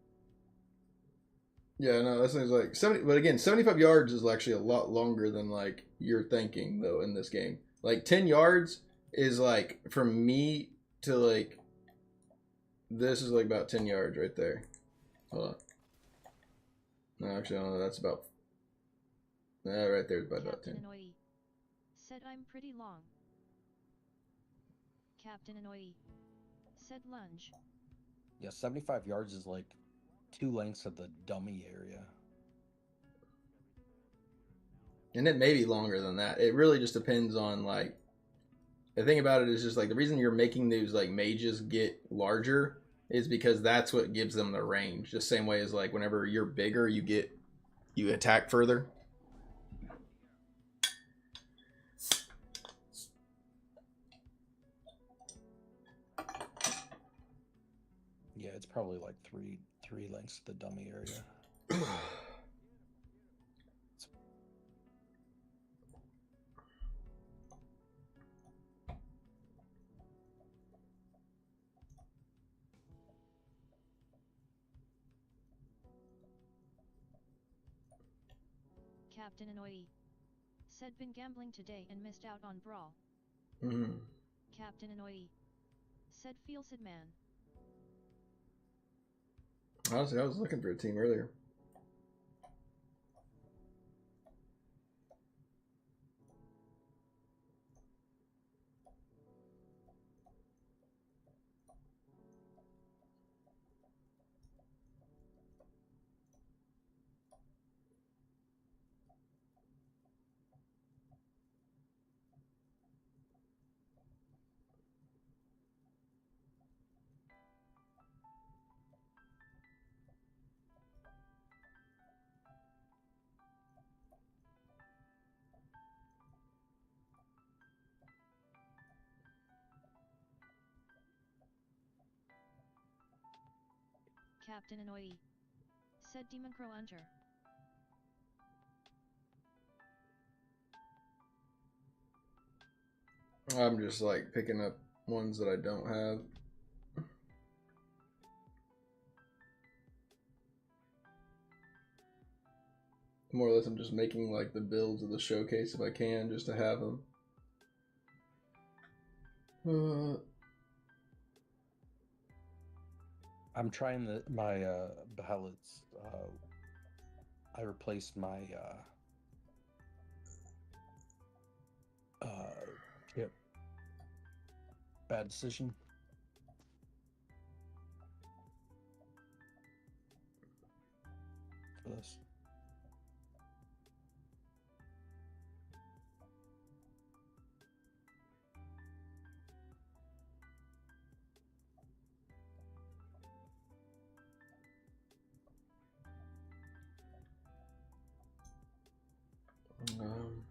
Yeah, no, that seems like 70. But again, 75 yards is actually a lot longer than like you're thinking though in this game. Like 10 yards is like from me to like this is like about 10 yards right there. Hold on. No, actually, I don't know. That's about. Right there is about Captain 10. Annoyee. Said I'm pretty long. Captain Annoyee. Said lunge. Yeah, 75 yards is like 2 lengths of the dummy area. And it may be longer than that. It really just depends on like the thing about it is just like the reason you're making these like mages get larger is because that's what gives them the range. Just same way as like whenever you're bigger, you attack further. Yeah, it's probably like three lengths of the dummy area. Captain Annoyee. Said been gambling today and missed out on brawl. Mm-hmm. Captain Annoyee. Said feels it man. Honestly, I was looking for a team earlier. Captain Annoyee. Said Demon Crow Hunter. I'm just like picking up ones that I don't have. More or less, I'm just making like the builds of the showcase if I can, just to have them. I'm trying my Behelits. I replaced my chip. Bad decision. For this. Um,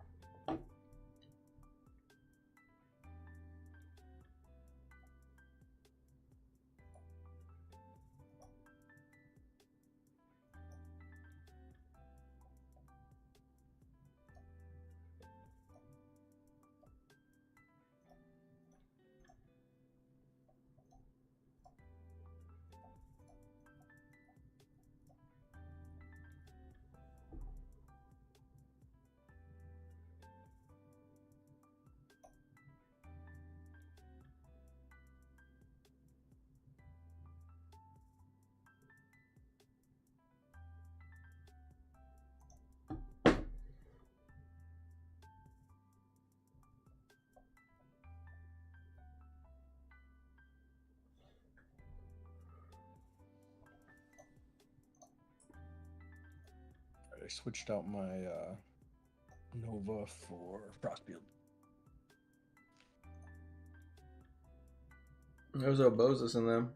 I switched out my Nova for Frostfield. There's Obosis in them.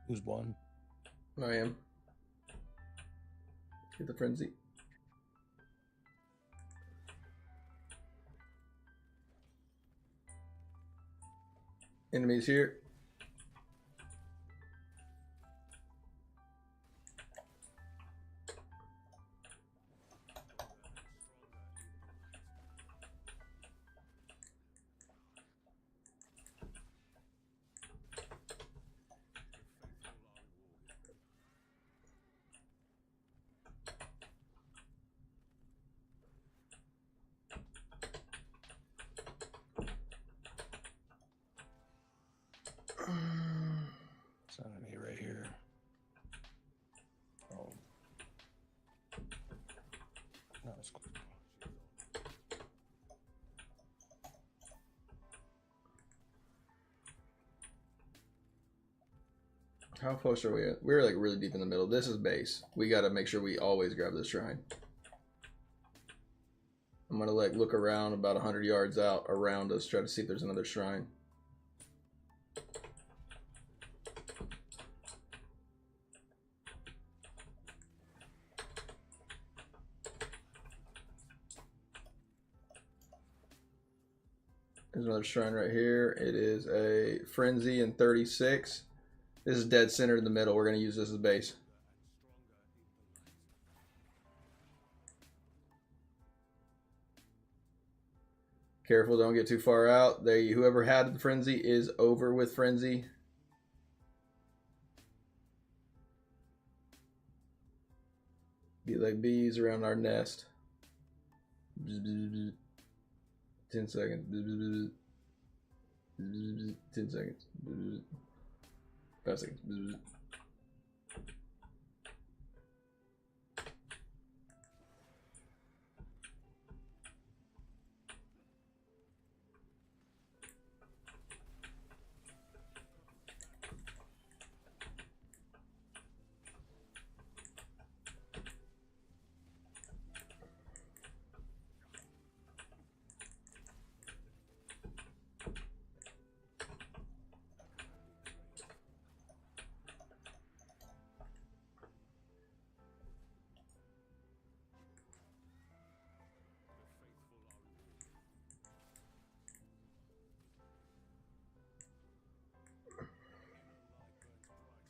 Who's won? I am. Get the frenzy. Enemies here. It's an enemy right here. Oh. No, it's cool. How close are we at? We're like really deep in the middle. This is base. We got to make sure we always grab this shrine. I'm going to like look around about 100 yards out around us, try to see if there's another shrine. There's another shrine right here. It is a Frenzy in 36. This is dead center in the middle. We're going to use this as base. Careful, don't get too far out. Whoever had the Frenzy is over with Frenzy. Be like bees around our nest. 10 seconds. 10 seconds. 5 seconds.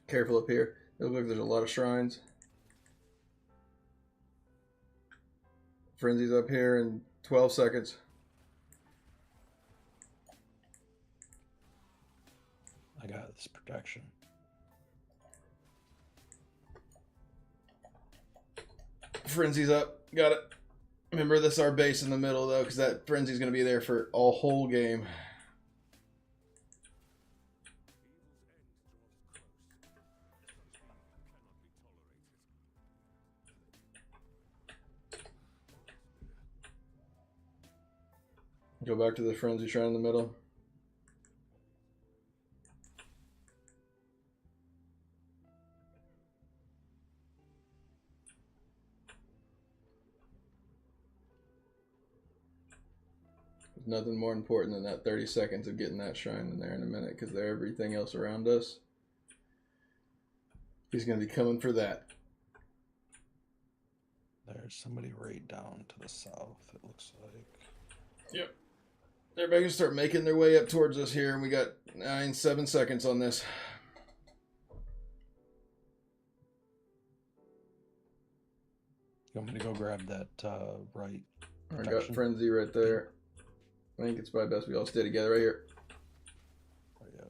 Careful up here. It looks like there's a lot of shrines. Frenzy's up here in 12 seconds. I got this protection. Frenzy's up. Got it. Remember, this is our base in the middle, though, because that Frenzy's going to be there for a whole game. Go back to the Frenzy shrine in the middle. There's nothing more important than that 30 seconds of getting that shrine in there in a minute, because they're everything else around us. He's going to be coming for that. There's somebody right down to the south, it looks like. Yep. Everybody can start making their way up towards us here, and we got 7 seconds on this. You want me to go grab that right? I got Frenzy right there. I think it's probably best we all stay together right here. Right, yeah.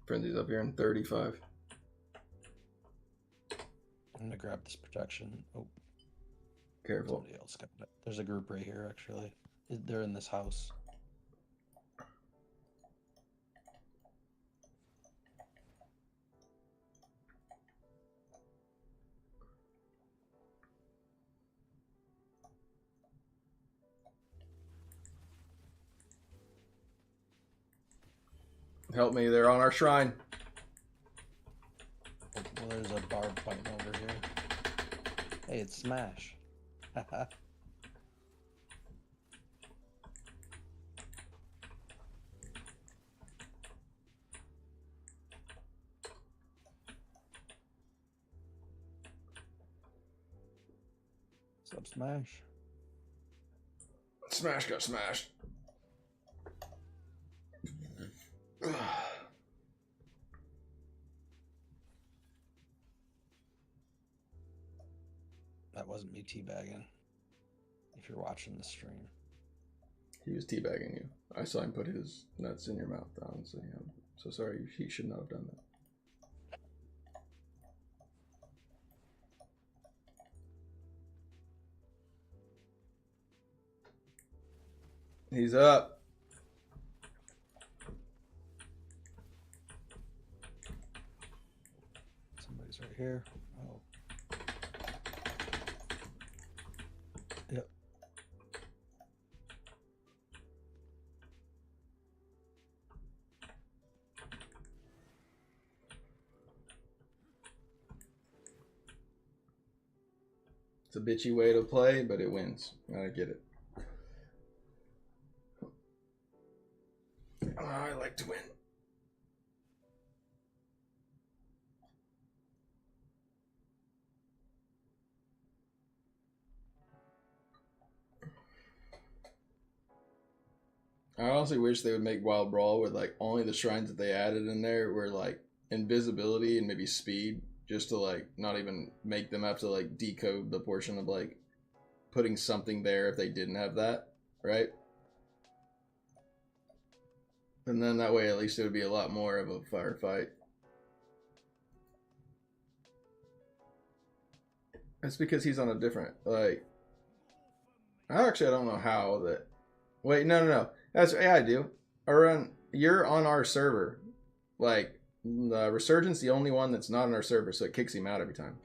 Frenzy's up here in 35. I'm gonna grab this protection. Oh, Careful. somebody else got it. There's a group right here, actually. They're in this house. Help me, they're on our shrine. Well, there's a barb fighting over here. Hey, it's Smash. Haha. What's up, Smash? Smash got smashed. That wasn't me teabagging. If you're watching the stream. He was teabagging you. I saw him put his nuts in your mouth, honestly. I'm so sorry. He should not have done that. He's up. Somebody's right here. Oh. Yep. It's a bitchy way to play, but it wins. I get it. I like to win. I honestly wish they would make Wild Brawl with like only the shrines that they added in there were like invisibility and maybe speed, just to like not even make them have to like decode the portion of like putting something there if they didn't have that, right? And then that way at least it would be a lot more of a firefight. That's because he's on a different, like, I don't know how that, wait, no. That's, yeah, I do. You're on our server. Like, the Resurgent's the only one that's not on our server, so it kicks him out every time.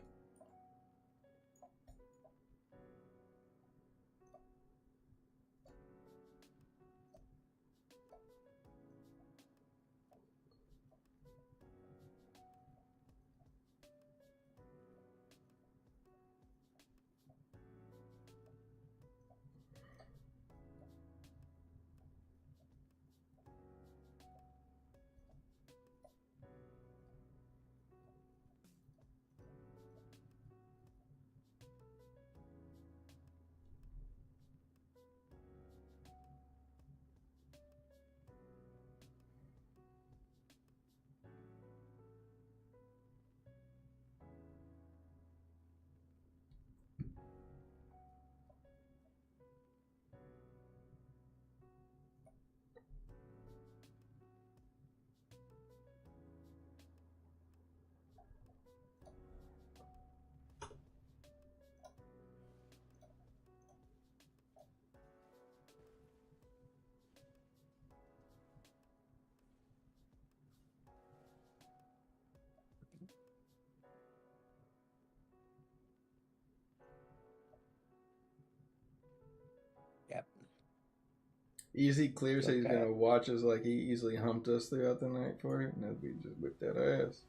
Yep. Easy clear, so he's Okay. gonna watch us like he easily humped us throughout the night for it, and then we just whip that ass.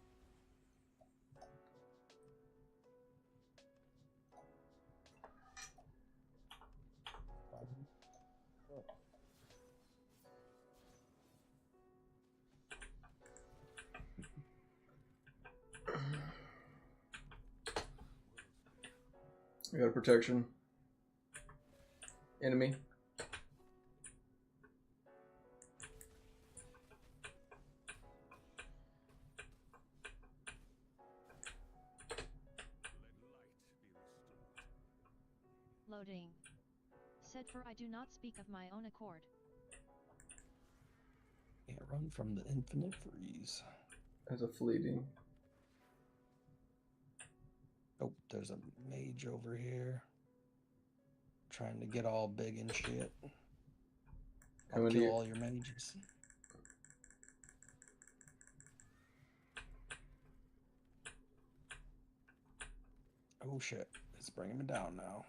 I got a protection. Enemy. Loading. Said for I do not speak of my own accord. Can't run from the infinite freeze. As a fleeting. Oh, there's a mage over here. Trying to get all big and shit. I'll Coming to kill you. all your mages. Oh shit, it's bringing me down now.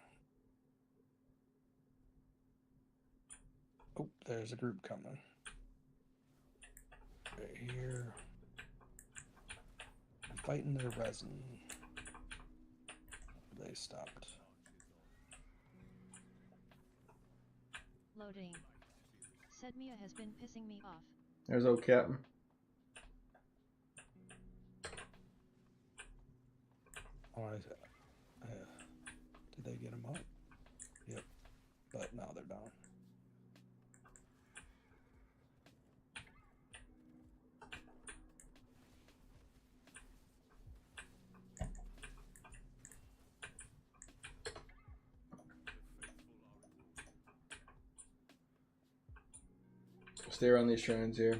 Oh, there's a group coming. right here. I'm fighting their resin. They stopped. Loading. Said Mia has been pissing me off. There's old Captain. Oh, did they get him up? Yep. But now they're down. Stay around these shrines here.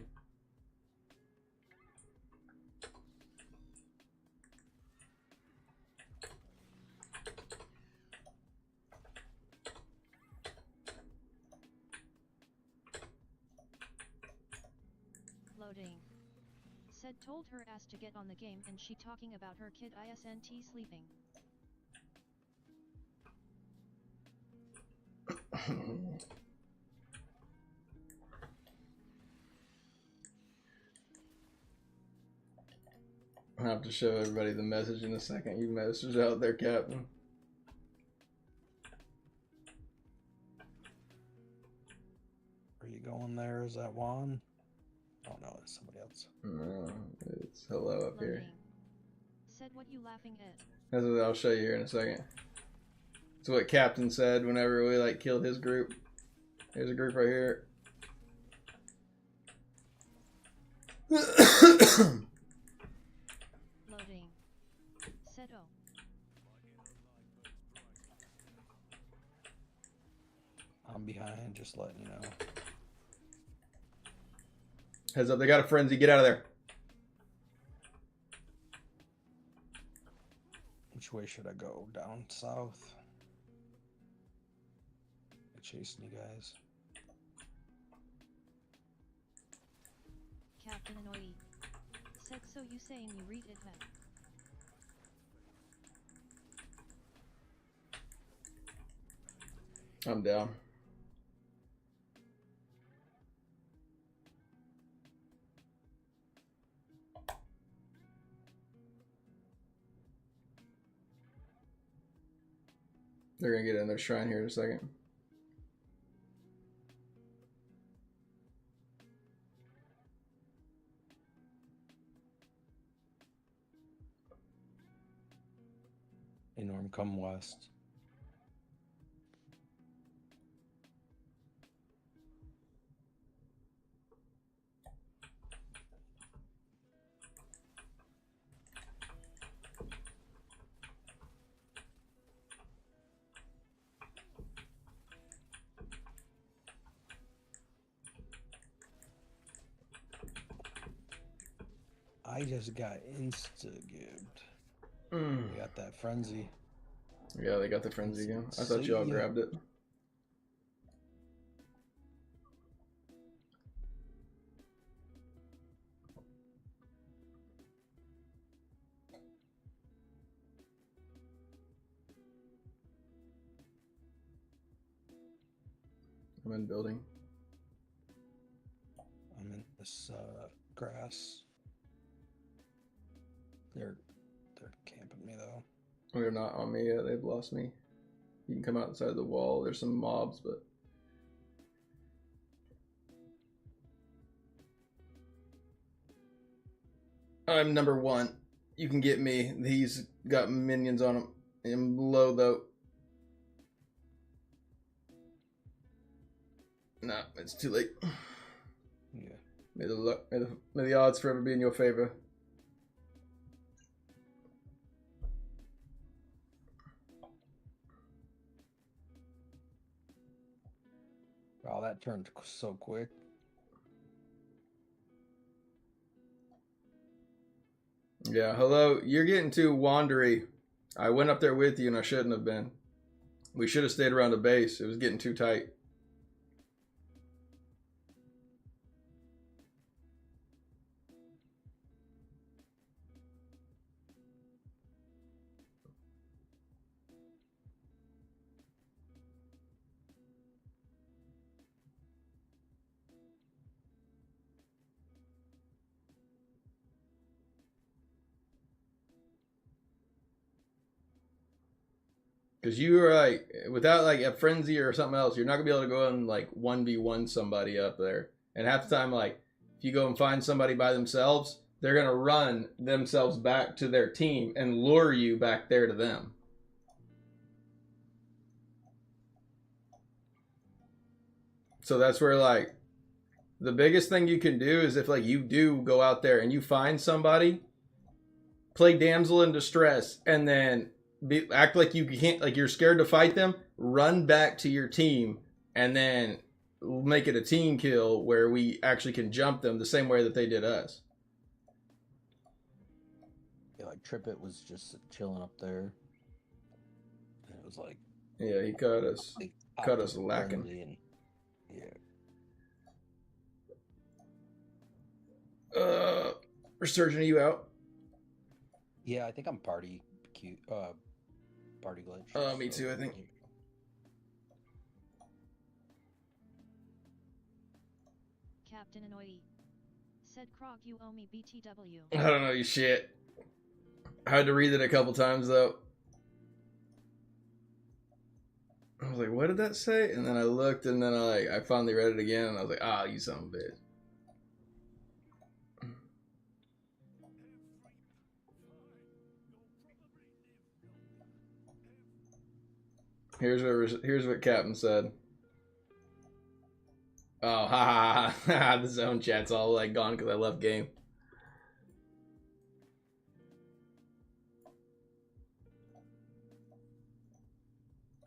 Loading. Said told her ass to get on the game and she talking about her kid ISNT sleeping. I'll have to show everybody the message in a second. You messaged out there, Captain. Are you going there? Is that Juan? Oh no, it's somebody else. No, it's hello up here. Loading. Said what you laughing at? That's what I'll show you here in a second. It's what Captain said whenever we like killed his group. There's a group right here. Loading. Said oh. I'm behind, just letting you know. Heads up, they got a frenzy. Get out of there. Which way should I go? Down south? I'm chasing you guys. Captain Annoyee. Said so you saying you read it then. I'm down. They're gonna get in their shrine here in a second. Hey Norm, come west. I just got insta-gibbed. We got that frenzy. Yeah, they got the frenzy again. I thought See y'all ya. grabbed it. I'm in building. I'm in this grass. They're camping me though. They're not on me yet. They've lost me. You can come outside the wall. There's some mobs, but I'm number one. You can get me. He's got minions on him. I'm low though. Nah, it's too late. Yeah. May the luck, may the odds forever be in your favor. Wow, that turned so quick. Yeah, hello. You're getting too wandery. I went up there with you and I shouldn't have been. We should have stayed around the base. It was getting too tight. Because you were like, without like a frenzy or something else, you're not gonna be able to go and like 1v1 somebody up there. And half the time, like, if you go and find somebody by themselves, they're gonna run themselves back to their team and lure you back there to them. So that's where like the biggest thing you can do is if like you do go out there and you find somebody, play damsel in distress, and then act like you can't, like you're scared to fight them. Run back to your team, and then make it a team kill where we actually can jump them the same way that they did us. Yeah, like Trippet was just chilling up there, and it was like, Yeah, he caught us. like Cut us active lacking. frenzy and yeah. Resurgent, are you out? Yeah, I think I'm party glitch. Me too, I think. Captain Annoyee. Said Krog, you owe me BTW. I don't know you shit. I had to read it a couple times though. I was like, what did that say? And then I looked, and then I finally read it again, and I was like, ah, you son of a bitch. Here's what Captain said. Oh, ha ha ha! The zone chat's all like gone because I left game.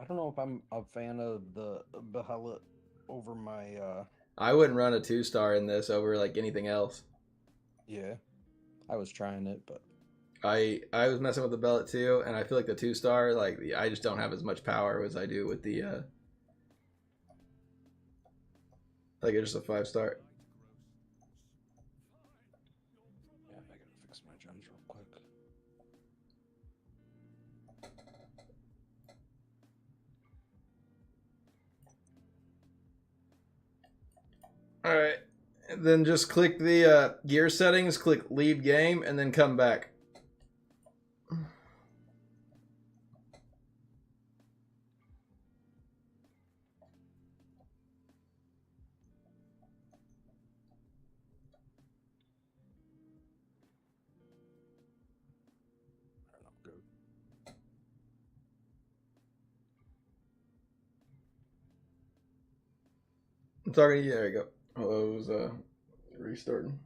I don't know if I'm a fan of the Behelit over my I wouldn't run a 2-star in this over like anything else. yeah. I was trying it, but I was messing with the Bellet too, and I feel like the 2-star, like I just don't have as much power as I do with the like it's just a 5-star. yeah, I gotta fix my gems real quick. All right, and then just click the gear settings, click leave game, and then come back. I don't know, good. I'm talking to you. There you go. Oh, it was restarting.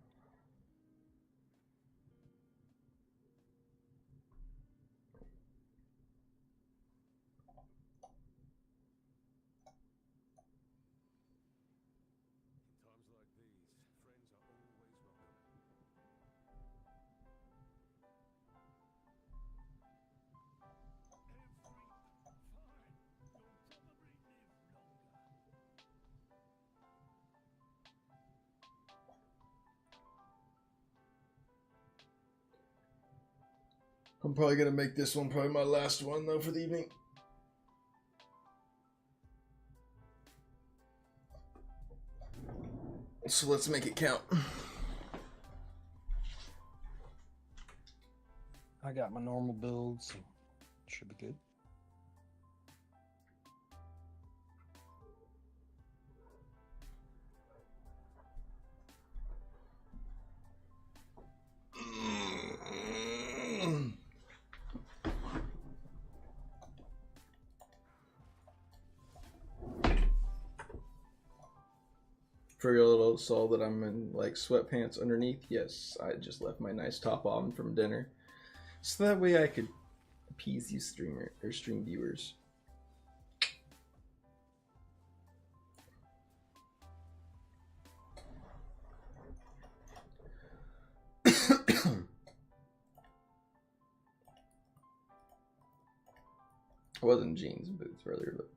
I'm probably gonna make this one probably my last one though for the evening. So let's make it count. I got my normal build, so should be good. For your little soul that I'm in like sweatpants underneath, yes, I just left my nice top on from dinner, so that way I could appease you stream viewers. I was in jeans and boots earlier, but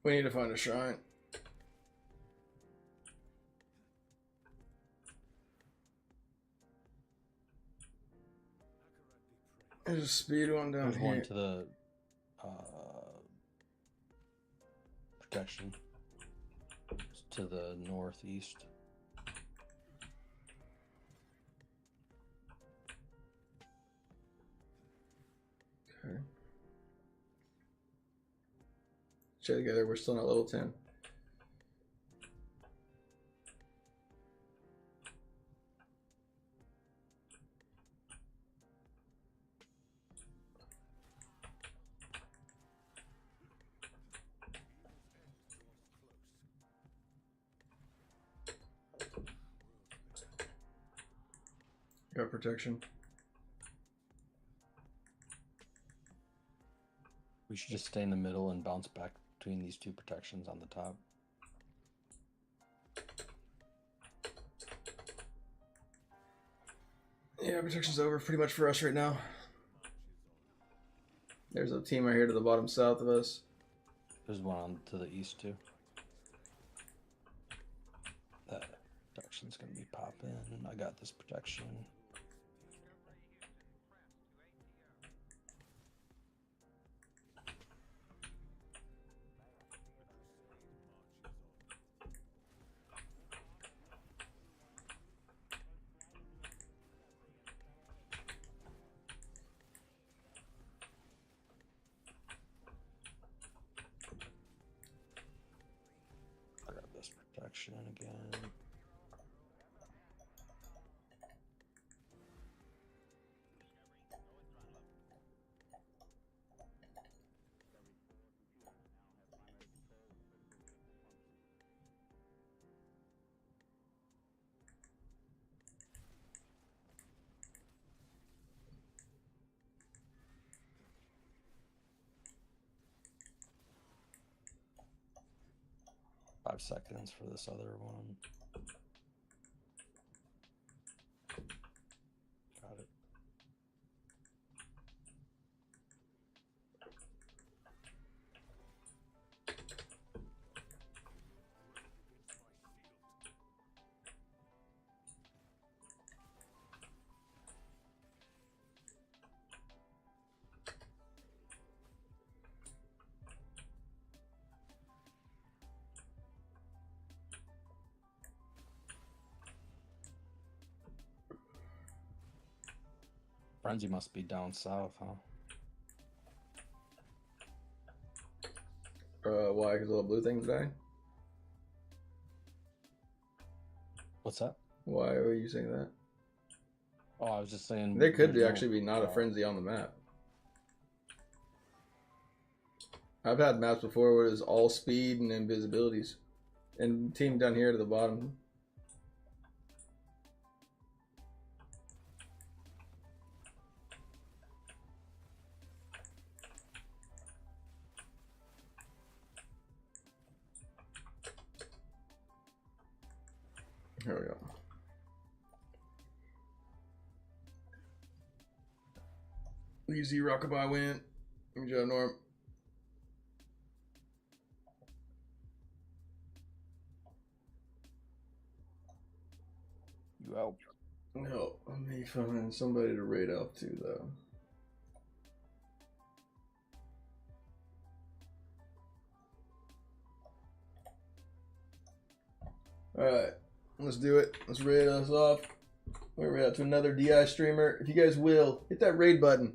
We need to find a shrine. There's a speed one down There's here. one to the protection. It's to the northeast. Okay. Check together. We're still not level 10. Got protection. We should just stay in the middle and bounce back between these two protections on the top. Yeah, protection's over pretty much for us right now. There's a team right here to the bottom south of us. There's one on to the east too. That protection's gonna be popping. I got this protection. Grab this protection again. Five seconds for this other one. Got it. Frenzy must be down south, huh? Why? Because little blue things die? What's that? Why were you saying that? Oh, I was just saying. There could there's actually be not a uh, frenzy on the map. I've had maps before where it was all speed and invisibilities. And team down here to the bottom. Here we go. Easy rockabye win. Good job, Norm. You out. No, I may find somebody to raid off to though. Alright, let's do it. Let's raid us off. We're out to another DI streamer. If you guys will, hit that raid button.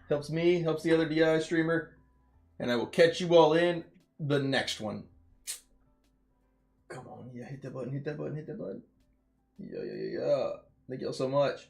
Helps me, helps the other DI streamer. And I will catch you all in the next one. Come on, yeah. Yeah, hit that button, hit that button, hit that button. Yeah. Thank y'all so much.